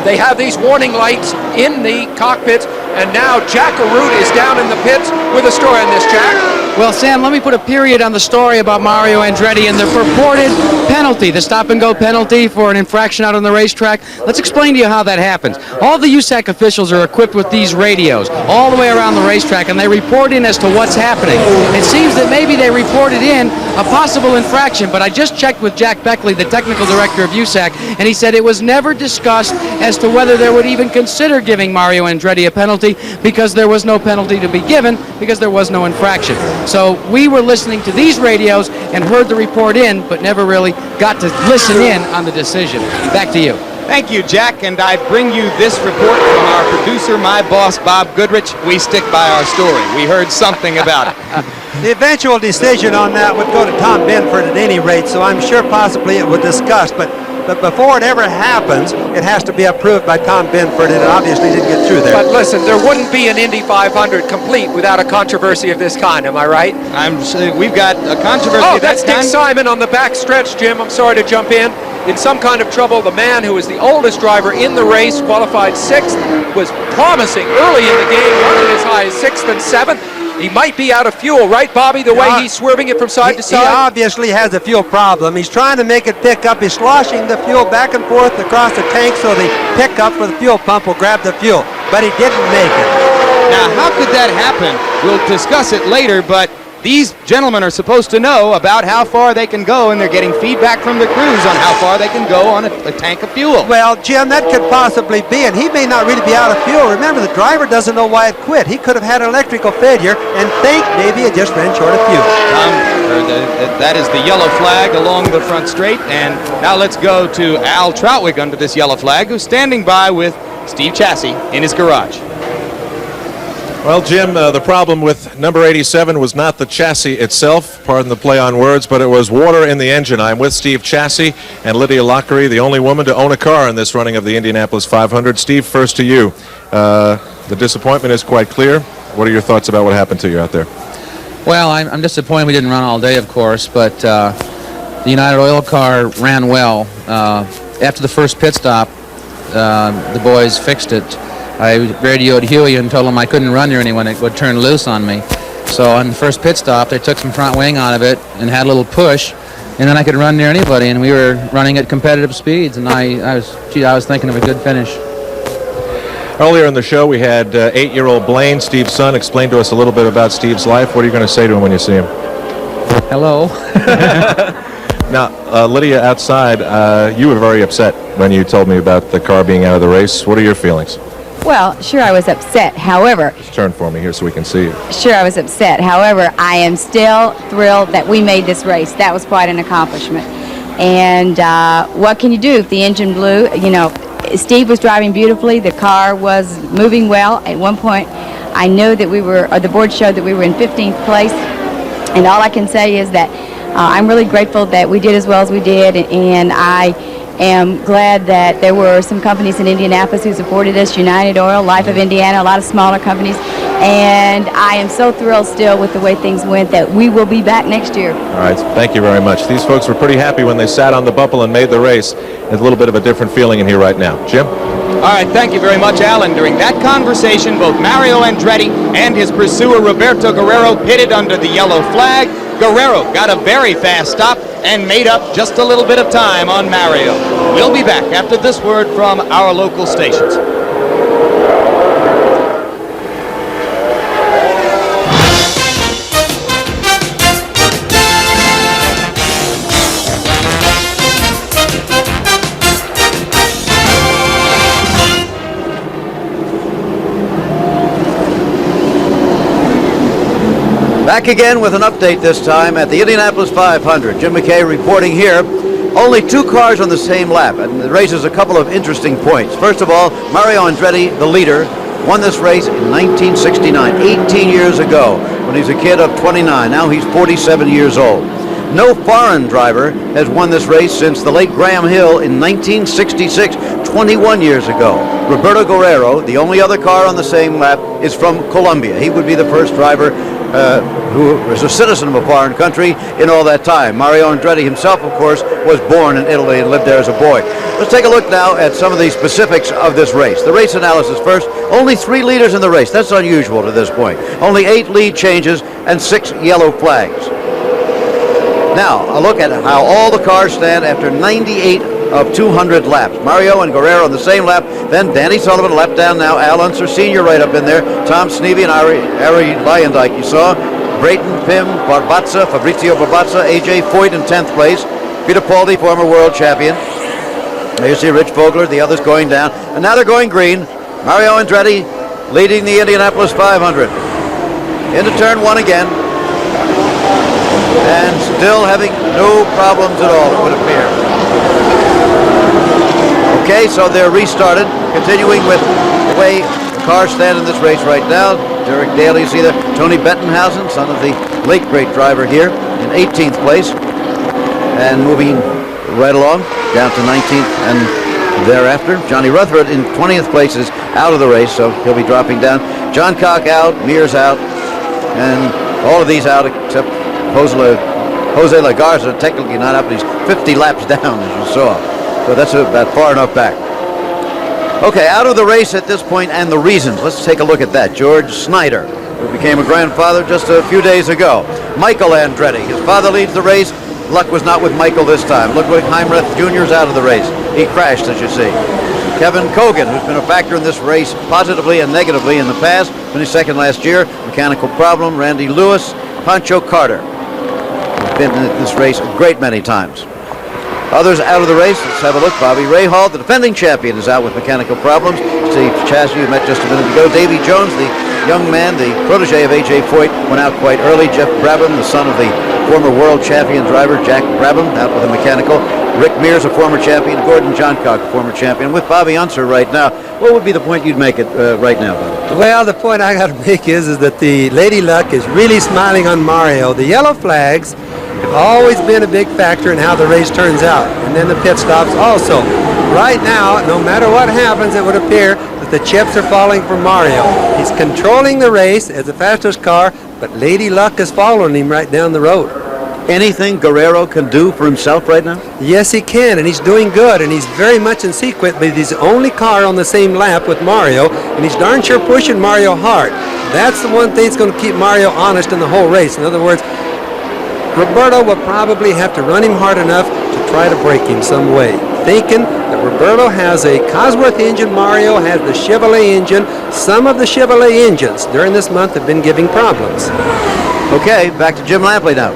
they have these warning lights in the cockpits. And now Jack Arute is down in the pits with a story on this, Jack. Well, Sam, let me put a period on the story about Mario Andretti and the purported penalty, the stop-and-go penalty for an infraction out on the racetrack. Let's explain to you how that happens. All the USAC officials are equipped with these radios all the way around the racetrack, and they report in as to what's happening. It seems that maybe they reported in a possible infraction, but I just checked with Jack Beckley, the technical director of USAC, and he said it was never discussed as to whether they would even consider giving Mario Andretti a penalty because there was no penalty to be given because there was no infraction. So we were listening to these radios and heard the report in, but never really got to listen in on the decision. Back to you. Thank you, Jack, and I bring you this report from our producer, my boss, Bob Goodrich. We stick by our story. We heard something about it. The eventual decision on that would go to Tom Benford at any rate, so I'm sure possibly it would discuss, but before it ever happens, it has to be approved by Tom Benford, and it obviously didn't get through there. But listen, there wouldn't be an Indy 500 complete without a controversy of this kind, am I right? We've got a controversy Oh, of that that's Dick Simon on the back stretch, Jim. I'm sorry to jump in some kind of trouble. The man who is the oldest driver in the race, qualified 6th, was promising early in the game, running as high as 6th and 7th. He might be out of fuel, right, Bobby, the way he's swerving it from side to side? He obviously has a fuel problem. He's trying to make it pick up. He's sloshing the fuel back and forth across the tank so the pickup for the fuel pump will grab the fuel. But he didn't make it. Now, how could that happen? We'll discuss it later, but these gentlemen are supposed to know about how far they can go, and they're getting feedback from the crews on how far they can go on a tank of fuel. Well, Jim, that could possibly be, and he may not really be out of fuel. Remember, the driver doesn't know why it quit. He could have had electrical failure and think maybe it just ran short of fuel. That is the yellow flag along the front straight, and now let's go to Al Troutwig under this yellow flag, who's standing by with Steve Chassis in his garage. Well, Jim, the problem with number 87 was not the chassis itself, pardon the play on words, but it was water in the engine. I'm with Steve Chassis and Lydia Lockery, the only woman to own a car in this running of the Indianapolis 500. Steve, first to you. The disappointment is quite clear. What are your thoughts about what happened to you out there? Well, I'm disappointed we didn't run all day, of course, but the United Oil car ran well. After the first pit stop, the boys fixed it. I radioed Huey and told him I couldn't run near anyone. It would turn loose on me. So on the first pit stop, they took some front wing out of it and had a little push, and then I could run near anybody, and we were running at competitive speeds, and I was thinking of a good finish. Earlier in the show, we had 8-year-old Blaine, Steve's son, explain to us a little bit about Steve's life. What are you going to say to him when you see him? Hello. Now, Lydia, outside, you were very upset when you told me about the car being out of the race. What are your feelings? Well, sure, I was upset. However, Just turn for me here so we can see you. sure, I was upset. However, I am still thrilled that we made this race. That was quite an accomplishment. And what can you do if the engine blew? You know, Steve was driving beautifully. The car was moving well. At one point, I know that the board showed that we were in 15th place. And all I can say is that I'm really grateful that we did as well as we did. And I am glad that there were some companies in Indianapolis who supported us, United Oil, Life of Indiana, a lot of smaller companies. And I am so thrilled still with the way things went that we will be back next year. All right, thank you very much. These folks were pretty happy when they sat on the bubble and made the race. There's a little bit of a different feeling in here right now. Jim? All right, thank you very much, Alan. During that conversation, both Mario Andretti and his pursuer Roberto Guerrero pitted under the yellow flag. Guerrero got a very fast stop and made up just a little bit of time on Mario. We'll be back after this word from our local stations. Back again with an update this time at the Indianapolis 500. Jim McKay reporting here. Only 2 cars on the same lap, and it raises a couple of interesting points. First of all, Mario Andretti, the leader, won this race in 1969, 18 years ago, when he was a kid of 29. Now he's 47 years old. No foreign driver has won this race since the late Graham Hill in 1966, 21 years ago. Roberto Guerrero, the only other car on the same lap, is from Colombia. He would be the first driver who was a citizen of a foreign country in all that time. Mario Andretti himself, of course, was born in Italy and lived there as a boy. Let's take a look now at some of the specifics of this race. The race analysis first. Only 3 leaders in the race. That's unusual to this point. Only 8 lead changes and 6 yellow flags. Now, a look at how all the cars stand after 98 of 200 laps. Mario and Guerrero on the same lap. Then Danny Sullivan, lap down now. Al Unser Sr. right up in there. Tom Snevy and Ari Leyendijk, you saw. Brayton, Pim, Barbazza, Fabrizio Barbazza, A.J. Foyt in 10th place. Peter Paldi, former world champion. There you see Rich Vogler, the others going down. And now they're going green. Mario Andretti leading the Indianapolis 500. Into turn 1 again. And still having no problems at all, it would appear. Okay, so they're restarted, continuing with the way the cars stand in this race right now. Derek Daly, you see there. Tony Bettenhausen, son of the late great driver here, in 18th place. And moving right along, down to 19th and thereafter. Johnny Rutherford in 20th place is out of the race, so he'll be dropping down. John Cock out, Mears out, and all of these out except Jose Lagarza, technically not up, but he's 50 laps down, as you saw. So that's about far enough back. Okay, out of the race at this point and the reasons. Let's take a look at that. George Snyder, who became a grandfather just a few days ago. Michael Andretti, his father leads the race. Luck was not with Michael this time. Ludwig Heimreth Jr. is out of the race. He crashed, as you see. Kevin Cogan, who's been a factor in this race positively and negatively in the past, finished second last year. Mechanical problem. Randy Lewis, Pancho Carter, who's been in this race a great many times. Others out of the race, let's have a look. Bobby Rahal, the defending champion, is out with mechanical problems. Steve Chassie, you met just a minute ago. Davy Jones, the young man, the protege of A.J. Foyt, went out quite early. Jeff Brabham, the son of the former world champion driver, Jack Brabham, out with a mechanical. Rick Mears, a former champion. Gordon Johncock, a former champion. With Bobby Unser right now. What would be the point you'd make it right now, Bobby? Well, the point I got to make is that the Lady Luck is really smiling on Mario. The yellow flags have always been a big factor in how the race turns out, and then the pit stops also. Right now, no matter what happens, it would appear that the chips are falling for Mario. He's controlling the race as the fastest car, but Lady Luck is following him right down the road. Anything Guerrero can do for himself right now? Yes, he can, and he's doing good, and he's very much in sequence, but he's the only car on the same lap with Mario, and he's darn sure pushing Mario hard. That's the one thing that's going to keep Mario honest in the whole race. In other words, Roberto will probably have to run him hard enough to try to break him some way, thinking that Roberto has a Cosworth engine, Mario has the Chevrolet engine. Some of the Chevrolet engines during this month have been giving problems. Okay, back to Jim Lampley now.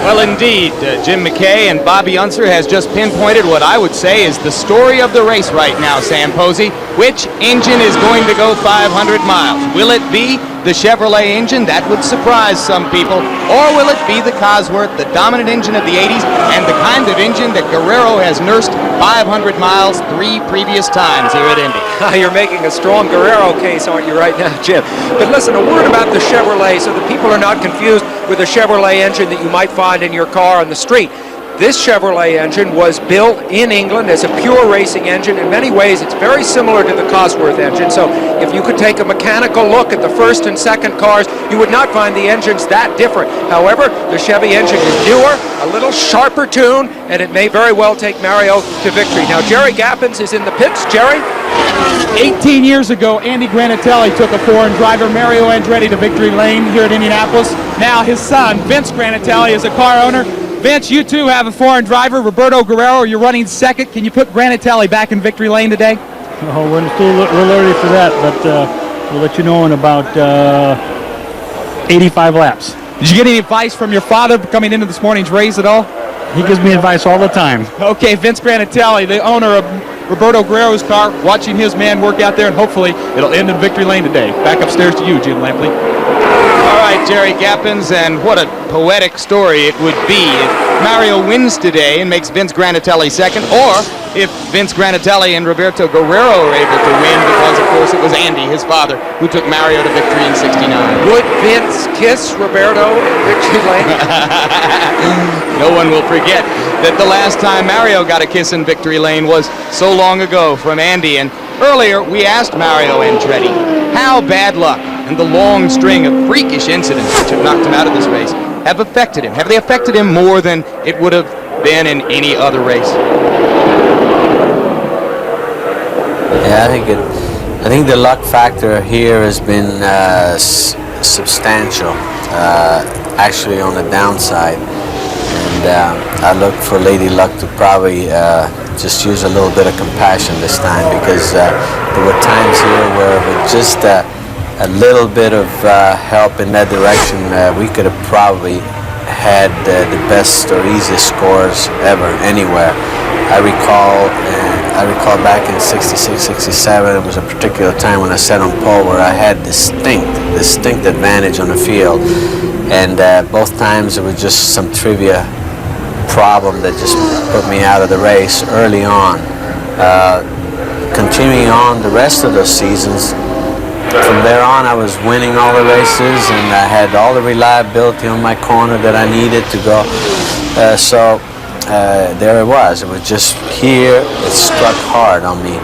Well, indeed, Jim McKay and Bobby Unser has just pinpointed what I would say is the story of the race right now, Sam Posey. Which engine is going to go 500 miles? Will it be the Chevrolet engine? That would surprise some people. Or will it be the Cosworth, the dominant engine of the 80s, and the kind of engine that Guerrero has nursed 500 miles 3 previous times here at Indy? You're making a strong Guerrero case, aren't you, right now, Jim? But listen, a word about the Chevrolet so that people are not confused with the Chevrolet engine that you might find in your car on the street. This Chevrolet engine was built in England as a pure racing engine. In many ways, it's very similar to the Cosworth engine. So if you could take a mechanical look at the first and second cars, you would not find the engines that different. However, the Chevy engine is newer, a little sharper tune, and it may very well take Mario to victory. Now, Jerry Gappens is in the pits. Jerry? 18 years ago, Andy Granatelli took a foreign driver, Mario Andretti, to victory lane here at Indianapolis. Now his son, Vince Granatelli, is a car owner. Vince, you too have a foreign driver, Roberto Guerrero. You're running second. Can you put Granatelli back in victory lane today? Oh, we're still a little early for that, but we'll let you know in about 85 laps. Did you get any advice from your father coming into this morning's race at all? He gives me advice all the time. Okay, Vince Granatelli, the owner of Roberto Guerrero's car, watching his man work out there, and hopefully it'll end in victory lane today. Back upstairs to you, Jim Lampley. All right, Jerry Gappins, and what a poetic story it would be if Mario wins today and makes Vince Granatelli second, or if Vince Granatelli and Roberto Guerrero are able to win, because of course it was Andy, his father, who took Mario to victory in '69. Would Vince kiss Roberto in victory lane? No one will forget that the last time Mario got a kiss in victory lane was so long ago from Andy. And earlier we asked Mario Andretti how bad luck and the long string of freakish incidents which have knocked him out of this race have affected him. Have they affected him more than it would have been in any other race? Yeah, I think the luck factor here has been substantial, actually on the downside. And I look for Lady Luck to probably just use a little bit of compassion this time, because there were times here where with just a little bit of help in that direction, we could have probably had the best or easiest scores ever anywhere. I recall back in '66, '67, it was a particular time when I sat on pole where I had distinct advantage on the field, and both times it was just some trivia problem that just put me out of the race early on. Continuing on the rest of those seasons, from there on I was winning all the races, and I had all the reliability on my corner that I needed to go. There it was. It was just here, it struck hard on me.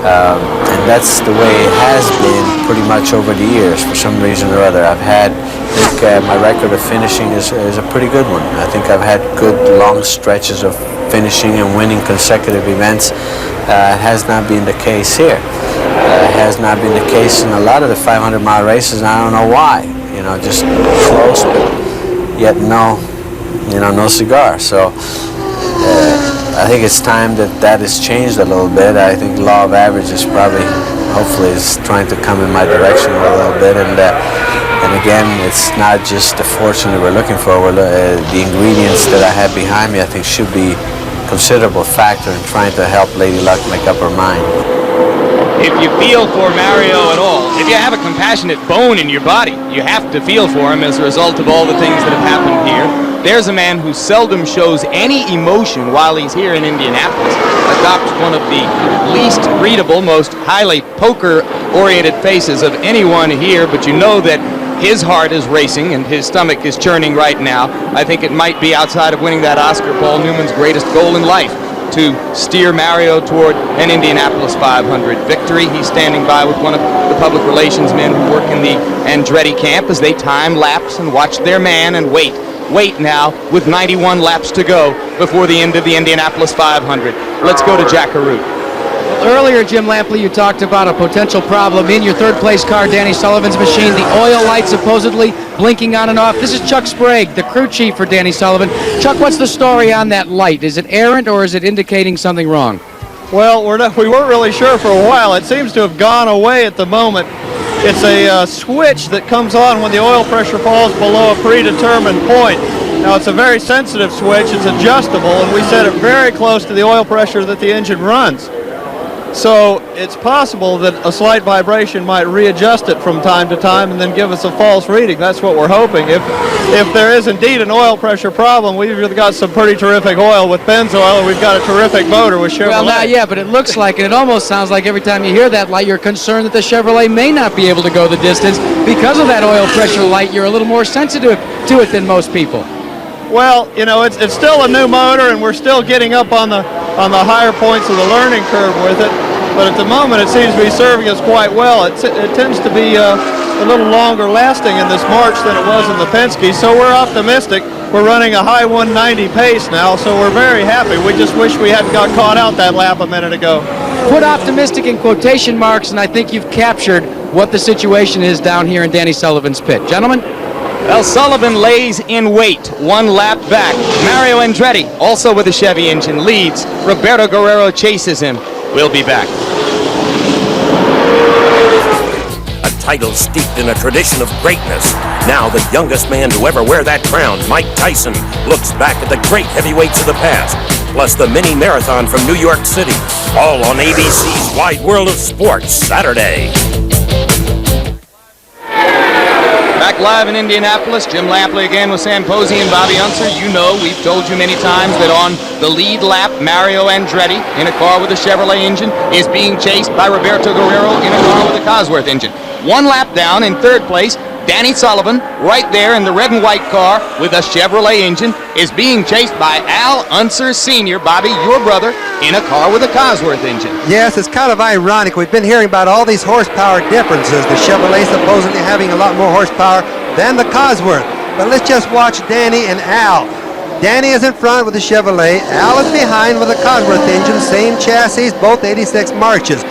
And that's the way it has been pretty much over the years for some reason or other. I think my record of finishing is a pretty good one. I think I've had good long stretches of finishing and winning consecutive events. It has not been the case here. It has not been the case in a lot of the 500-mile races, and I don't know why. Just close, but yet no cigar. So I think it's time that has changed a little bit. I think the law of averages probably, hopefully, is trying to come in my direction a little bit. And again, it's not just the fortune that we're looking for. The ingredients that I have behind me, I think, should be a considerable factor in trying to help Lady Luck make up her mind. If you feel for Mario at all, if you have a compassionate bone in your body, you have to feel for him as a result of all the things that have happened here. There's a man who seldom shows any emotion while he's here in Indianapolis. Adopts one of the least readable, most highly poker-oriented faces of anyone here, but you know that his heart is racing and his stomach is churning right now. I think it might be, outside of winning that Oscar, Paul Newman's greatest goal in life, to steer Mario toward an Indianapolis 500 victory. He's standing by with one of the public relations men who work in the Andretti camp as they time lapse and watch their man and wait now with 91 laps to go before the end of the Indianapolis 500. Let's go to Jack Arute. Well, earlier, Jim Lampley, you talked about a potential problem in your third-place car, Danny Sullivan's machine, the oil light supposedly blinking on and off. This is Chuck Sprague, the crew chief for Danny Sullivan. Chuck, what's the story on that light? Is it errant, or is it indicating something wrong? Well, we weren't really sure for a while. It seems to have gone away at the moment. It's a switch that comes on when the oil pressure falls below a predetermined point. Now, it's a very sensitive switch. It's adjustable, and we set it very close to the oil pressure that the engine runs. So it's possible that a slight vibration might readjust it from time to time and then give us a false reading. That's what we're hoping. If there is indeed an oil pressure problem, we've got some pretty terrific oil with Pennzoil, and we've got a terrific motor with Chevrolet. Well, not yet, but it looks like, and it almost sounds like every time you hear that light, you're concerned that the Chevrolet may not be able to go the distance. Because of that oil pressure light, you're a little more sensitive to it than most people. Well, it's still a new motor, and we're still getting up on the higher points of the learning curve with it. But at the moment, it seems to be serving us quite well. It tends to be a little longer lasting in this March than it was in the Penske, so we're optimistic. We're running a high 190 pace now, so we're very happy. We just wish we hadn't got caught out that lap a minute ago. put optimistic in quotation marks, and I think you've captured what the situation is down here in Danny Sullivan's pit. Gentlemen? Well, Sullivan lays in wait, one lap back. Mario Andretti, also with a Chevy engine, leads. Roberto Guerrero chases him. We'll be back. A title steeped in a tradition of greatness. Now the youngest man to ever wear that crown, Mike Tyson, looks back at the great heavyweights of the past, plus the mini marathon from New York City, all on ABC's Wide World of Sports Saturday. Back live in Indianapolis, Jim Lampley again with Sam Posey and Bobby Unser. You know, we've told you many times that on the lead lap, Mario Andretti, in a car with a Chevrolet engine, is being chased by Roberto Guerrero in a car with a Cosworth engine. One lap down in third place, Danny Sullivan, right there in the red and white car with a Chevrolet engine, is being chased by Al Unser Sr., Bobby, your brother, in a car with a Cosworth engine. Yes, it's kind of ironic. We've been hearing about all these horsepower differences. The Chevrolet supposedly having a lot more horsepower than the Cosworth. But let's just watch Danny and Al. Danny is in front with the Chevrolet. Al is behind with a Cosworth engine, same chassis, both 86 marches.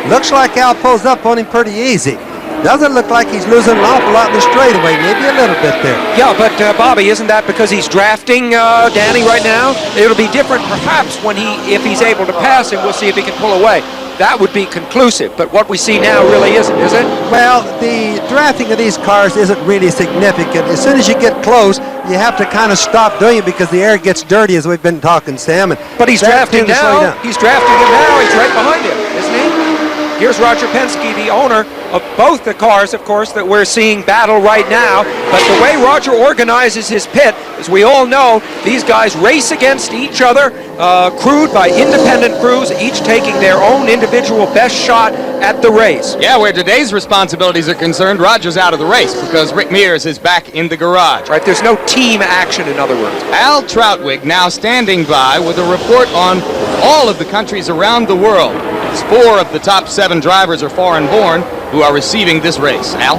Looks like Al pulls up on him pretty easy. Doesn't look like he's losing an awful lot in the straightaway, maybe a little bit there. Yeah, but Bobby, isn't that because he's drafting Danny right now? It'll be different perhaps if he's able to pass him. We'll see if he can pull away. That would be conclusive, but what we see now really isn't, is it? Well, the drafting of these cars isn't really significant. As soon as you get close, you have to kind of stop doing it because the air gets dirty, as we've been talking, Sam. But he's drafting now. He's drafting him now. He's right behind him, isn't he? Here's Roger Penske, the owner of both the cars, of course, that we're seeing battle right now. But the way Roger organizes his pit, as we all know, these guys race against each other, crewed by independent crews, each taking their own individual best shot at the race. Yeah, where today's responsibilities are concerned, Roger's out of the race because Rick Mears is back in the garage. Right, there's no team action, in other words. Al Troutwig now standing by with a report on all of the countries around the world. 4 of the top 7 drivers are foreign-born who are receiving this race. Al?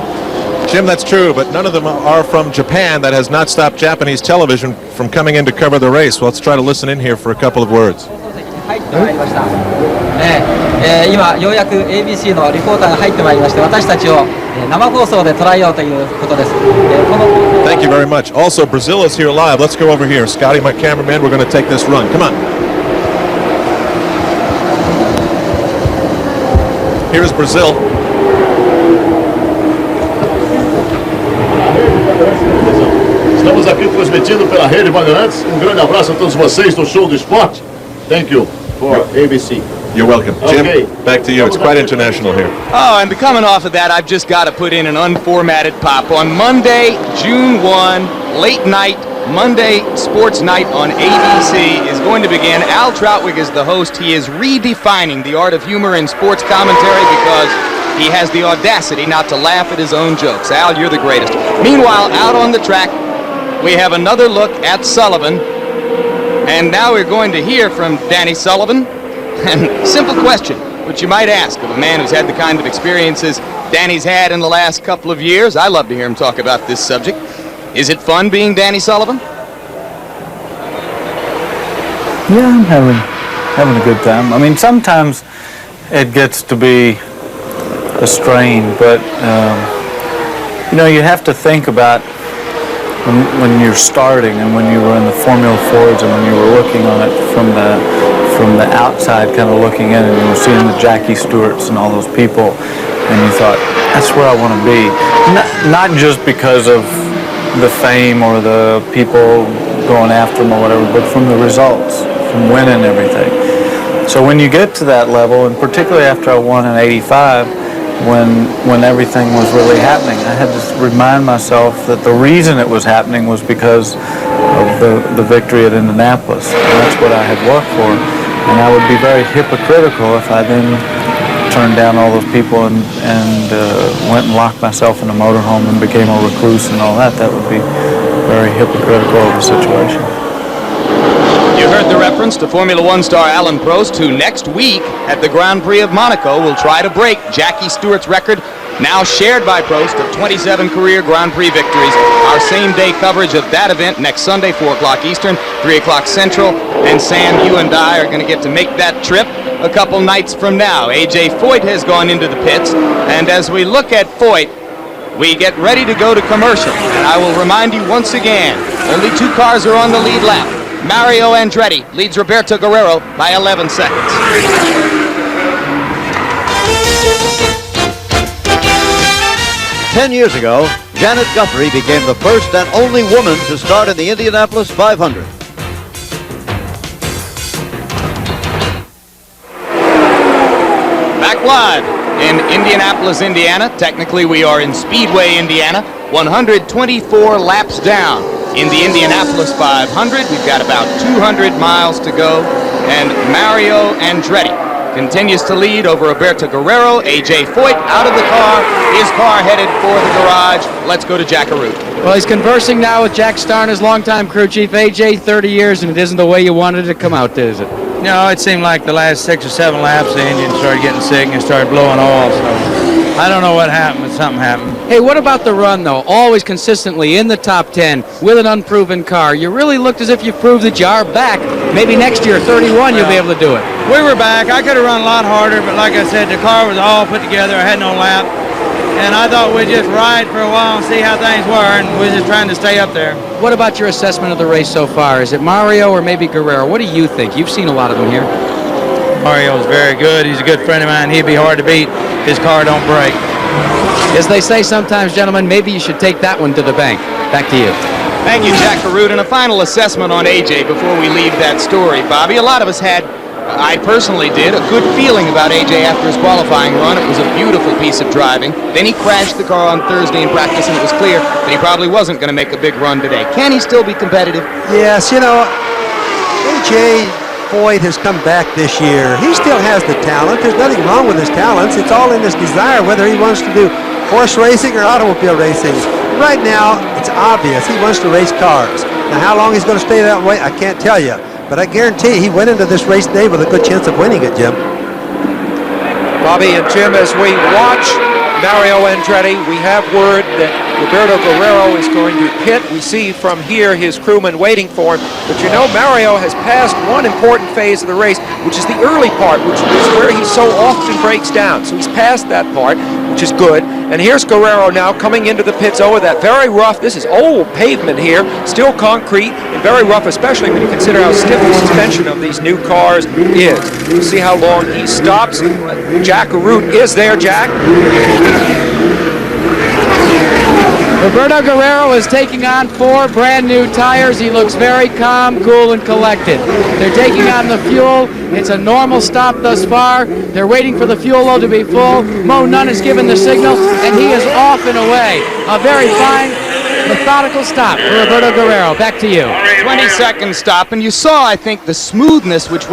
Jim, that's true, but none of them are from Japan. That has not stopped Japanese television from coming in to cover the race. Well, let's try to listen in here for a couple of words. 今ようやく ABC のリポーターが入ってまいりまして私たちを生放送で捉えようということです。Thank you very much. Also, Brazil is here live. Let's go over here. Scotty, my cameraman, we're going to take this run. Come on. Here's Brazil. Estamos aqui transmitindo pela Rede Bandeirantes. Grande abraço a todos vocês do Show do Esporte. Thank you for ABC. You're welcome. Jim, back to you. It's quite international here. Oh, and coming off of that, I've just got to put in an unformatted pop. On Monday, June 1, late night, Monday Sports Night on ABC is going to begin. Al Troutwig is the host. He is redefining the art of humor in sports commentary because he has the audacity not to laugh at his own jokes. Al, you're the greatest. Meanwhile, out on the track, we have another look at Sullivan. And now we're going to hear from Danny Sullivan. And simple question, which you might ask of a man who's had the kind of experiences Danny's had in the last couple of years. I love to hear him talk about this subject. Is it fun being Danny Sullivan? Yeah, I'm having a good time. I mean, sometimes it gets to be a strain, but you know, you have to think about when you're starting and when you were in the Formula Fords and when you were looking on it from the outside, kind of looking in, and you were seeing the Jackie Stewarts and all those people, and you thought, that's where I want to be. Not just because of the fame or the people going after them or whatever, but from the results, from winning everything. So when you get to that level, and particularly after I won in '85, when everything was really happening, I had to remind myself that the reason it was happening was because of the victory at Indianapolis. And that's what I had worked for. And I would be very hypocritical if I then turned down all those people and went and locked myself in a motorhome and became a recluse and all that. That would be very hypocritical of the situation. You heard the reference to Formula One star Alan Prost, who next week at the Grand Prix of Monaco will try to break Jackie Stewart's record now shared by Prost of 27 career Grand Prix victories. Our same-day coverage of that event next Sunday, 4 o'clock Eastern, 3 o'clock Central. And Sam, you and I are going to get to make that trip a couple nights from now. A.J. Foyt has gone into the pits, and as we look at Foyt, we get ready to go to commercial. And I will remind you once again, only 2 cars are on the lead lap. Mario Andretti leads Roberto Guerrero by 11 seconds. 10 years ago, Janet Guthrie became the first and only woman to start in the Indianapolis 500. Back live in Indianapolis, Indiana. Technically, we are in Speedway, Indiana. 124 laps down in the Indianapolis 500. We've got about 200 miles to go, and Mario Andretti continues to lead over Roberto Guerrero. A.J. Foyt out of the car, his car headed for the garage. Let's go to Jack Arute. Well, he's conversing now with Jack Starn, his longtime crew chief. A.J., 30 years, and it isn't the way you wanted it to come out, is it? No, it seemed like the last 6 or 7 laps the engine started getting sick and started blowing oil. So I don't know what happened, but something happened. Hey, what about the run, though? Always consistently in the top 10 with an unproven car. You really looked as if you proved that you are back. Maybe next year, 31, you'll be able to do it. We were back. I could have run a lot harder, but like I said, the car was all put together. I had no lap. And I thought we'd just ride for a while and see how things were, and we're just trying to stay up there. What about your assessment of the race so far? Is it Mario or maybe Guerrero? What do you think? You've seen a lot of them here. Mario's very good. He's a good friend of mine. He'd be hard to beat. His car don't break. As they say sometimes, gentlemen, maybe you should take that one to the bank. Back to you. Thank you, Jack Arute. And a final assessment on A.J. before we leave that story. Bobby, a lot of us had, I personally did, a good feeling about A.J. after his qualifying run. It was a beautiful piece of driving. Then he crashed the car on Thursday in practice, and it was clear that he probably wasn't going to make a big run today. Can he still be competitive? Yes, you know, A.J. Foyt has come back this year. He still has the talent. There's nothing wrong with his talents. It's all in his desire whether he wants to do horse racing or automobile racing. Right now, it's obvious he wants to race cars. Now, how long he's going to stay that way, I can't tell you. But I guarantee he went into this race today with a good chance of winning it, Jim. Bobby and Jim, as we watch Mario Andretti, we have word that Roberto Guerrero is going to pit. We see from here his crewman waiting for him. But you know, Mario has passed one important phase of the race, which is the early part, which is where he so often breaks down. So he's passed that part, which is good. And here's Guerrero now coming into the pits over that very rough, this is old pavement here, still concrete and very rough, especially when you consider how stiff the suspension of these new cars is. You see how long he stops. Jack Arute is there, Jack. Roberto Guerrero is taking on 4 brand new tires. He looks very calm, cool, and collected. They're taking on the fuel. It's a normal stop thus far. They're waiting for the fuel load to be full. Mo Nunn has given the signal, and he is off and away. A very fine, methodical stop for Roberto Guerrero. Back to you. 20-second stop, and you saw, I think, the smoothness with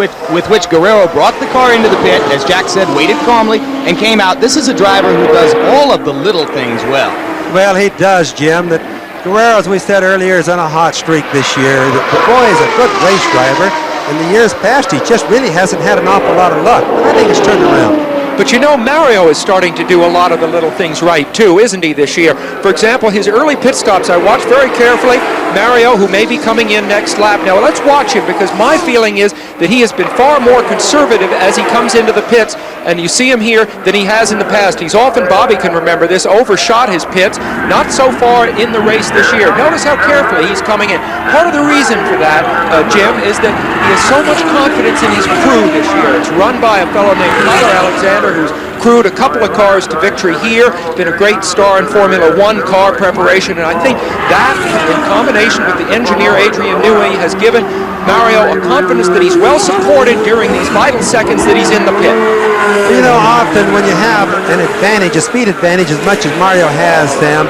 which Guerrero brought the car into the pit, as Jack said, waited calmly, and came out. This is a driver who does all of the little things well. Well, he does, Jim. That Guerrero, as we said earlier, is on a hot streak this year. The boy is a good race driver. In the years past, he just really hasn't had an awful lot of luck. But I think it's turned around. But you know, Mario is starting to do a lot of the little things right, too, isn't he, this year? For example, his early pit stops, I watched very carefully. Mario, who may be coming in next lap. Now, let's watch him, because my feeling is that he has been far more conservative as he comes into the pits, and you see him here, than he has in the past. He's often, Bobby can remember this, overshot his pits, not so far in the race this year. Notice how carefully he's coming in. Part of the reason for that, Jim, is that he has so much confidence in his crew this year. It's run by a fellow named Tyler Alexander, who's crewed a couple of cars to victory here, been a great star in Formula One car preparation, and I think that, in combination with the engineer Adrian Newey, has given Mario a confidence that he's well supported during these vital seconds that he's in the pit. You know, often when you have an advantage, a speed advantage as much as Mario has, Sam,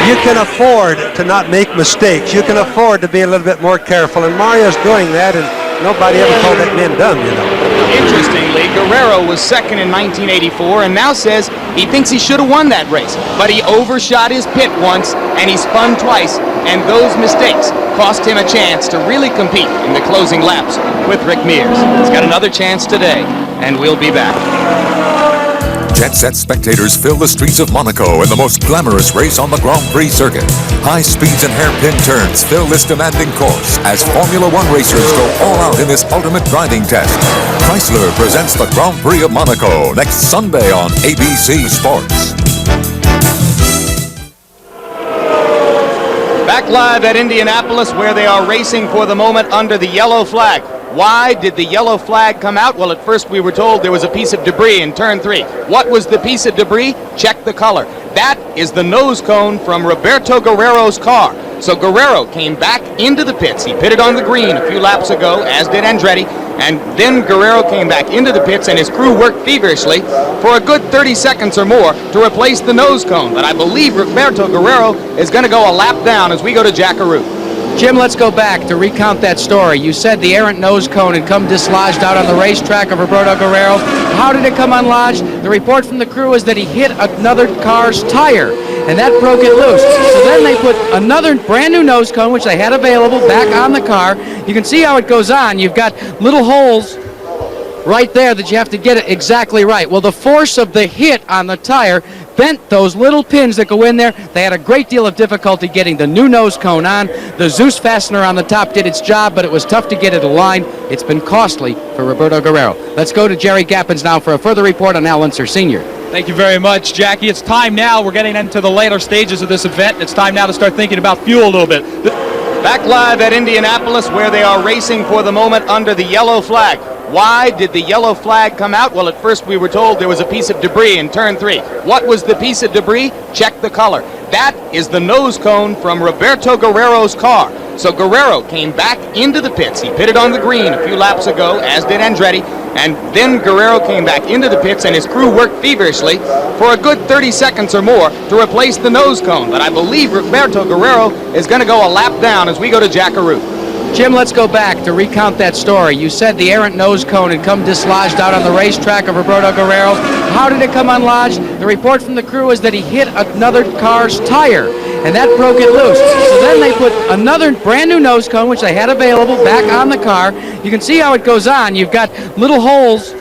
you can afford to not make mistakes. You can afford to be a little bit more careful, and Mario's doing that, and nobody ever called that man dumb, you know. Interestingly, Guerrero was second in 1984 and now says he thinks he should have won that race. But he overshot his pit once and he spun twice, and those mistakes cost him a chance to really compete in the closing laps with Rick Mears. He's got another chance today, and we'll be back. Jet-set spectators fill the streets of Monaco in the most glamorous race on the Grand Prix circuit. High speeds and hairpin turns fill this demanding course as Formula One racers go all out in this ultimate driving test. Chrysler presents the Grand Prix of Monaco next Sunday on ABC Sports. Back live at Indianapolis, where they are racing for the moment under the yellow flag. Why did the yellow flag come out? Well, at first we were told there was a piece of debris in turn 3. What was the piece of debris? Check the color. That is the nose cone from Roberto Guerrero's car. So Guerrero came back into the pits. He pitted on the green a few laps ago, as did Andretti, and then Guerrero came back into the pits, and his crew worked feverishly for a good 30 seconds or more to replace the nose cone. But I believe Roberto Guerrero is going to go a lap down as we go to Jackaroo. Jim, let's go back to recount that story. You said the errant nose cone had come dislodged out on the racetrack of Roberto Guerrero. How did it come unlodged? The report from the crew is that he hit another car's tire, and that broke it loose. So then they put another brand new nose cone, which they had available, back on the car. You can see how it goes on. You've got little holes right there that you have to get it exactly right. Well, the force of the hit on the tire bent those little pins that go in there. They had a great deal of difficulty getting the new nose cone on. The Zeus fastener on the top did its job, but it was tough to get it aligned. It's been costly for Roberto Guerrero. Let's go to Jerry Gappens now for a further report on Al Unser Sr. Thank you very much, Jackie. It's time now. We're getting into the later stages of this event. It's time now to start thinking about fuel a little bit. Back live at Indianapolis, where they are racing for the moment under the yellow flag. Why did the yellow flag come out? Well, at first we were told there was a piece of debris in turn 3. What was the piece of debris? Check the color. That is the nose cone from Roberto Guerrero's car. So Guerrero came back into the pits. He pitted on the green a few laps ago, as did Andretti, and then Guerrero came back into the pits, and his crew worked feverishly for a good 30 seconds or more to replace the nose cone. But I believe Roberto Guerrero is going to go a lap down as we go to Jackaroo. Jim, let's go back to recount that story. You said the errant nose cone had come dislodged out on the racetrack of Roberto Guerrero. How did it come unlodged? The report from the crew is that he hit another car's tire, and that broke it loose. So then they put another brand new nose cone, which they had available, back on the car. You can see how it goes on. You've got little holes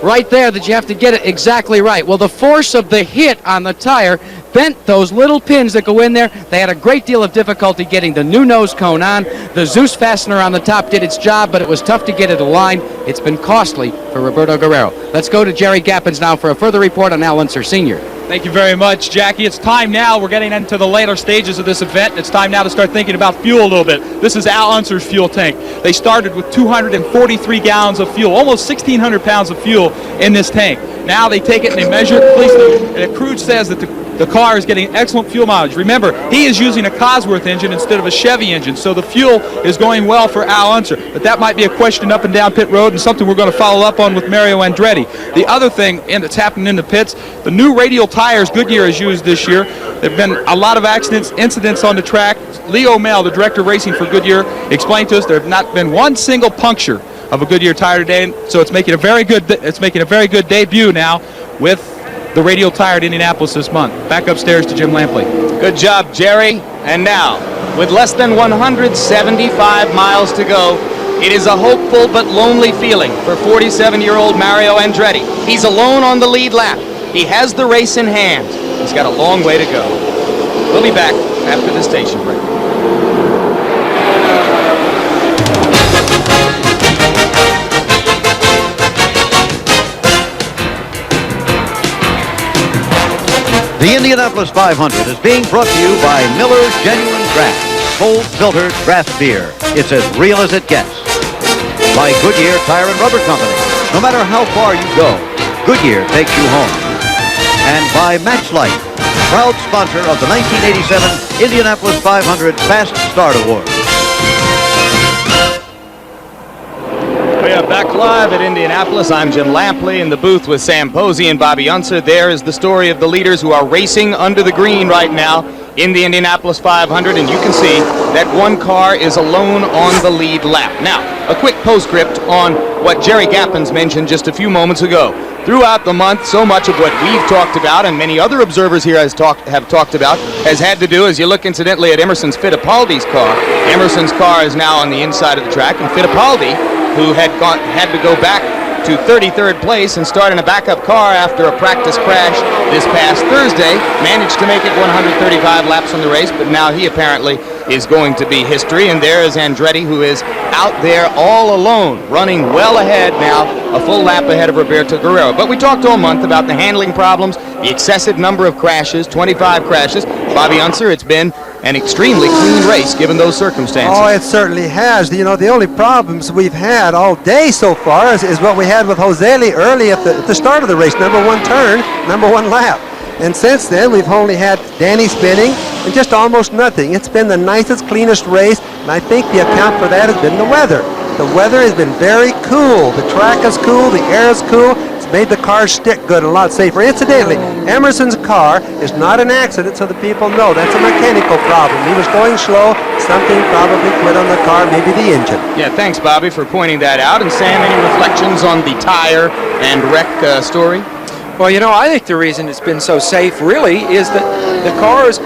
right there that you have to get it exactly right. Well, the force of the hit on the tire bent those little pins that go in there. They had a great deal of difficulty getting the new nose cone on. The Zeus fastener on the top did its job, but it was tough to get it aligned. It's been costly for Roberto Guerrero. Let's go to Jerry Gappens now for a further report on Al Unser Sr. Thank you very much, Jackie. It's time now. We're getting into the later stages of this event. It's time now to start thinking about fuel a little bit. This is Al Unser's fuel tank. They started with 243 gallons of fuel, almost 1,600 pounds of fuel in this tank. Now they take it and they measure it. And the crew says that the car is getting excellent fuel mileage. Remember, he is using a Cosworth engine instead of a Chevy engine, so the fuel is going well for Al Unser. But that might be a question up and down pit road and something we're going to follow up on with Mario Andretti. The other thing that's happening in the pits, the new radial tires Goodyear has used this year. There have been a lot of incidents on the track. Leo Mel, the director of racing for Goodyear, explained to us there have not been one single puncture of a Goodyear tire today, so it's making a very good debut now with the radial tire at Indianapolis this month. Back upstairs to Jim Lampley. Good job, Jerry. And now, with less than 175 miles to go, it is a hopeful but lonely feeling for 47-year-old Mario Andretti. He's alone on the lead lap. He has the race in hand. He's got a long way to go. We'll be back after the station break. The Indianapolis 500 is being brought to you by Miller Genuine Draft, cold filtered draft beer. It's as real as it gets. By Goodyear Tire and Rubber Company. No matter how far you go, Goodyear takes you home. And by Match Light, proud sponsor of the 1987 Indianapolis 500 Fast Start Award. We are back live at Indianapolis. I'm Jim Lampley in the booth with Sam Posey and Bobby Unser. There is the story of the leaders who are racing under the green right now in the Indianapolis 500, and you can see that one car is alone on the lead lap. Now, a quick postscript on what Jerry Gappens mentioned just a few moments ago. Throughout the month, so much of what we've talked about and many other observers here have talked about has had to do, as you look incidentally at Emerson Fittipaldi's car. Emerson's car is now on the inside of the track, and Fittipaldi, who had to go back to 33rd place and start in a backup car after a practice crash this past Thursday. Managed to make it 135 laps on the race, but now he apparently is going to be history. And there is Andretti, who is out there all alone, running well ahead now, a full lap ahead of Roberto Guerrero. But we talked all month about the handling problems, the excessive number of crashes, 25 crashes. Bobby Unser, it's been an extremely clean race given those circumstances. Oh, it certainly has. You know, the only problems we've had all day so far is what we had with Joseli early at the start of the race. Number one turn, number one lap. And since then, we've only had Danny spinning and just almost nothing. It's been the nicest, cleanest race, and I think the account for that has been the weather. The weather has been very cool. The track is cool, the air is cool. It's made the cars stick good, a lot safer. Incidentally, Emerson's car is not an accident, so the people know. That's a mechanical problem. He was going slow. Something probably quit on the car, maybe the engine. Yeah, thanks, Bobby, for pointing that out. And Sam, any reflections on the tire and wreck story? Well, you know, I think the reason it's been so safe, really, is that the cars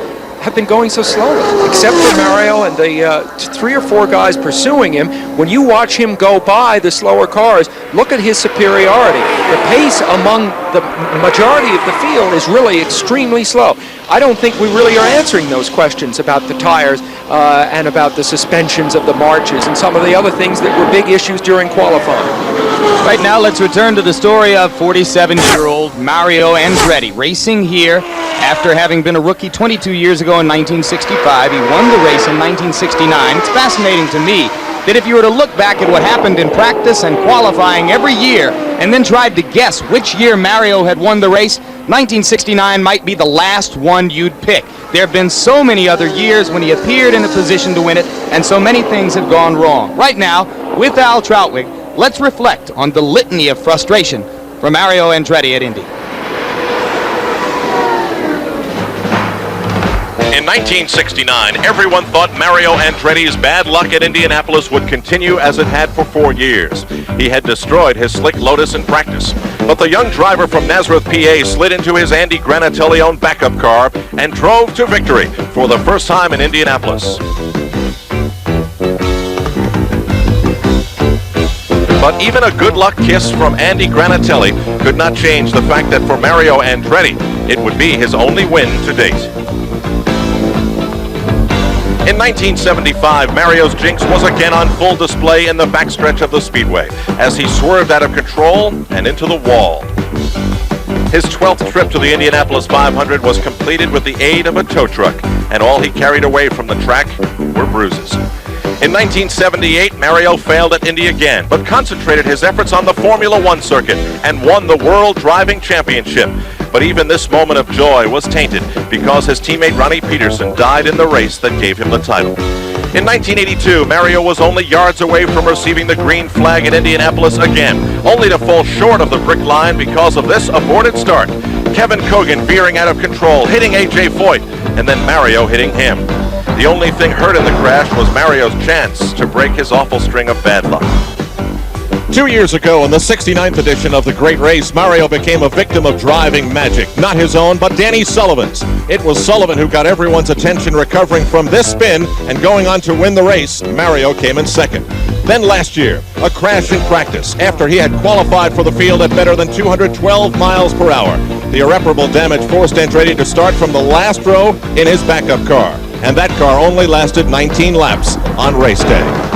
have been going so slowly. Except for Mario and the 3 or 4 guys pursuing him, when you watch him go by the slower cars, look at his superiority. The pace among the majority of the field is really extremely slow. I don't think we really are answering those questions about the tires and about the suspensions of the marches and some of the other things that were big issues during qualifying. Right now, let's return to the story of 47-year-old Mario Andretti, racing here after having been a rookie 22 years ago in 1965. He won the race in 1969. It's fascinating to me that if you were to look back at what happened in practice and qualifying every year and then tried to guess which year Mario had won the race, 1969 might be the last one you'd pick. There have been so many other years when he appeared in a position to win it, and so many things have gone wrong. Right now, with Al Troutwig, let's reflect on the litany of frustration for Mario Andretti at Indy. In 1969, everyone thought Mario Andretti's bad luck at Indianapolis would continue as it had for 4 years. He had destroyed his slick Lotus in practice, but the young driver from Nazareth, PA slid into his Andy Granatelli-owned backup car and drove to victory for the first time in Indianapolis. But even a good luck kiss from Andy Granatelli could not change the fact that for Mario Andretti, it would be his only win to date. In 1975, Mario's jinx was again on full display in the backstretch of the Speedway as he swerved out of control and into the wall. His 12th trip to the Indianapolis 500 was completed with the aid of a tow truck, and all he carried away from the track were bruises. In 1978, Mario failed at Indy again, but concentrated his efforts on the Formula One circuit and won the World Driving Championship. But even this moment of joy was tainted because his teammate Ronnie Peterson died in the race that gave him the title. In 1982, Mario was only yards away from receiving the green flag at Indianapolis again, only to fall short of the brick line because of this aborted start. Kevin Kogan veering out of control, hitting A.J. Foyt, and then Mario hitting him. The only thing hurt in the crash was Mario's chance to break his awful string of bad luck. 2 years ago, in the 69th edition of the Great Race, Mario became a victim of driving magic. Not his own, but Danny Sullivan's. It was Sullivan who got everyone's attention recovering from this spin and going on to win the race. Mario came in second. Then last year, a crash in practice after he had qualified for the field at better than 212 miles per hour. The irreparable damage forced Andretti to start from the last row in his backup car, and that car only lasted 19 laps on race day.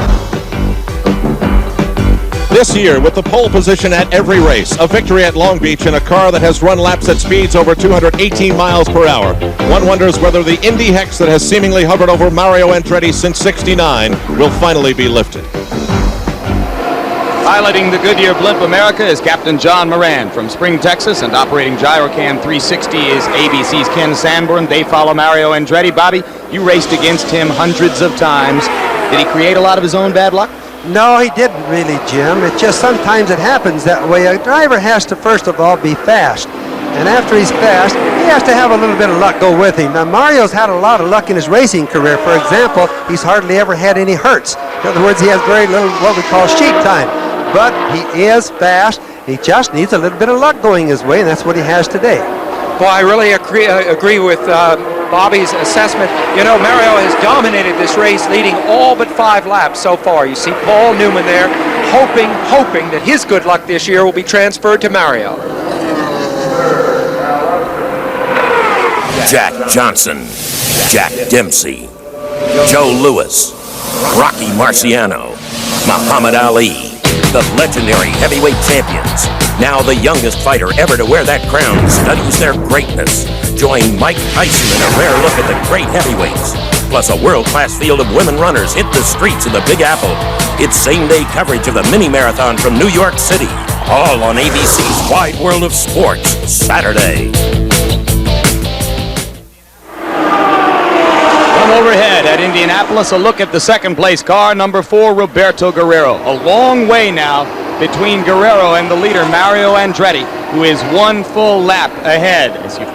This year, with the pole position at every race, a victory at Long Beach in a car that has run laps at speeds over 218 miles per hour, one wonders whether the Indy hex that has seemingly hovered over Mario Andretti since '69 will finally be lifted. Piloting the Goodyear Blimp America is Captain John Moran from Spring, Texas, and operating Gyrocam 360 is ABC's Ken Sanborn. They follow Mario Andretti. Bobby, you raced against him hundreds of times. Did he create a lot of his own bad luck? No, he didn't really, Jim. It's just sometimes it happens that way. A driver has to, first of all, be fast. And after he's fast, he has to have a little bit of luck go with him. Now, Mario's had a lot of luck in his racing career. For example, he's hardly ever had any hurts. In other words, he has very little what we call sheep time. But he is fast. He just needs a little bit of luck going his way, and that's what he has today. Well, I really agree with Bobby's assessment. You know, Mario has dominated this race, leading all but 5 laps so far. You see Paul Newman there hoping that his good luck this year will be transferred to Mario. Jack Johnson, Jack Dempsey, Joe Louis, Rocky Marciano, Muhammad Ali, the legendary heavyweight champions. Now the youngest fighter ever to wear that crown studies their greatness. Join Mike Tyson in a rare look at the great heavyweights. Plus a world-class field of women runners hit the streets of the Big Apple. It's same-day coverage of the mini-marathon from New York City. All on ABC's Wide World of Sports, Saturday. Overhead at Indianapolis, a look at the second place car, number 4, Roberto Guerrero. A long way now between Guerrero and the leader, Mario Andretti, who is one full lap ahead. As you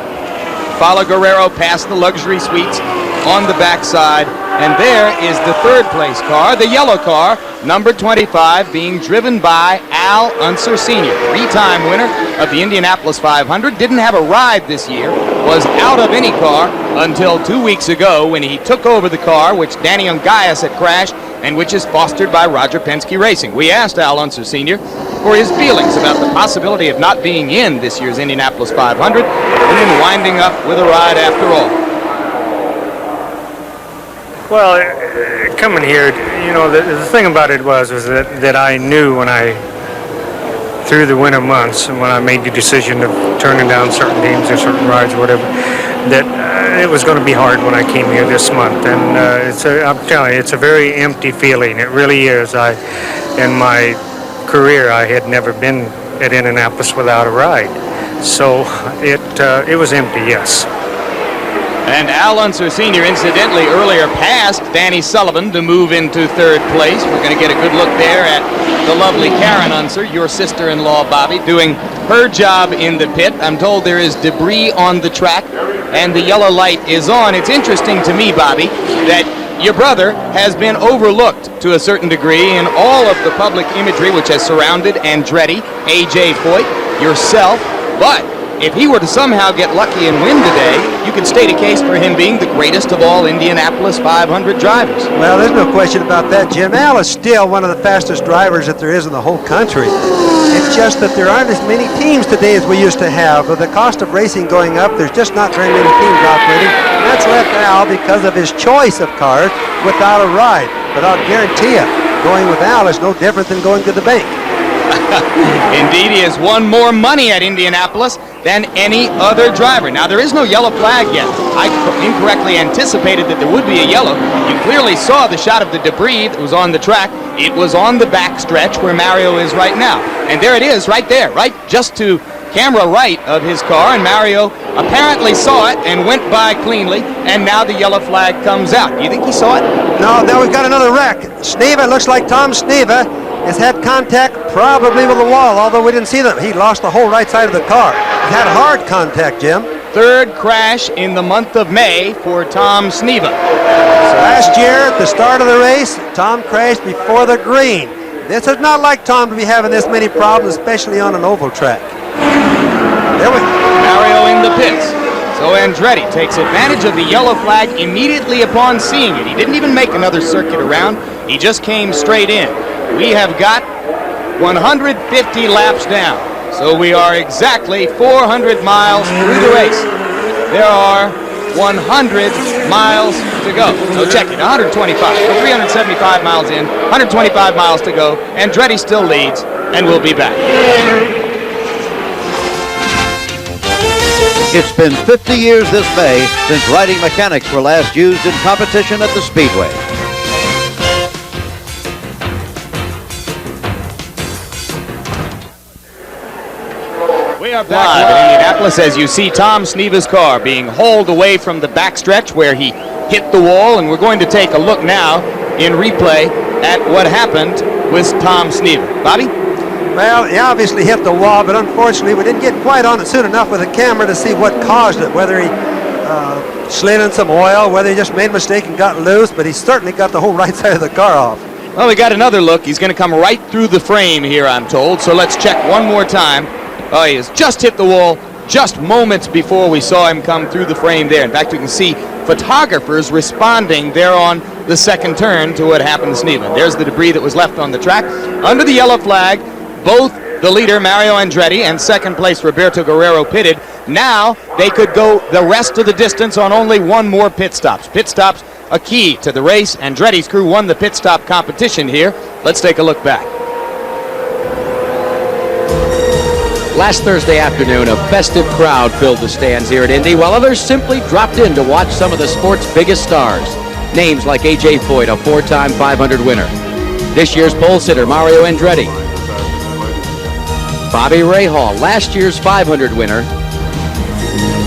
follow Guerrero past the luxury suites on the backside, and there is the third place car, the yellow car, number 25, being driven by Al Unser Sr., three-time winner of the Indianapolis 500. Didn't have a ride this year, was out of any car until 2 weeks ago when he took over the car, which Danny Ungaius had crashed, and which is fostered by Roger Penske Racing. We asked Al Unser Sr. for his feelings about the possibility of not being in this year's Indianapolis 500, and then winding up with a ride after all. Well, coming here, you know, the thing about it was that I knew when through the winter months, and when I made the decision of turning down certain games or certain rides or whatever, that it was going to be hard when I came here this month. And I'm telling you, it's a very empty feeling. It really is. In my career, I had never been at Indianapolis without a ride. So it was empty, yes. And Al Unser Sr., incidentally, earlier passed Danny Sullivan to move into third place. We're going to get a good look there at the lovely Karen Unser, your sister-in-law, Bobby, doing her job in the pit. I'm told there is debris on the track, and the yellow light is on. It's interesting to me, Bobby, that your brother has been overlooked to a certain degree in all of the public imagery which has surrounded Andretti, A.J. Foyt, yourself, but if he were to somehow get lucky and win today, you could state a case for him being the greatest of all Indianapolis 500 drivers. Well, there's no question about that, Jim. Al is still one of the fastest drivers that there is in the whole country. It's just that there aren't as many teams today as we used to have. With the cost of racing going up, there's just not very many teams operating. And that's left Al, because of his choice of cars, without a ride. But I'll guarantee you, going with Al is no different than going to the bank. Indeed, he has won more money at Indianapolis than any other driver. Now, there is no yellow flag yet. I incorrectly anticipated that there would be a yellow. You clearly saw the shot of the debris that was on the track. It was on the back stretch where Mario is right now. And there it is, right there, right just to camera right of his car. And Mario apparently saw it and went by cleanly. And now the yellow flag comes out. Do you think he saw it? No, now we've got another wreck. Sneva, looks like Tom Sneva has had contact probably with the wall, although we didn't see them. He lost the whole right side of the car. He had hard contact, Jim. Third crash in the month of May for Tom Sneva. So last year, at the start of the race, Tom crashed before the green. This is not like Tom to be having this many problems, especially on an oval track. There we go. Mario in the pits. So Andretti takes advantage of the yellow flag immediately upon seeing it. He didn't even make another circuit around. He just came straight in. We have got 150 laps down. So we are exactly 400 miles through the race. There are 100 miles to go. So check it, 125. We're 375 miles in, 125 miles to go. Andretti still leads, and we'll be back. It's been 50 years this May since riding mechanics were last used in competition at the Speedway. We are back live in Indianapolis as you see Tom Sneva's car being hauled away from the backstretch where he hit the wall, and we're going to take a look now in replay at what happened with Tom Sneva. Bobby? Well, he obviously hit the wall, but unfortunately we didn't get quite on it soon enough with the camera to see what caused it, whether he slid in some oil, whether he just made a mistake and got loose, but he certainly got the whole right side of the car off. Well, we got another look. He's going to come right through the frame here, I'm told, so let's check one more time. Oh, he has just hit the wall just moments before we saw him come through the frame there. In fact, you can see photographers responding there on the second turn to what happened to Sneedman. There's the debris that was left on the track. Under the yellow flag, both the leader, Mario Andretti, and second place, Roberto Guerrero, pitted. Now they could go the rest of the distance on only one more pit stops. Pit stops, a key to the race. Andretti's crew won the pit stop competition here. Let's take a look back. Last Thursday afternoon, a festive crowd filled the stands here at Indy, while others simply dropped in to watch some of the sport's biggest stars. Names like A.J. Foyt, a four-time 500 winner. This year's pole sitter, Mario Andretti. Bobby Rahal, last year's 500 winner.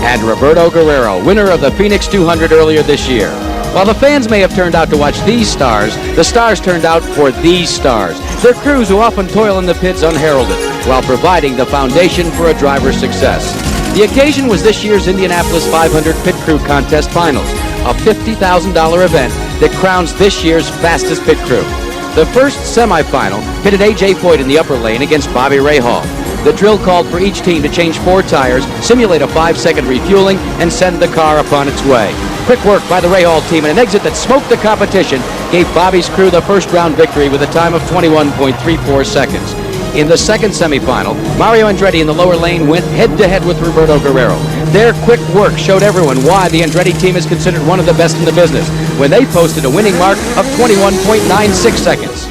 And Roberto Guerrero, winner of the Phoenix 200 earlier this year. While the fans may have turned out to watch these stars, the stars turned out for these stars. Their crews who often toil in the pits unheralded, while providing the foundation for a driver's success. The occasion was this year's Indianapolis 500 Pit Crew Contest Finals, a $50,000 event that crowns this year's fastest pit crew. The first semifinal pitted A.J. Foyt in the upper lane against Bobby Rahal. The drill called for each team to change 4 tires, simulate a 5-second refueling, and send the car upon its way. Quick work by the Rahal team, and an exit that smoked the competition gave Bobby's crew the first round victory with a time of 21.34 seconds. In the second semifinal, Mario Andretti in the lower lane went head-to-head with Roberto Guerrero. Their quick work showed everyone why the Andretti team is considered one of the best in the business, when they posted a winning mark of 21.96 seconds.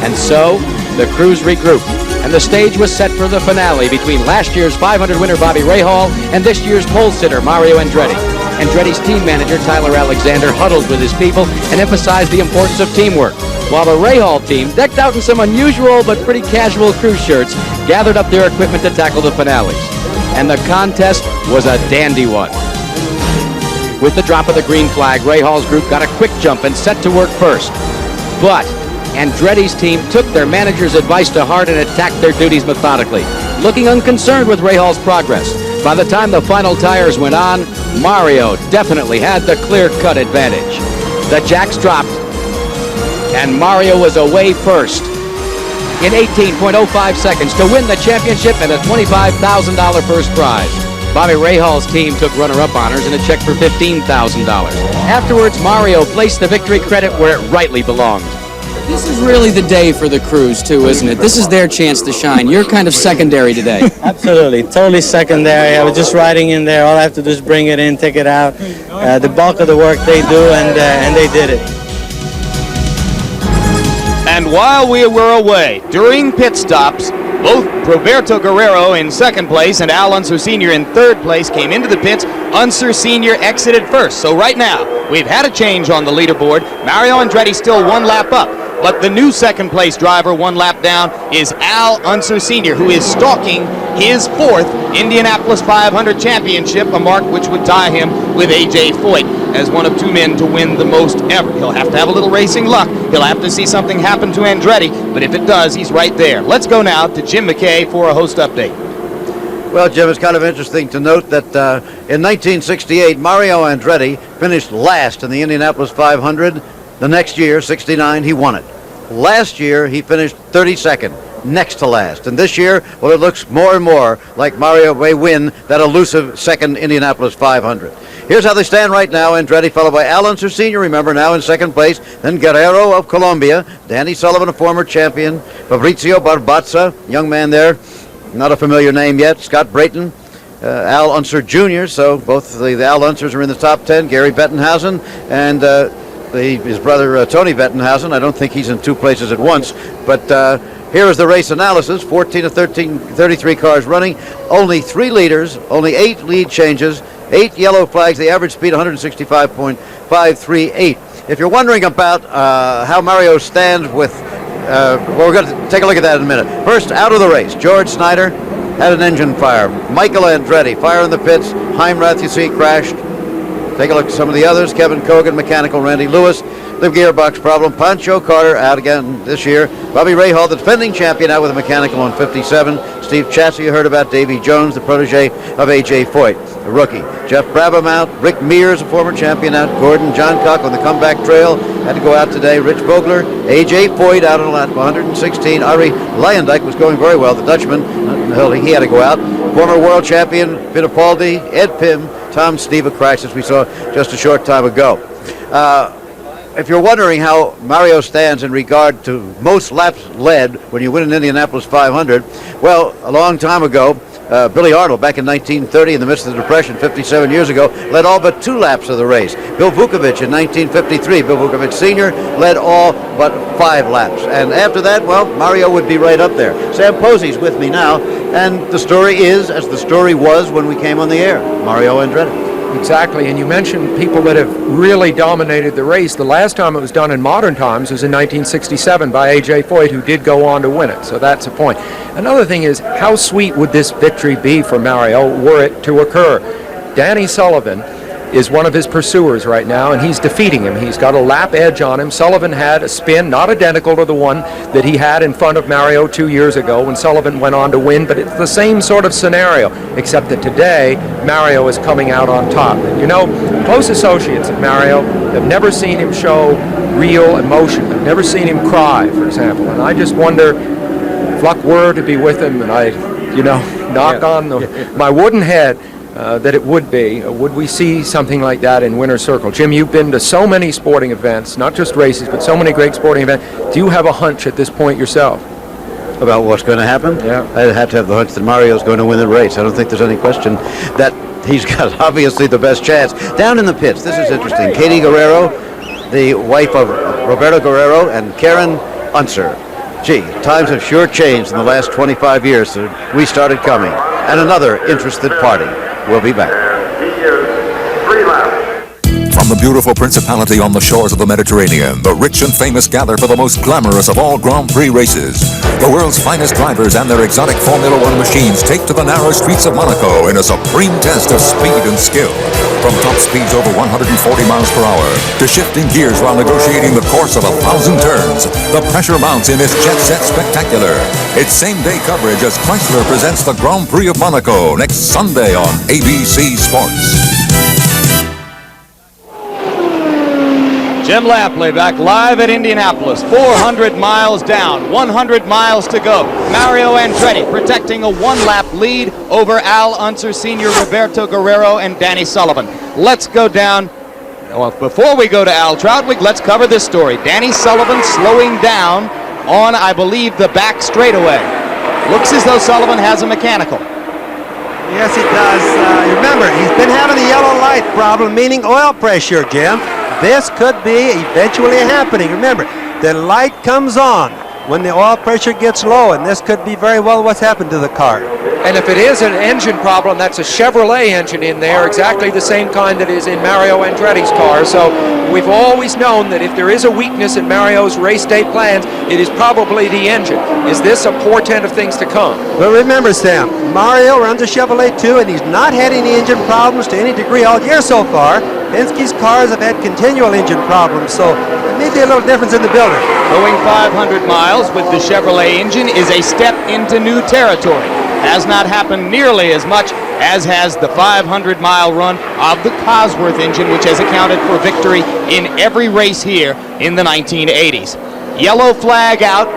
And so, the crews regrouped, and the stage was set for the finale between last year's 500 winner Bobby Rahal and this year's pole sitter Mario Andretti. Andretti's team manager Tyler Alexander huddled with his people and emphasized the importance of teamwork, while the Rahal team, decked out in some unusual but pretty casual crew shirts, gathered up their equipment to tackle the finales. And the contest was a dandy one. With the drop of the green flag, Rahal's group got a quick jump and set to work first. But Andretti's team took their manager's advice to heart and attacked their duties methodically, looking unconcerned with Rahal's progress. By the time the final tires went on, Mario definitely had the clear-cut advantage. The jacks dropped, and Mario was away first in 18.05 seconds to win the championship and a $25,000 first prize. Bobby Rahal's team took runner-up honors and a check for $15,000. Afterwards, Mario placed the victory credit where it rightly belonged. This is really the day for the crews, too, isn't it? This is their chance to shine. You're kind of secondary today. Absolutely. Totally secondary. I was just riding in there. All I have to do is bring it in, take it out. The bulk of the work they do, and they did it. And while we were away, during pit stops, both Roberto Guerrero in second place and Al Unser Sr. in third place came into the pits. Unser Sr. exited first. So right now, we've had a change on the leaderboard. Mario Andretti still 1 lap up. But the new second place driver 1 lap down is Al Unser Sr., who is stalking his 4th Indianapolis 500 championship, a mark which would tie him with A.J. Foyt as one of 2 men to win the most ever. He'll have to have a little racing luck. He'll have to see something happen to Andretti, but if it does, he's right there. Let's go now to Jim McKay for a host update. Well, Jim, it's kind of interesting to note that in 1968, Mario Andretti finished last in the Indianapolis 500. The next year, 69, he won it. Last year, he finished 32nd, next to last. And this year, well, it looks more and more like Mario may win that elusive second Indianapolis 500. Here's how they stand right now. Andretti followed by Al Unser Sr., remember, now in second place. Then Guerrero of Colombia. Danny Sullivan, a former champion. Fabrizio Barbazza, young man there. Not a familiar name yet. Scott Brayton. Al Unser Jr., so both the Al Unsers are in the top 10. Gary Bettenhausen and his brother Tony Bettenhausen. I don't think he's in 2 places at once, but here is the race analysis. 14 of 33 cars running, only 3 leaders, only 8 lead changes, 8 yellow flags, the average speed 165.538. If you're wondering about how Mario stands with, well, we're going to take a look at that in a minute. First, out of the race, George Snyder had an engine fire. Michael Andretti, fire in the pits. Heimrath, you see, crashed. Take a look at some of the others. Kevin Cogan, mechanical. Randy Lewis, the gearbox problem. Pancho Carter out again this year. Bobby Rahal, the defending champion, out with a mechanical on 57. Steve Chassie, you heard about. Davy Jones, the protege of A.J. Foyt, the rookie. Jeff Brabham out. Rick Mears, a former champion, out. Gordon Johncock on the comeback trail, had to go out today. Rich Vogler, A.J. Foyt out on lap 116. Ari Leyendijk was going very well, the Dutchman. He had to go out. Former world champion Fittipaldi, Ed Pym, Tom Steva crashed, as we saw just a short time ago. if you're wondering how Mario stands in regard to most laps led when you win an Indianapolis 500, well, a long time ago, Billy Arnold, back in 1930, in the midst of the Depression, 57 years ago, led all but 2 laps of the race. Bill Vukovich in 1953, Bill Vukovich Sr. led all but 5 laps. And after that, well, Mario would be right up there. Sam Posey's with me now, and the story is as the story was when we came on the air. Mario Andretti. Exactly, and you mentioned people that have really dominated the race. The last time it was done in modern times was in 1967 by A.J. Foyt, who did go on to win it, so that's a point. Another thing is, how sweet would this victory be for Mario were it to occur? Danny Sullivan is one of his pursuers right now, and he's defeating him. He's got a lap edge on him. Sullivan had a spin not identical to the one that he had in front of Mario 2 years ago when Sullivan went on to win, but it's the same sort of scenario, except that today Mario is coming out on top. And you know, close associates of Mario have never seen him show real emotion. I've never seen him cry, for example, and I just wonder if luck were to be with him and I, you know, knock on my wooden head, that it would be. Would we see something like that in Winner's Circle? Jim, you've been to so many sporting events, not just races, but so many great sporting events. Do you have a hunch at this point yourself? About what's going to happen? Yeah. I have to have the hunch that Mario's going to win the race. I don't think there's any question that he's got obviously the best chance. Down in the pits, this is interesting. Katie Guerrero, the wife of Roberto Guerrero, and Karen Unser. Gee, times have sure changed in the last 25 years since we started coming. And another interested party. We'll be back. From the beautiful principality on the shores of the Mediterranean, the rich and famous gather for the most glamorous of all Grand Prix races. The world's finest drivers and their exotic Formula One machines take to the narrow streets of Monaco in a supreme test of speed and skill. From top speeds over 140 miles per hour to shifting gears while negotiating the course of 1,000 turns, the pressure mounts in this jet-set spectacular. It's same-day coverage as Chrysler presents the Grand Prix of Monaco next Sunday on ABC Sports. Jim Lampley back live at Indianapolis. 400 miles down, 100 miles to go. Mario Andretti protecting a one-lap lead over Al Unser Sr., Roberto Guerrero, and Danny Sullivan. Let's go down. Well, before we go to Al Troutwig, let's cover this story. Danny Sullivan slowing down on, I believe, the back straightaway. Looks as though Sullivan has a mechanical. Yes, he does. Remember, he's been having a yellow light problem, meaning oil pressure, Jim. This could be eventually happening. Remember, the light comes on when the oil pressure gets low, and this could be very well what's happened to the car. And if it is an engine problem, that's a Chevrolet engine in there, exactly the same kind that is in Mario Andretti's car. So we've always known that if there is a weakness in Mario's race day plans, it is probably the engine. Is this a portent of things to come? Well, remember, Sam, Mario runs a Chevrolet too, and he's not had any engine problems to any degree all year so far. Penske's cars have had continual engine problems, so there may be a little difference in the builder. Going 500 miles with the Chevrolet engine is a step into new territory. Has not happened nearly as much as has the 500-mile run of the Cosworth engine, which has accounted for victory in every race here in the 1980s. Yellow flag out.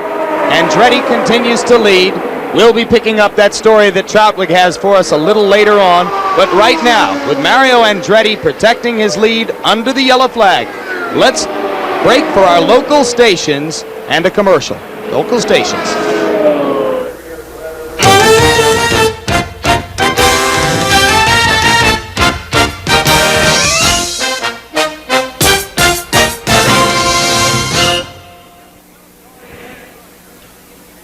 Andretti continues to lead. We'll be picking up that story that Troutwig has for us a little later on. But right now, with Mario Andretti protecting his lead under the yellow flag, let's break for our local stations and a commercial. Local stations.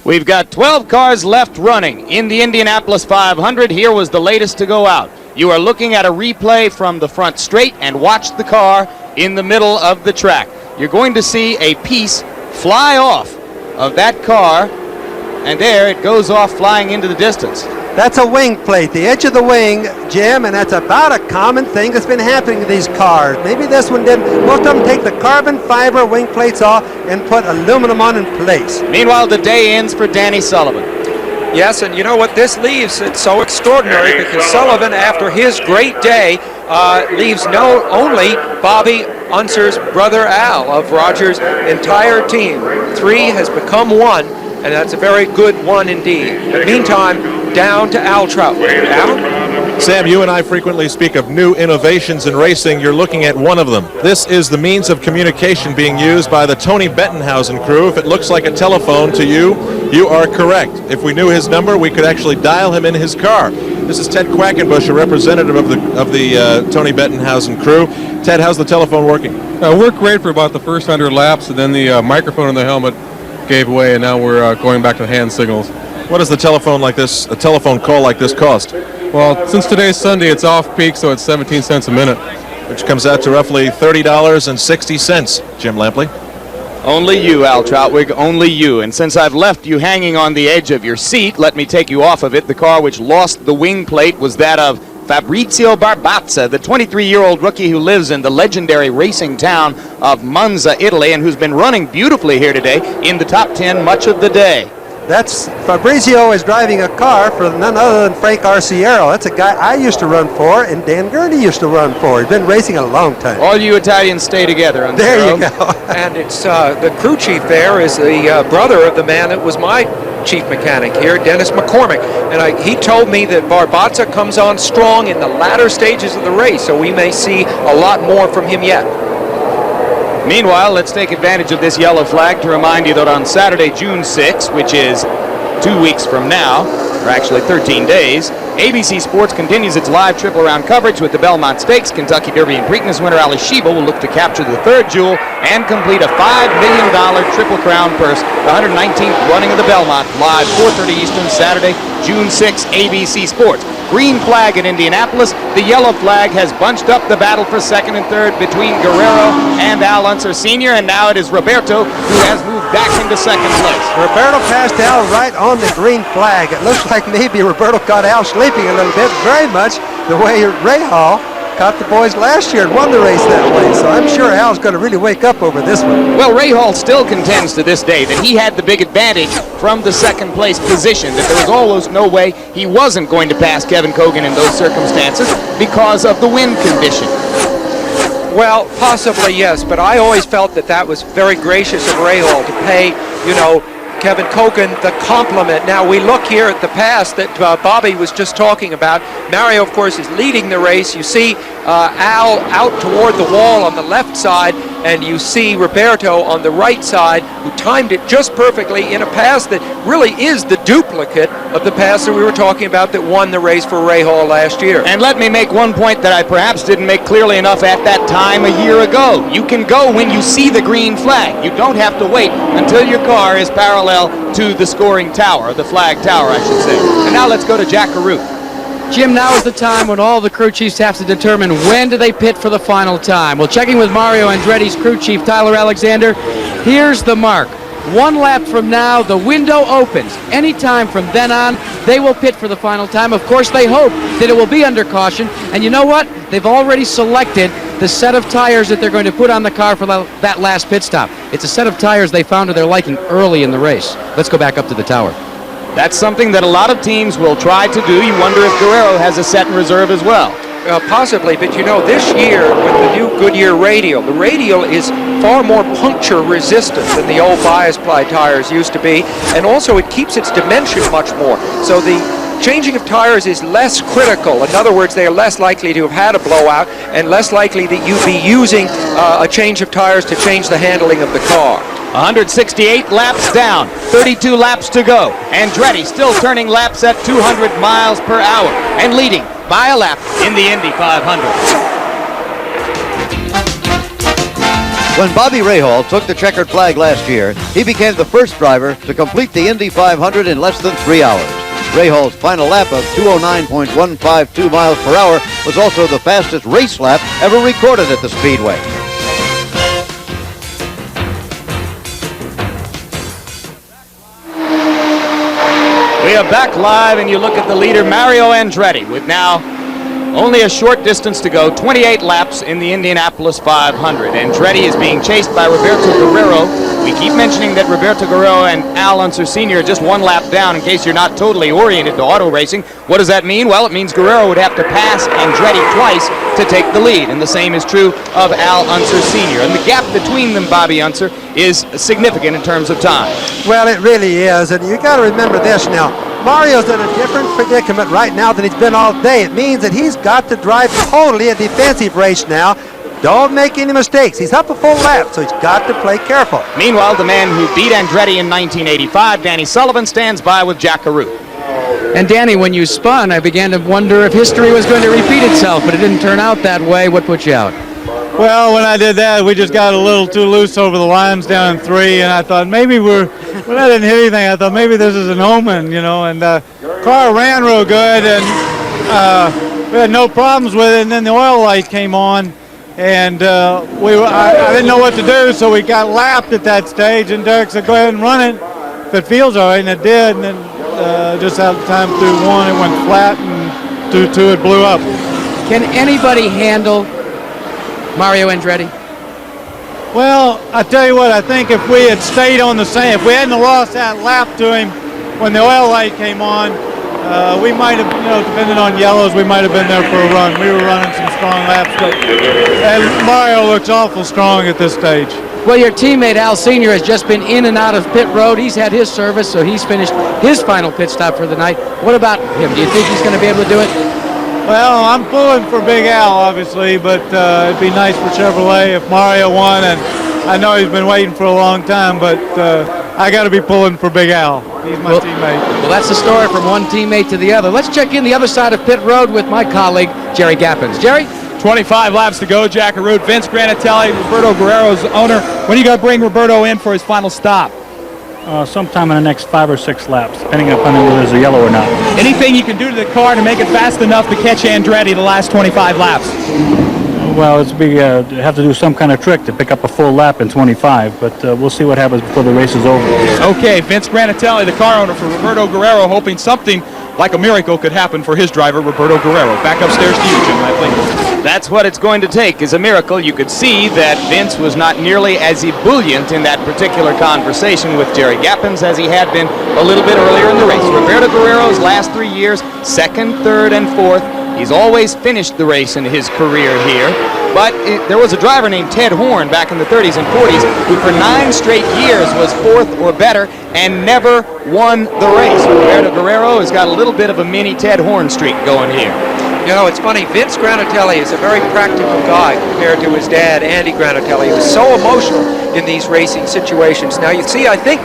We've got 12 cars left running in the Indianapolis 500. Here was the latest to go out. You are looking at a replay from the front straight and watch the car in the middle of the track. You're going to see a piece fly off of that car, and there it goes off flying into the distance. That's a wing plate, the edge of the wing, Jim, and that's about a common thing that's been happening to these cars. Maybe this one didn't. Most of them take the carbon fiber wing plates off and put aluminum on in place. Meanwhile, the day ends for Danny Sullivan. Yes, and you know what this leaves? It's so extraordinary because Sullivan, after his great day, leaves only Bobby Unser's brother Al of Roger's entire team. 3 has become 1, and that's a very good one indeed. But meantime, down to Al Troutwig. Al? Sam, you and I frequently speak of new innovations in racing. You're looking at one of them. This is the means of communication being used by the Tony Bettenhausen crew. If it looks like a telephone to you, you are correct. If we knew his number, we could actually dial him in his car. This is Ted Quackenbush, a representative of the Tony Bettenhausen crew. Ted, how's the telephone working? Worked great for about the first 100 laps, and then the microphone in the helmet gave way, and now we're going back to hand signals. What does a telephone call like this cost? Well, since today's Sunday, it's off peak, so it's 17 cents a minute. Which comes out to roughly $30.60, Jim Lampley. Only you, Al Troutwig, only you. And since I've left you hanging on the edge of your seat, let me take you off of it. The car which lost the wing plate was that of Fabrizio Barbazza, the 23-year-old rookie who lives in the legendary racing town of Monza, Italy, and who's been running beautifully here today in the top 10 much of the day. That's Fabrizio is driving a car for none other than Frank Arciero. That's a guy I used to run for, and Dan Gurney used to run for. He's been racing a long time. All you Italians stay together. Unser. There you go. And it's the crew chief there is the brother of the man that was my chief mechanic here, Dennis McCormick. And he told me that Barbazza comes on strong in the latter stages of the race, so we may see a lot more from him yet. Meanwhile, let's take advantage of this yellow flag to remind you that on Saturday, June 6th, which is 2 weeks from now, or actually 13 days, ABC Sports continues its live triple round coverage with the Belmont Stakes. Kentucky Derby and Preakness winner Ali Sheba will look to capture the third jewel and complete a $5 million Triple Crown purse, the 119th running of the Belmont, live 4:30 Eastern, Saturday, June 6th, ABC Sports. Green flag in Indianapolis. The yellow flag has bunched up the battle for second and third between Guerrero and Al Unser Sr., and now it is Roberto who has moved back into second place. Roberto passed Al right on the green flag. It looks like maybe Roberto caught Al sleeping a little bit, very much the way Ray Hall caught the boys last year and won the race that way. So I'm sure Al's going to really wake up over this one. Well, Ray Hall still contends to this day that he had the big advantage from the second place position, that there was almost no way he wasn't going to pass Kevin Cogan in those circumstances because of the wind condition. Well, possibly, yes, but I always felt that that was very gracious of Ray Hall to pay, Kevin Cogan the compliment. Now we look here at the pass that Bobby was just talking about. Mario, of course, is leading the race. You see Al out toward the wall on the left side, and you see Roberto on the right side, who timed it just perfectly in a pass that really is the duplicate of the pass that we were talking about that won the race for Ray Hall last year. And let me make one point that I perhaps didn't make clearly enough at that time a year ago. You can go when you see the green flag. You don't have to wait until your car is parallel to the scoring tower, the flag tower, I should say. And now let's go to Jack Caruth. Jim, now is the time when all the crew chiefs have to determine when do they pit for the final time. Well, checking with Mario Andretti's crew chief, Tyler Alexander, here's the mark. 1 lap from now, the window opens. Anytime from then on, they will pit for the final time. Of course, they hope that it will be under caution. And you know what? They've already selected the set of tires that they're going to put on the car for that last pit stop. It's a set of tires they found to their liking early in the race. Let's go back up to the tower. That's something that a lot of teams will try to do. You wonder if Guerrero has a set in reserve as well. Possibly, but this year with the new Goodyear radial, the radial is far more puncture resistant than the old bias ply tires used to be, and also it keeps its dimension much more. So the changing of tires is less critical. In other words, they are less likely to have had a blowout and less likely that you'd be using a change of tires to change the handling of the car. 168 laps down, 32 laps to go. Andretti still turning laps at 200 miles per hour and leading by a lap in the Indy 500. When Bobby Rahal took the checkered flag last year, he became the first driver to complete the Indy 500 in less than 3 hours. Rahal's final lap of 209.152 miles per hour was also the fastest race lap ever recorded at the Speedway. We are back live, and you look at the leader, Mario Andretti, with now only a short distance to go, 28 laps in the Indianapolis 500. Andretti is being chased by Roberto Guerrero. We keep mentioning that Roberto Guerrero and Al Unser Sr. are just 1 lap down in case you're not totally oriented to auto racing. What does that mean? Well, it means Guerrero would have to pass Andretti twice to take the lead, and the same is true of Al Unser Sr. And the gap between them, Bobby Unser, is significant in terms of time. Well, it really is, and you got to remember this now. Mario's in a different predicament right now than he's been all day. It means that he's got to drive totally a defensive race now. Don't make any mistakes. He's up a full lap, so he's got to play careful. Meanwhile, the man who beat Andretti in 1985, Danny Sullivan, stands by with Jack Carute. And Danny, when you spun, I began to wonder if history was going to repeat itself, but it didn't turn out that way. What put you out? Well, when I did that, we just got a little too loose over the lines down in 3, and I thought maybe when I didn't hit anything, I thought maybe this is an omen, you know, and car ran real good, and we had no problems with it, and then the oil light came on, and I didn't know what to do, so we got lapped at that stage, and Derek said, go ahead and run it if it feels all right, and it did, and then just out of time through 1, it went flat, and through 2, it blew up. Can anybody handle Mario Andretti? Well, I tell you what, I think if we had stayed on the same, if we hadn't lost that lap to him when the oil light came on, we might have, you know, depending on yellows, we might have been there for a run. We were running some strong laps, and Mario looks awful strong at this stage. Well, your teammate Al Sr. has just been in and out of pit road. He's had his service, so he's finished his final pit stop for the night. What about him? Do you think he's going to be able to do it? Well, I'm pulling for Big Al, obviously, but it'd be nice for Chevrolet if Mario won, and I know he's been waiting for a long time, but I got to be pulling for Big Al. He's my teammate. Well, that's the story from one teammate to the other. Let's check in the other side of pit road with my colleague, Jerry Gappens. Jerry? 25 laps to go. Jack Carute, Vince Granatelli, Roberto Guerrero's owner. When are you going to bring Roberto in for his final stop? Sometime in the next 5 or 6 laps, depending upon whether there's a yellow or not. Anything you can do to the car to make it fast enough to catch Andretti the last 25 laps? Well, have to do some kind of trick to pick up a full lap in 25, but we'll see what happens before the race is over. Okay, Vince Granatelli, the car owner for Roberto Guerrero, hoping something like a miracle could happen for his driver, Roberto Guerrero. Back upstairs to you, Jim Ladley. That's what it's going to take, is a miracle. You could see that Vince was not nearly as ebullient in that particular conversation with Jerry Gappens as he had been a little bit earlier in the race. Roberto Guerrero's last 3 years, 2nd, 3rd, and 4th. He's always finished the race in his career here. But there was a driver named Ted Horn back in the 30s and 40s who for 9 straight years was 4th or better and never won the race. Roberto Guerrero has got a little bit of a mini Ted Horn streak going here. You know, it's funny, Vince Granatelli is a very practical guy compared to his dad, Andy Granatelli, who was so emotional in these racing situations. Now, you see, I think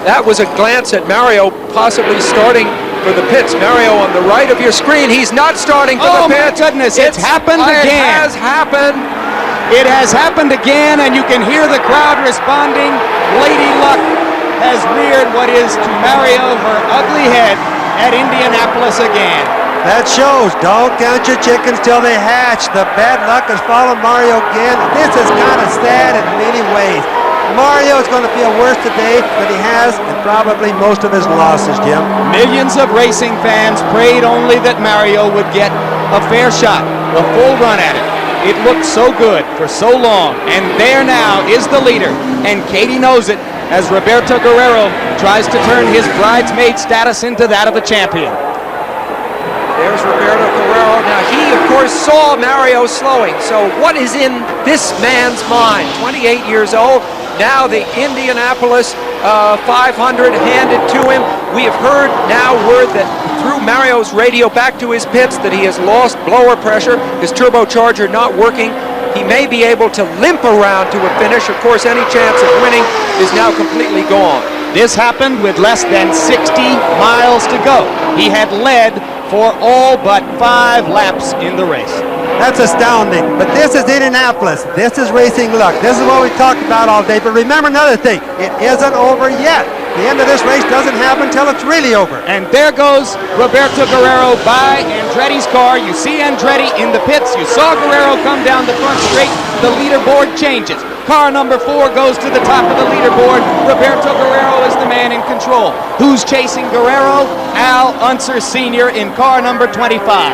that was a glance at Mario possibly starting for the pits. Mario on the right of your screen, he's not starting for the pits. Oh, my goodness, it's happened again. It has happened. It has happened again, and you can hear the crowd responding. Lady Luck has reared what is to Mario her ugly head at Indianapolis again. That shows. Don't count your chickens till they hatch. The bad luck has followed Mario again. This is kind of sad in many ways. Mario is going to feel worse today than he has in probably most of his losses, Jim. Millions of racing fans prayed only that Mario would get a fair shot, a full run at it. It looked so good for so long, and there now is the leader, and Katie knows it as Roberto Guerrero tries to turn his bridesmaid status into that of a champion. There's Roberto Guerrero. Now, he, of course, saw Mario slowing. So what is in this man's mind? 28 years old. Now the Indianapolis 500 handed to him. We have heard now word that through Mario's radio back to his pits that he has lost blower pressure, his turbocharger not working. He may be able to limp around to a finish. Of course, any chance of winning is now completely gone. This happened with less than 60 miles to go. He had led for all but 5 laps in the race. That's astounding, but this is Indianapolis. This is racing luck. This is what we talked about all day, but remember another thing, it isn't over yet. The end of this race doesn't happen until it's really over. And there goes Roberto Guerrero by Andretti's car. You see Andretti in the pits. You saw Guerrero come down the front straight. The leaderboard changes. Car number 4 goes to the top of the leaderboard. Roberto Guerrero is the man in control. Who's chasing Guerrero? Al Unser Sr. in car number 25.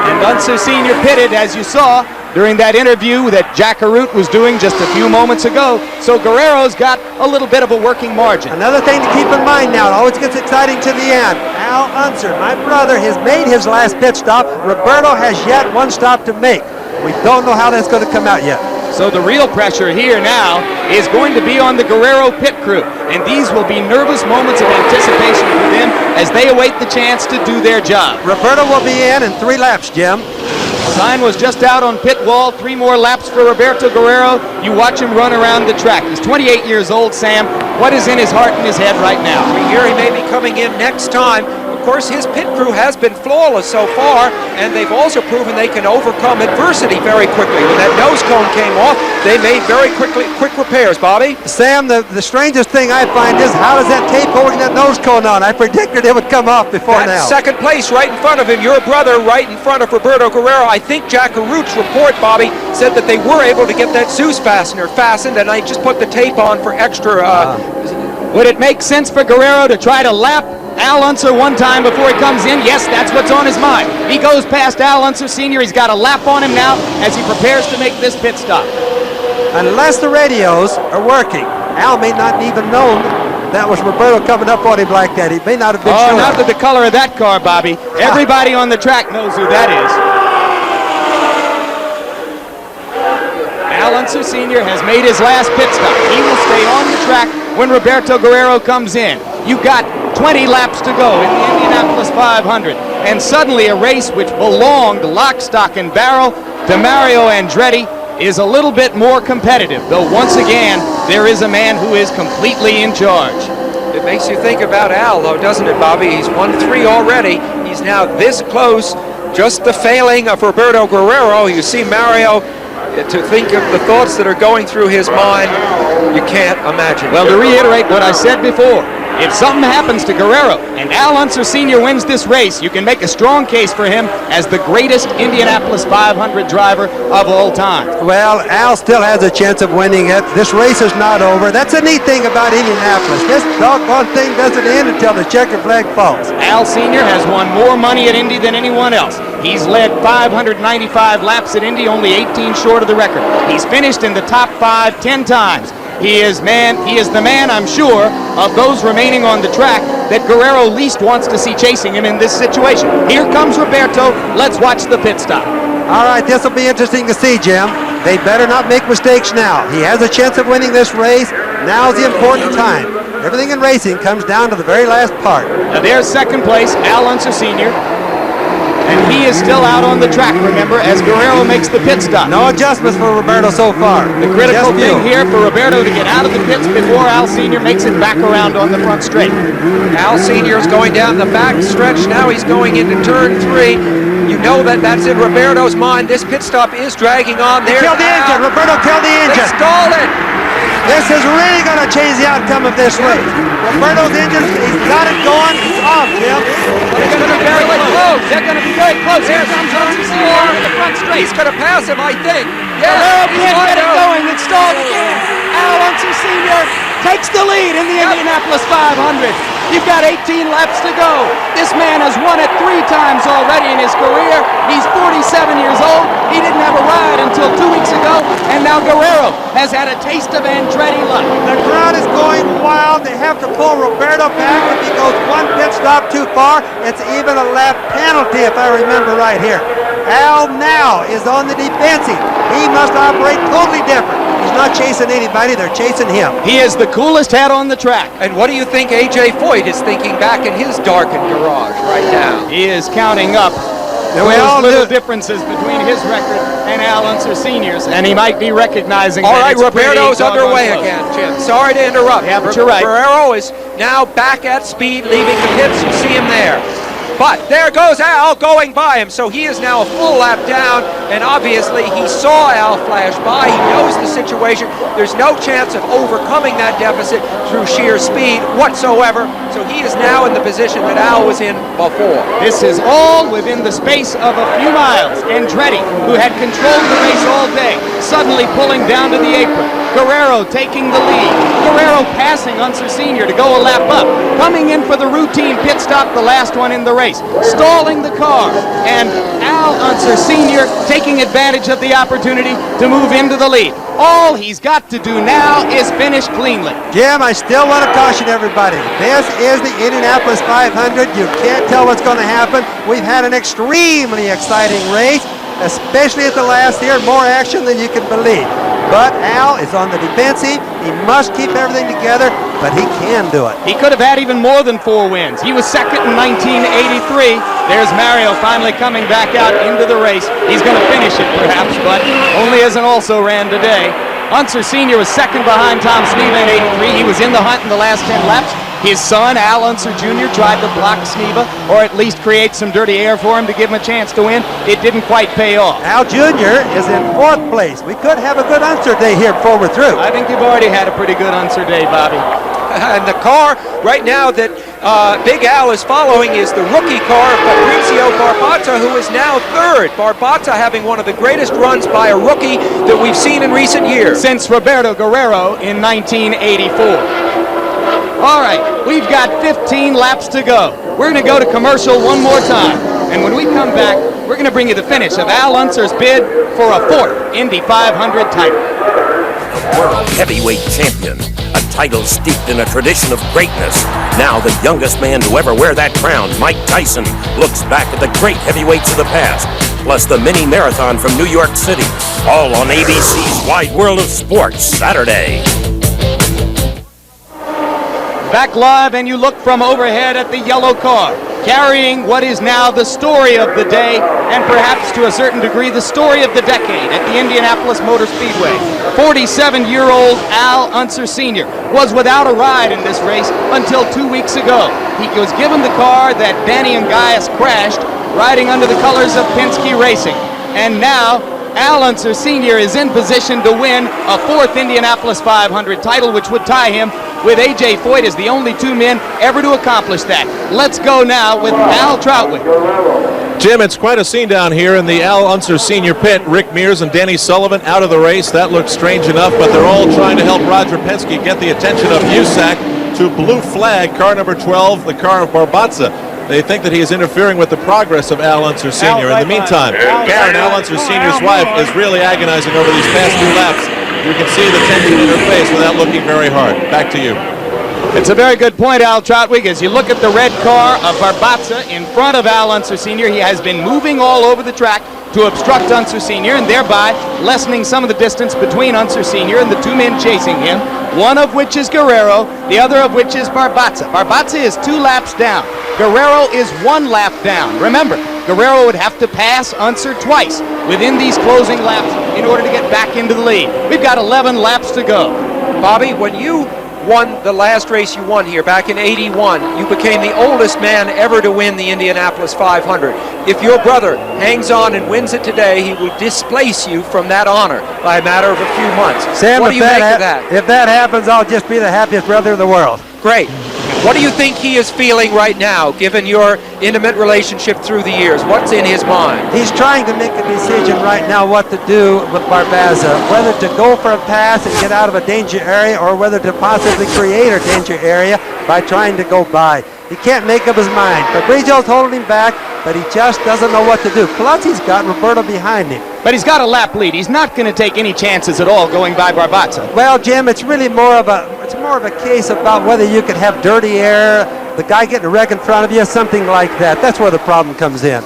And Unser Sr. pitted, as you saw, during that interview that Jack Carute was doing just a few moments ago. So Guerrero's got a little bit of a working margin. Another thing to keep in mind now, it always gets exciting to the end. Al Unser, my brother, has made his last pit stop. Roberto has yet one stop to make. We don't know how that's going to come out yet. So the real pressure here now is going to be on the Guerrero pit crew. And these will be nervous moments of anticipation for them as they await the chance to do their job. Roberto will be in 3 laps, Jim. Sign was just out on pit wall. 3 more laps for Roberto Guerrero. You watch him run around the track. He's 28 years old, Sam. What is in his heart and his head right now? We hear he may be coming in next time. Of course, his pit crew has been flawless so far, and they've also proven they can overcome adversity very quickly. When that nose cone came off, they made very quick repairs, Bobby. Sam, the strangest thing I find is how does that tape holding that nose cone on? I predicted it would come off before now. Second place right in front of him, your brother right in front of Roberto Guerrero. I think Jack Arut's report, Bobby, said that they were able to get that Zeus fastener fastened, and I just put the tape on for extra. Would it make sense for Guerrero to try to lap Al Unser one time before he comes in? Yes, that's what's on his mind. He goes past Al Unser Sr. He's got a lap on him now as he prepares to make this pit stop. Unless the radios are working, Al may not even known that was Roberto coming up on him like that. He may not have been sure. Not with the color of that car, Bobby. Everybody on the track knows who that is. Al Unser Sr. has made his last pit stop. He will stay on the track when Roberto Guerrero comes in. You've got 20 laps to go in the Indianapolis 500, and suddenly a race which belonged lock, stock, and barrel to Mario Andretti is a little bit more competitive, though once again, there is a man who is completely in charge. It makes you think about Al, though, doesn't it, Bobby? He's won 3 already. He's now this close. Just the failing of Roberto Guerrero. You see Mario, to think of the thoughts that are going through his mind, you can't imagine. Well, to reiterate what I said before, if something happens to Guerrero and Al Unser Sr. wins this race, you can make a strong case for him as the greatest Indianapolis 500 driver of all time. Well, Al still has a chance of winning it. This race is not over. That's a neat thing about Indianapolis. This doggone thing doesn't end until the checkered flag falls. Al Sr. has won more money at Indy than anyone else. He's led 595 laps at Indy, only 18 short of the record. He's finished in the top 5 10 times. He is the man, I'm sure, of those remaining on the track that Guerrero least wants to see chasing him in this situation. Here comes Roberto. Let's watch the pit stop. All right, this will be interesting to see, Jim. They better not make mistakes now. He has a chance of winning this race. Now's the important time. Everything in racing comes down to the very last part. Now there's second place, Al Unser Sr. And he is still out on the track, remember, as Guerrero makes the pit stop. No adjustments for Roberto so far. The critical thing here for Roberto to get out of the pits before Al Sr. makes it back around on the front straight. Al Sr. is going down the back stretch. Now he's going into turn 3. You know that's in Roberto's mind. This pit stop is dragging on. There. Killed the engine. Roberto killed the engine. They stalled it. This is really going to change the outcome of this race. Roberto's engine, he's got it going. It's off, Jim. They're going to be very close. They're going to be very close. Here comes Unser Sr. in the front straight. He's going to pass him, I think. Yeah, can't get it going. It's stalled again. Al Unser Sr. takes the lead in the Indianapolis 500. You've got 18 laps to go. This man has won it 3 times already in his career. He's 47 years old. He didn't have a ride until 2 weeks ago, and now Guerrero has had a taste of Andretti luck. The crowd is going wild. They have to pull Roberto back. If he goes 1 pit stop too far, it's even a lap penalty, if I remember right here. Al now is on the defensive. He must operate totally different. He's not chasing anybody, they're chasing him. He is the coolest head on the track. And what do you think A.J. Foyt is thinking back in his darkened garage right now? He is counting up those little differences between his record and Al Unser Sr.'s, and he might be recognizing all that right, Roberto's underway again, Jim. Sorry to interrupt. Yeah, but you're right. Guerrero is now back at speed, leaving the pits. You see him there. But there goes Al going by him, so he is now a full lap down, and obviously he saw Al flash by. He knows the situation. There's no chance of overcoming that deficit through sheer speed whatsoever, so he is now in the position that Al was in before. This is all within the space of a few miles. Andretti, who had controlled the race all day, suddenly pulling down to the apron. Guerrero taking the lead. Guerrero passing Unser Sr. to go a lap up. Coming in for the routine pit stop, the last one in the race. Stalling the car. And Al Unser Sr. taking advantage of the opportunity to move into the lead. All he's got to do now is finish cleanly. Jim, I still want to caution everybody. This is the Indianapolis 500. You can't tell what's going to happen. We've had an extremely exciting race, especially at the last here. More action than you can believe. But Al is on the defensive. He must keep everything together, but he can do it. He could have had even more than 4 wins. He was second in 1983. There's Mario finally coming back out into the race. He's going to finish it perhaps, but only as an also ran today. Unser Sr. was second behind Tom Sneva in 83. He was in the hunt in the last 10 laps. His son, Al Unser Jr., tried to block Sneva, or at least create some dirty air for him to give him a chance to win. It didn't quite pay off. Al Jr. is in 4th place. We could have a good Unser day here before we're through. I think you've already had a pretty good Unser day, Bobby. And the car right now that Big Al is following is the rookie car of Fabrizio Barbazza, who is now 3rd. Barbazza having one of the greatest runs by a rookie that we've seen in recent years. Since Roberto Guerrero in 1984. All right, we've got 15 laps to go. We're going to go to commercial one more time. And when we come back, we're going to bring you the finish of Al Unser's bid for a 4th Indy 500 title. The world heavyweight champion, a title steeped in a tradition of greatness. Now the youngest man to ever wear that crown, Mike Tyson, looks back at the great heavyweights of the past, plus the mini marathon from New York City, all on ABC's Wide World of Sports, Saturday. Back live, and you look from overhead at the yellow car, carrying what is now the story of the day, and perhaps to a certain degree the story of the decade at the Indianapolis Motor Speedway. 47-year-old Al Unser Sr. was without a ride in this race until 2 weeks ago. He was given the car that Danny and Gaius crashed, riding under the colors of Penske Racing. And now, Al Unser Sr. is in position to win a 4th Indianapolis 500 title, which would tie him with A.J. Foyt as the only 2 men ever to accomplish that. Let's go now with Al Troutwig. Jim, it's quite a scene down here in the Al Unser Sr. pit. Rick Mears and Danny Sullivan out of the race. That looks strange enough, but they're all trying to help Roger Penske get the attention of USAC to blue flag car number 12, the car of Barbazza. They think that he is interfering with the progress of Al Unser Sr. In the meantime, Karen, Al Unser Sr.'s wife, is really agonizing over these past 2 laps. You can see the tension in her face without looking very hard. Back to you. It's a very good point, Al Troutwig. As you look at the red car of Barbazza in front of Al Unser Sr., he has been moving all over the track to obstruct Unser Sr. and thereby lessening some of the distance between Unser Sr. and the 2 men chasing him, one of which is Guerrero, the other of which is Barbazza. Barbazza is 2 laps down. Guerrero is 1 lap down. Remember, Guerrero would have to pass Unser twice within these closing laps in order to get back into the lead. We've got 11 laps to go. Bobby, when you won the last race you won here back in '81, you became the oldest man ever to win the Indianapolis 500. If your brother hangs on and wins it today, he will displace you from that honor by a matter of a few months. Sam, what do you make of that? If that happens, I'll just be the happiest brother in the world. Great. What do you think he is feeling right now, given your intimate relationship through the years? What's in his mind? He's trying to make a decision right now what to do with Barbazza, whether to go for a pass and get out of a danger area or whether to possibly create a danger area by trying to go by. He can't make up his mind. Fabrizio's holding him back, but he just doesn't know what to do. Plus, he's got Roberto behind him. But he's got a lap lead. He's not going to take any chances at all going by Barbazza. Well, Jim, it's really more of a case about whether you could have dirty air, the guy getting a wreck in front of you, something like that. That's where the problem comes in.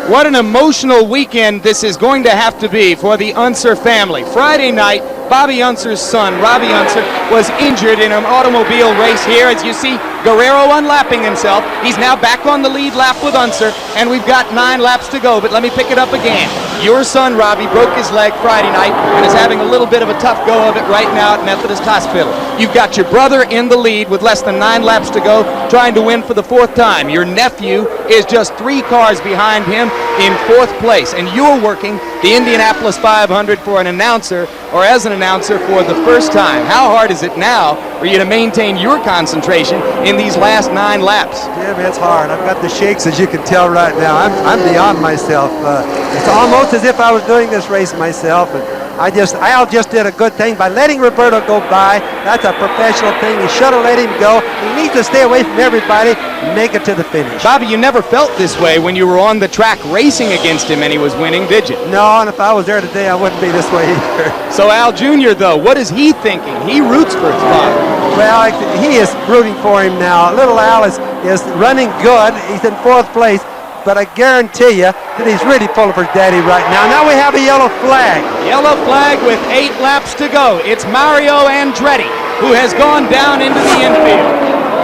What an emotional weekend this is going to have to be for the Unser family. Friday night, Bobby Unser's son, Robbie Unser, was injured in an automobile race here. As you see, Guerrero unlapping himself. He's now back on the lead lap with Unser, and we've got 9 laps to go, but let me pick it up again. Your son, Robbie, broke his leg Friday night and is having a little bit of a tough go of it right now at Methodist Hospital. You've got your brother in the lead with less than 9 laps to go, trying to win for the 4th time. Your nephew is just 3 cars behind him in 4th place, and you're working the Indianapolis 500 for an announcer, or as an announcer for the first time. How hard is it now for you to maintain your concentration in these last 9 laps? Jim, it's hard. I've got the shakes, as you can tell right now. I'm beyond myself. It's almost as if I was doing this race myself, and Al just did a good thing by letting Roberto go by. That's a professional thing. He should have let him go. He needs to stay away from everybody and make it to the finish. Bobby, you never felt this way when you were on the track racing against him and he was winning, did you? No, and if I was there today, I wouldn't be this way either. So Al Jr., though, what is he thinking? He roots for his father. Well, he is rooting for him now. Little Al is running good. He's in 4th place. but I guarantee you that he's really pulling for daddy right now. Now we have a yellow flag. Yellow flag with 8 laps to go. It's Mario Andretti who has gone down into the infield.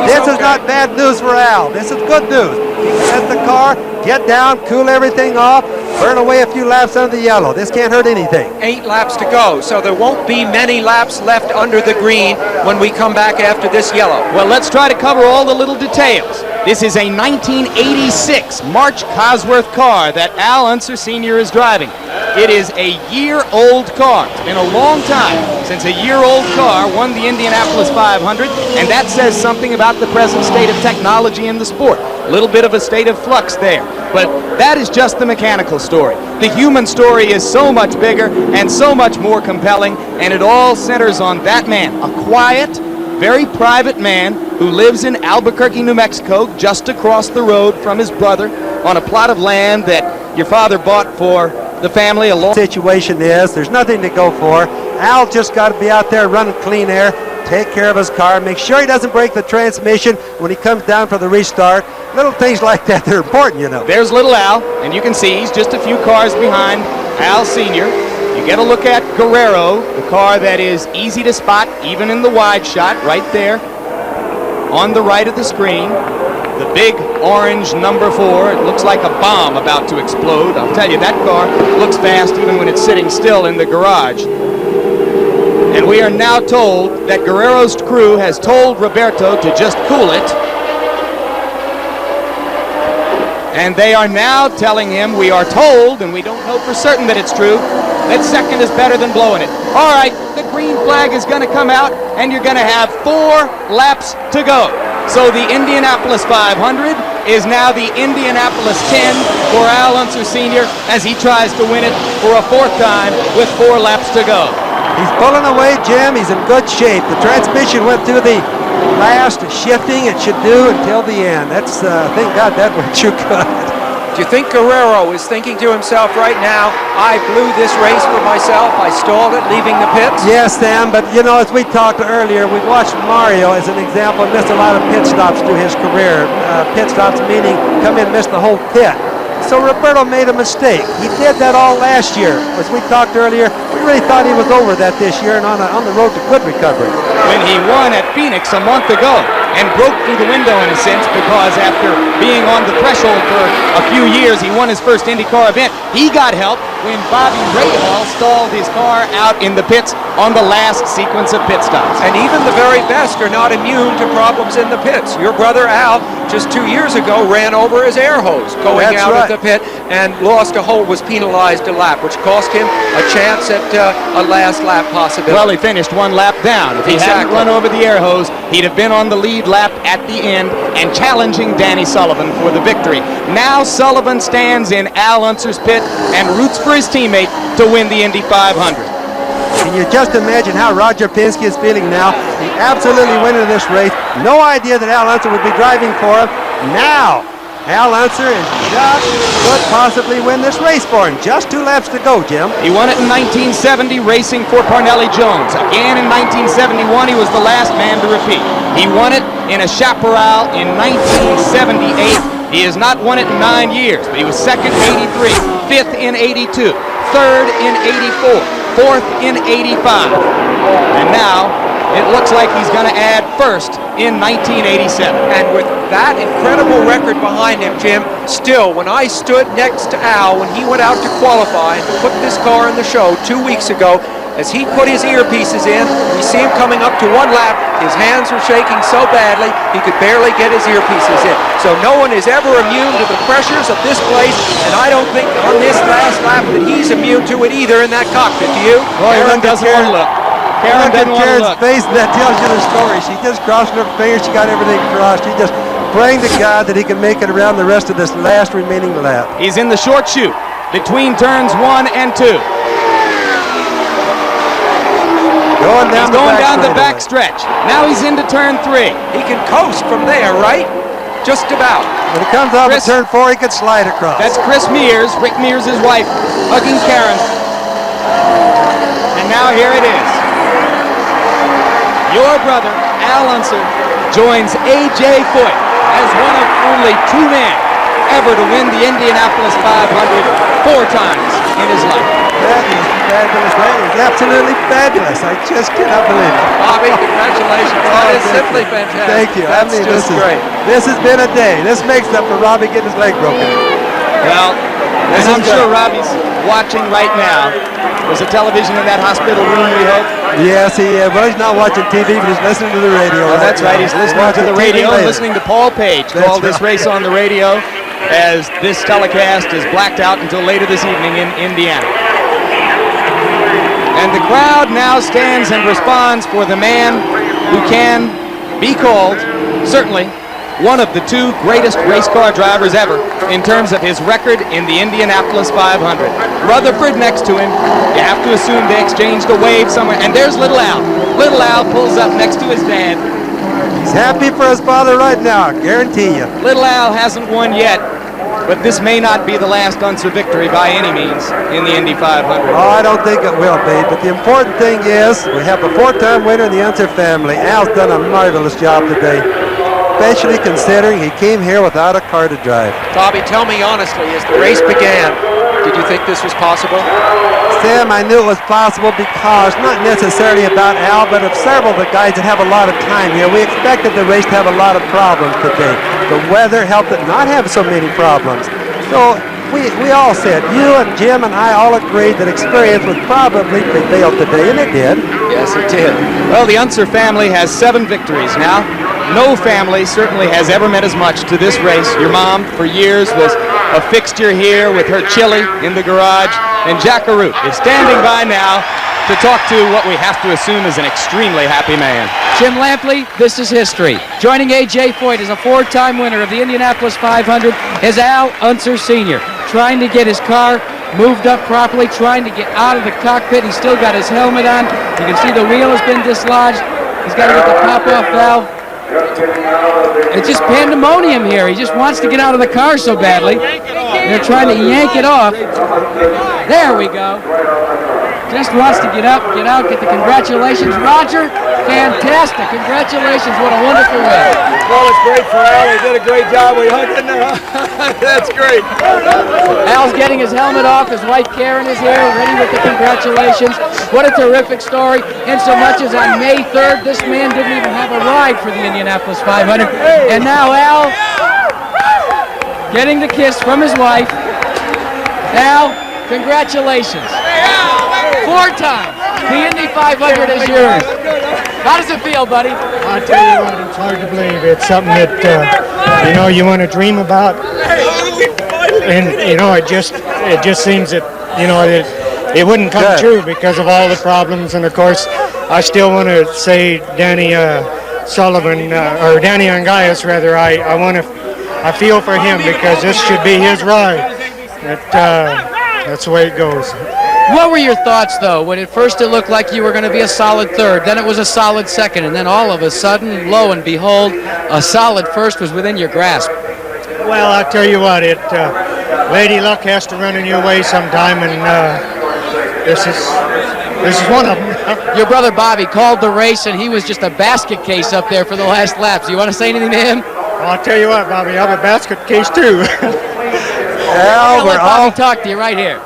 This is not bad news for Al. This is good news. He can get the car, get down, cool everything off, burn away a few laps under the yellow. This can't hurt anything. 8 laps to go, so there won't be many laps left under the green when we come back after this yellow. Well, let's try to cover all the little details. This is a 1986 March Cosworth car that Al Unser Sr. is driving. It is a year-old car. It's been a long time since a year-old car won the Indianapolis 500, and that says something about the present state of technology in the sport. A little bit of a state of flux there. But that is just the mechanical story. The human story is so much bigger and so much more compelling, and it all centers on that man, a quiet, very private man who lives in Albuquerque, New Mexico, just across the road from his brother on a plot of land that your father bought for the family. A long situation is there's nothing to go for. Al just got to be out there running clean air, take care of his car, make sure he doesn't break the transmission when he comes down for the restart. Little things like that, they're important, you know. There's little Al, and you can see he's just a few cars behind Al Sr. You get a look at Guerrero, the car that is easy to spot, even in the wide shot, right there on the right of the screen. The big orange number 4, it looks like a bomb about to explode. I'll tell you, that car looks fast even when it's sitting still in the garage. And we are now told that Guerrero's crew has told Roberto to just cool it. And they are now telling him, we are told, and we don't know for certain that it's true, that second is better than blowing it. All right, the green flag is going to come out, and you're going to have 4 laps to go. So the Indianapolis 500 is now the Indianapolis 10 for Al Unser Sr. as he tries to win it for a 4th time with 4 laps to go. He's pulling away, Jim. He's in good shape. The transmission went through the last shifting it should do until the end. That's, thank God that went too good. Do you think Guerrero is thinking to himself right now, I blew this race for myself, I stalled it leaving the pits? Yes, Sam, but you know, as we talked earlier, we watched Mario as an example miss a lot of pit stops through his career. Pit stops meaning come in and miss the whole pit. So Roberto made a mistake. He did that all last year. As we talked earlier, we really thought he was over that this year and on the road to good recovery. When he won at Phoenix a month ago and broke through the window in a sense because after being on the threshold for a few years, he won his first IndyCar event. He got help when Bobby Rahal stalled his car out in the pits on the last sequence of pit stops. And even the very best are not immune to problems in the pits. Your brother Al, just 2 years ago, ran over his air hose going out of the pit and lost a hole, was penalized a lap, which cost him a chance at a last lap possibility. Well, he finished 1 lap down. If he hadn't run over the air hose, he'd have been on the lead lap at the end and challenging Danny Sullivan for the victory. Now Sullivan stands in Al Unser's pit and roots for his teammate to win the Indy 500. Can you just imagine how Roger Penske is feeling now? He absolutely winning this race. No idea that Al Unser would be driving for him. Now, Al Unser and just could possibly win this race for him. Just 2 laps to go, Jim. He won it in 1970 racing for Parnelli Jones. Again in 1971, he was the last man to repeat. He won it in a chaparral in 1978. He has not won it in 9 years, but he was 2nd in 83, 5th in 82, 3rd in 84, 4th in 85. And now it looks like he's going to add 1st in 1987. And with that incredible record behind him, Jim, still, when I stood next to Al when he went out to qualify and put this car in the show 2 weeks ago, as he put his earpieces in, we see him coming up to 1 lap. His hands were shaking so badly, he could barely get his earpieces in. So no one is ever immune to the pressures of this place, and I don't think on this last lap that he's immune to it either in that cockpit. Do you? Well, Karen doesn't want to look. Karen doesn't want to look. Face, that tells you the story. She just crossing her fingers. She got everything crossed. She just praying to God that he can make it around the rest of this last remaining lap. He's in the short chute between turns 1 and 2. He's going down the back stretch. Now he's into turn 3. He can coast from there, right? Just about. When he comes off of turn 4, he can slide across. That's Chris Mears, Rick Mears' wife, hugging Karen. And now here it is. Your brother, Al Unser, joins A.J. Foyt as one of only 2 men ever to win the Indianapolis 500 4 times in his life. That is fabulous. That is absolutely fabulous. I just cannot believe it. Bobby, congratulations. That is simply fantastic. Thank you. That's I mean, just great. This has been a day. This makes up for Robbie getting his leg broken. Well, and I'm sure Robbie's watching right now. There's a television in that hospital room, we hope. Yes, he is. Well, he's not watching TV, but he's listening to the radio. Oh, that's right. He's listening to the radio and listening to Paul Page call this race on the radio as this telecast is blacked out until later this evening in Indiana. And the crowd now stands and responds for the man who can be called, certainly, one of the 2 greatest race car drivers ever in terms of his record in the Indianapolis 500. Rutherford next to him. You have to assume they exchanged a wave somewhere. And there's Little Al. Little Al pulls up next to his dad. He's happy for his father right now, guarantee you. Little Al hasn't won yet, but this may not be the last Unser victory by any means in the Indy 500. Oh, I don't think it will be, but the important thing is we have a 4-time winner in the Unser family. Al's done a marvelous job today, especially considering he came here without a car to drive. Bobby, tell me honestly, as the race began, did you think this was possible? Sam, I knew it was possible because, not necessarily about Al, but of several of the guys that have a lot of time here. We expected the race to have a lot of problems today. The weather helped it not have so many problems. So we all said, you and Jim and I all agreed that experience would probably prevail today, and it did. Yes, it did. Well, the Unser family has 7 victories now. No family certainly has ever meant as much to this race. Your mom, for years, was a fixture here with her chili in the garage, and Jack Arute is standing by now to talk to what we have to assume is an extremely happy man. Jim Lampley, this is history. Joining A.J. Foyt as a 4-time winner of the Indianapolis 500 is Al Unser Sr., trying to get his car moved up properly, trying to get out of the cockpit. He's still got his helmet on. You can see the wheel has been dislodged. He's got to get the pop-off valve. It's just pandemonium here. He just wants to get out of the car so badly. They're trying to yank it off. There we go. Just wants to get up, get out, get the congratulations. Roger, fantastic. Congratulations. What a wonderful win. Well, it's great for Al. He did a great job. We hung in there. That's great. Al's getting his helmet off. His wife Karen is here, ready with the congratulations. What a terrific story. In so much as on May 3rd, this man didn't even have a ride for the Indianapolis 500. And now Al getting the kiss from his wife. Al, congratulations. 4 times. The Indy 500 is yours. How does it feel, buddy? I tell you what, it's hard to believe. It's something that you want to dream about, and it just seems that it wouldn't come true because of all the problems. And of course, I still want to say Danny Sullivan or Danny Angaius rather. I feel for him because this should be his ride. That's the way it goes. What were your thoughts, though, when at first it looked like you were going to be a solid 3rd, then it was a solid 2nd, and then all of a sudden, lo and behold, a solid 1st was within your grasp? Well, I'll tell you what, Lady Luck has to run in your way sometime, and this is one of them. Your brother Bobby called the race, and he was just a basket case up there for the last laps. You want to say anything to him? Well, I'll tell you what, Bobby, I'm a basket case, too. I'll let Bobby talk to you right here.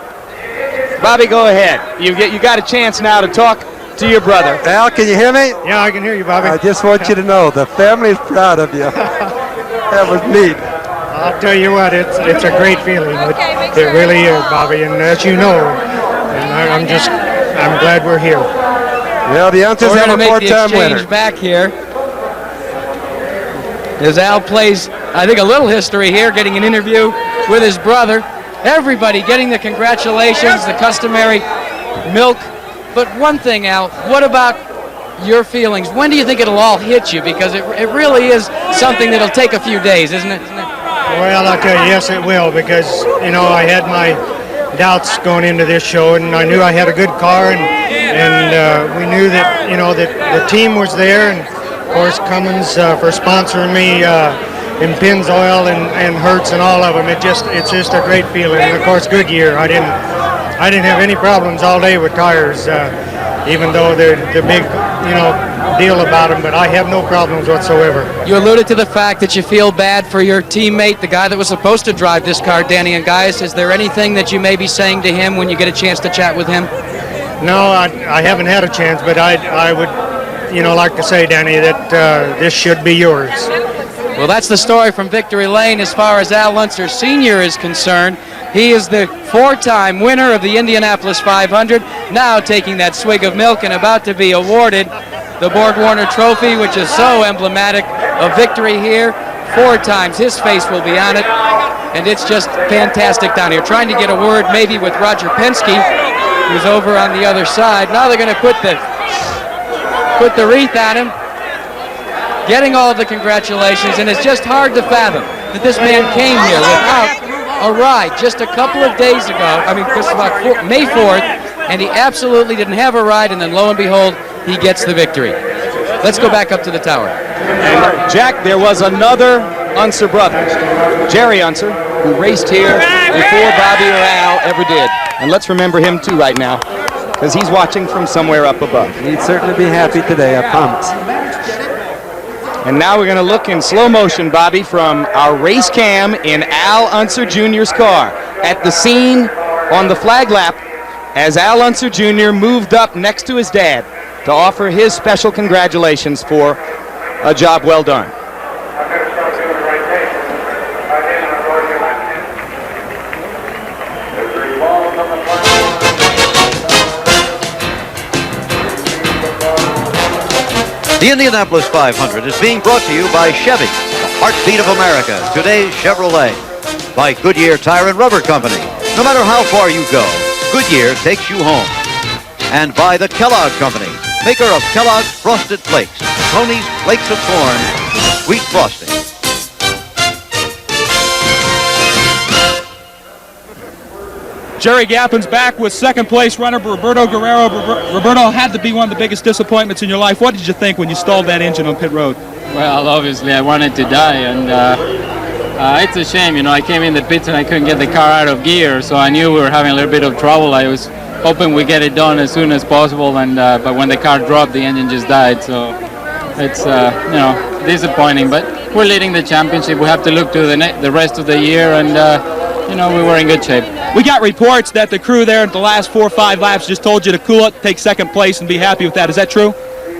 Bobby, go ahead. You got a chance now to talk to your brother. Al, can you hear me? Yeah, I can hear you, Bobby. I just want you to know the family is proud of you. That was neat. I'll tell you what, it's a great feeling. It really is, Bobby, and as you know, and I'm glad we're here. Well, the Unsers have a 4-time winner. Back here. As Al plays, I think, a little history here, getting an interview with his brother. Everybody getting the congratulations, the customary milk. But one thing, Al, what about your feelings? When do you think it'll all hit you? Because it really is something that'll take a few days, isn't it? Well, I'll tell you, yes, it will, because, I had my doubts going into this show, and I knew I had a good car, and we knew that, that the team was there, and, of course, Cummins for sponsoring me, in Pennzoil and Hertz and all of them. It's just a great feeling. And of course, Goodyear. I didn't have any problems all day with tires. even though the big, deal about him. But I have no problems whatsoever. You alluded to the fact that you feel bad for your teammate, the guy that was supposed to drive this car, Danny and Gaius. Is there anything that you may be saying to him when you get a chance to chat with him? No, I haven't had a chance, but I would, like to say, Danny, that this should be yours. Well, that's the story from Victory Lane as far as Al Unser Sr. is concerned. He is the 4-time winner of the Indianapolis 500, now taking that swig of milk and about to be awarded the Borg-Warner Trophy, which is so emblematic of victory here. 4 times his face will be on it, and it's just fantastic down here. Trying to get a word maybe with Roger Penske, who's over on the other side. Now they're going to put the wreath on him, getting all of the congratulations, and it's just hard to fathom that this man came here without a ride just a couple of days ago, just about May 4th, and he absolutely didn't have a ride, and then lo and behold, he gets the victory. Let's go back up to the tower. And Jack, there was another Unser brother, Jerry Unser, who raced here before Bobby or Al ever did. And let's remember him too right now, because he's watching from somewhere up above. He'd certainly be happy today, I promise. And now we're going to look in slow motion, Bobby, from our race cam in Al Unser Jr.'s car at the scene on the flag lap as Al Unser Jr. moved up next to his dad to offer his special congratulations for a job well done. The Indianapolis 500 is being brought to you by Chevy, the heartbeat of America, today's Chevrolet. By Goodyear Tire and Rubber Company. No matter how far you go, Goodyear takes you home. And by the Kellogg Company, maker of Kellogg's Frosted Flakes, Tony's Flakes of Corn, sweet frosting. Jerry Gappin's back with second place runner Roberto Guerrero. Roberto, had to be one of the biggest disappointments in your life. What did you think when you stalled that engine on pit road? Well, obviously I wanted to die, and it's a shame. I came in the pits and I couldn't get the car out of gear, so I knew we were having a little bit of trouble. I was hoping we get it done as soon as possible, and but when the car dropped, the engine just died. So it's disappointing, but we're leading the championship. We have to look to the rest of the year, and we were in good shape. We got reports that the crew there at the last 4 or 5 laps just told you to cool it, take second place, and be happy with that. Is that true?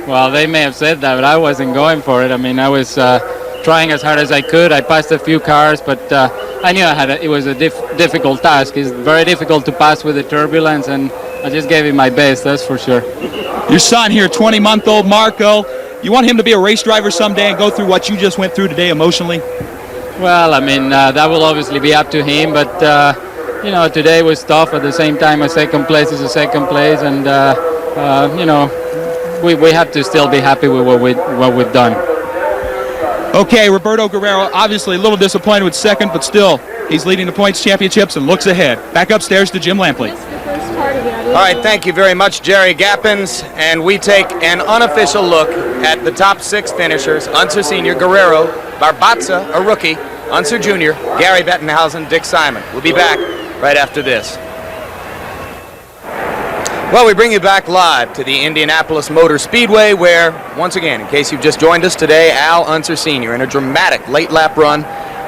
Well, they may have said that, but I wasn't going for it. I was trying as hard as I could. I passed a few cars, but I knew it was a difficult task. It's very difficult to pass with the turbulence, and I just gave it my best, that's for sure. Your son here, 20-month-old Marco, you want him to be a race driver someday and go through what you just went through today emotionally? Well, that will obviously be up to him, but today was tough. At the same time, a second place is a second place, and we have to still be happy with what we've done. Okay, Roberto Guerrero, obviously a little disappointed with second, but still, he's leading the points championships and looks ahead. Back upstairs to Jim Lampley. All right, thank you very much, Jerry Gappins. And we take an unofficial look at the top 6 finishers: Unser Sr., Guerrero, Barbatza, a rookie, Unser Jr., Gary Bettenhausen, Dick Simon. We'll be back right after this. Well, we bring you back live to the Indianapolis Motor Speedway, where, once again, in case you've just joined us today, Al Unser Sr., in a dramatic late lap run,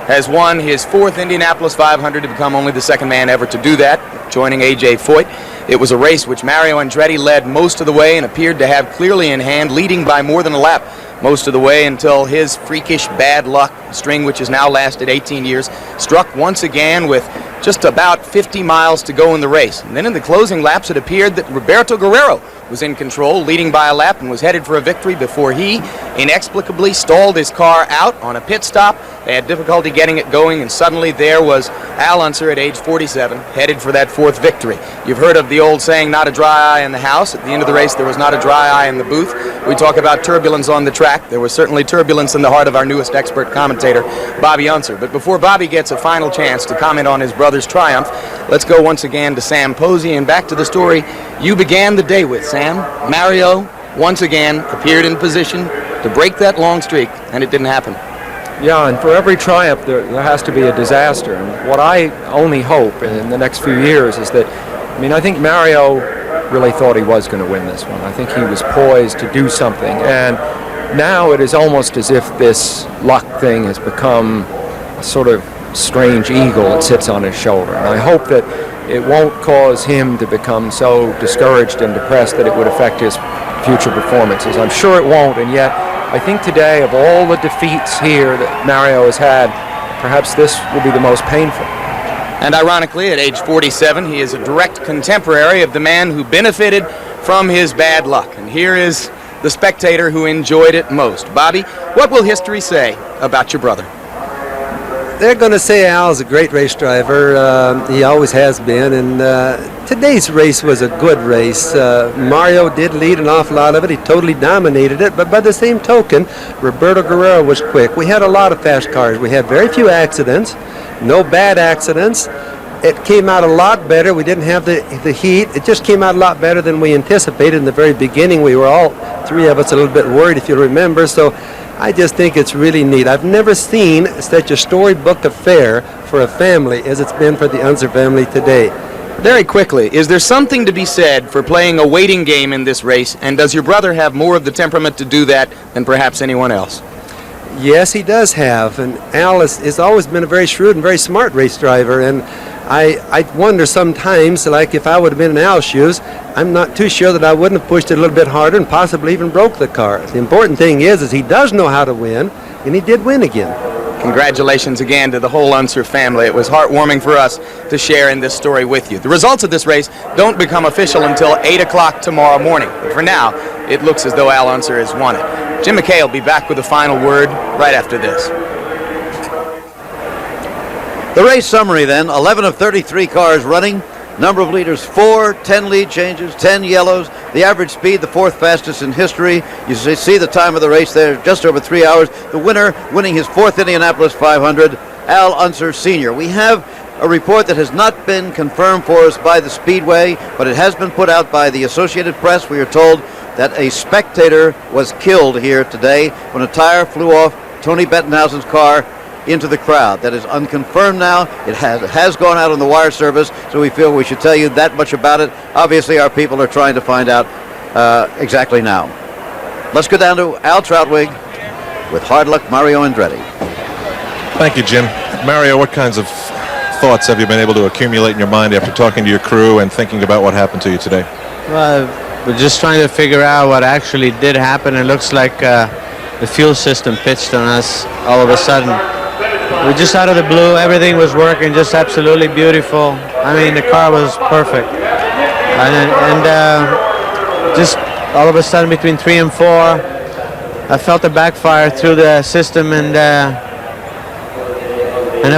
has won his 4th Indianapolis 500 to become only the second man ever to do that, joining A.J. Foyt. It was a race which Mario Andretti led most of the way and appeared to have clearly in hand, leading by more than a lap most of the way until his freakish bad luck string, which has now lasted 18 years, struck once again with just about 50 miles to go in the race. And then in the closing laps, it appeared that Roberto Guerrero was in control, leading by a lap, and was headed for a victory before he inexplicably stalled his car out on a pit stop. They had difficulty getting it going, and suddenly there was Al Unser at age 47, headed for that 4th victory. You've heard of the old saying, not a dry eye in the house. At the end of the race, there was not a dry eye in the booth. We talk about turbulence on the track. There was certainly turbulence in the heart of our newest expert commentator, Bobby Unser. But before Bobby gets a final chance to comment on his brother's triumph, let's go once again to Sam Posey and back to the story you began the day with, Sam. Mario, once again, appeared in position to break that long streak, and it didn't happen. Yeah, and for every triumph, there has to be a disaster. And what I only hope in the next few years is that, I think Mario really thought he was going to win this one. I think he was poised to do something, and now it is almost as if this luck thing has become a sort of strange eagle that sits on his shoulder. And I hope that it won't cause him to become so discouraged and depressed that it would affect his future performances. I'm sure it won't, and yet I think today, of all the defeats here that Mario has had, perhaps this will be the most painful. And ironically, at age 47, he is a direct contemporary of the man who benefited from his bad luck. And here is the spectator who enjoyed it most. Bobby, what will history say about your brother? They're going to say Al's a great race driver. He always has been, and today's race was a good race. Mario did lead an awful lot of it. He totally dominated it, but by the same token, Roberto Guerrero was quick. We had a lot of fast cars. We had very few accidents, no bad accidents. It came out a lot better. We didn't have the heat. It just came out a lot better than we anticipated in the very beginning. We were all three of us a little bit worried, if you remember, so I just think it's really neat. I've never seen such a storybook affair for a family as it's been for the Unser family today. Very quickly, is there something to be said for playing a waiting game in this race, and does your brother have more of the temperament to do that than perhaps anyone else? Yes, he does have, and Al has always been a very shrewd and very smart race driver, and I wonder sometimes, like if I would have been in Al's shoes, I'm not too sure that I wouldn't have pushed it a little bit harder and possibly even broke the car. The important thing is he does know how to win, and he did win again. Congratulations again to the whole Unser family. It was heartwarming for us to share in this story with you. The results of this race don't become official until 8 o'clock tomorrow morning. But for now, it looks as though Al Unser has won it. Jim McKay will be back with the final word right after this. The race summary then, 11 of 33 cars running. Number of leaders 4, 10 lead changes, 10 yellows. The average speed, the fourth fastest in history. You see the time of the race there, just over 3 hours. The winner winning his 4th Indianapolis 500, Al Unser Sr. We have a report that has not been confirmed for us by the Speedway, but it has been put out by the Associated Press. We are told that a spectator was killed here today when a tire flew off Tony Bettenhausen's car into the crowd. That is unconfirmed now. It has gone out on the wire service, so we feel we should tell you that much about it. Obviously, our people are trying to find out exactly now. Let's go down to Al Troutwig with hard luck Mario Andretti. Thank you, Jim. Mario, what kinds of thoughts have you been able to accumulate in your mind after talking to your crew and thinking about what happened to you today? Well, we're just trying to figure out what actually did happen. It looks like the fuel system pitched on us all of a sudden. We just out of the blue, everything was working just absolutely beautiful. I mean, the car was perfect. And just all of a sudden between 3 and 4, I felt a backfire through the system, and that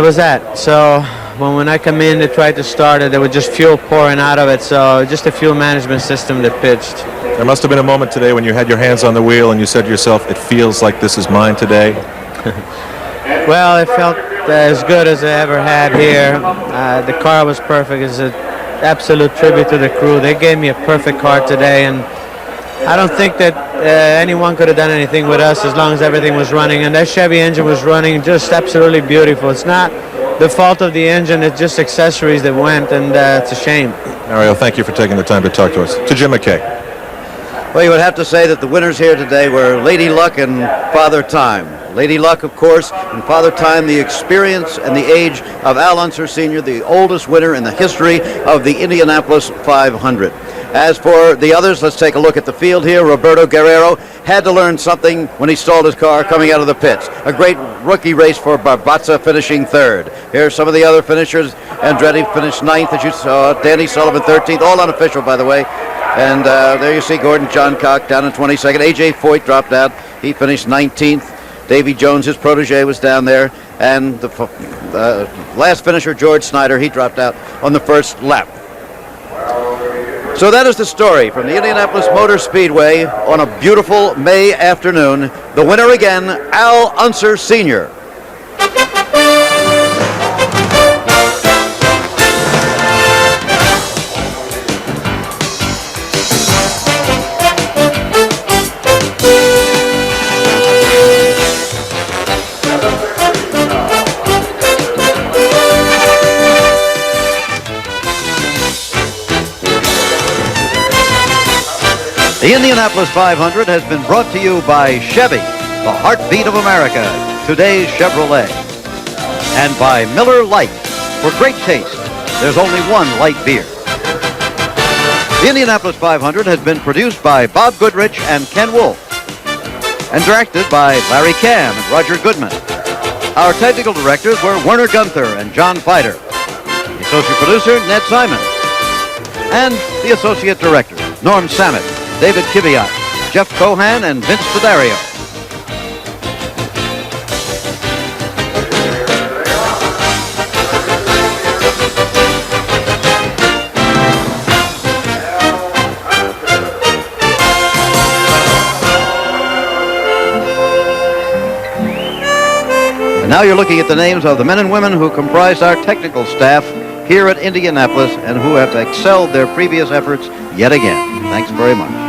was that. So when I come in to try to start it, there was just fuel pouring out of it. So just a fuel management system that pitched. There must have been a moment today when you had your hands on the wheel and you said to yourself, it feels like this is mine today. Well, it felt as good as I ever had here. The car was perfect. It's an absolute tribute to the crew. They gave me a perfect car today, and I don't think that anyone could have done anything with us as long as everything was running. And that Chevy engine was running just absolutely beautiful. It's not the fault of the engine. It's just accessories that went, and it's a shame. Mario, thank you for taking the time to talk to us. To Jim McKay. Well, you would have to say that the winners here today were Lady Luck and Father Time. Lady Luck, of course, and Father Time, the experience and the age of Al Unser Sr., the oldest winner in the history of the Indianapolis 500. As for the others, let's take a look at the field here. Roberto Guerrero had to learn something when he stalled his car coming out of the pits. A great rookie race for Barbaza, finishing 3rd. Here are some of the other finishers. Andretti finished 9th, as you saw. Danny Sullivan 13th, all unofficial, by the way. And there you see Gordon Johncock down in 22nd. A.J. Foyt dropped out. He finished 19th. Davy Jones, his protege, was down there. And the last finisher, George Snyder, he dropped out on the first lap. So that is the story from the Indianapolis Motor Speedway on a beautiful May afternoon. The winner again, Al Unser Sr. The Indianapolis 500 has been brought to you by Chevy, the heartbeat of America, today's Chevrolet. And by Miller Lite. For great taste, there's only one light beer. The Indianapolis 500 has been produced by Bob Goodrich and Ken Wolf, and directed by Larry Cam and Roger Goodman. Our technical directors were Werner Gunther and John Fider. The associate producer, Ned Simon. And the associate director, Norm Samet, David Kiviat, Jeff Cohan, and Vince Fidario. And now you're looking at the names of the men and women who comprise our technical staff here at Indianapolis and who have excelled their previous efforts yet again. Thanks very much.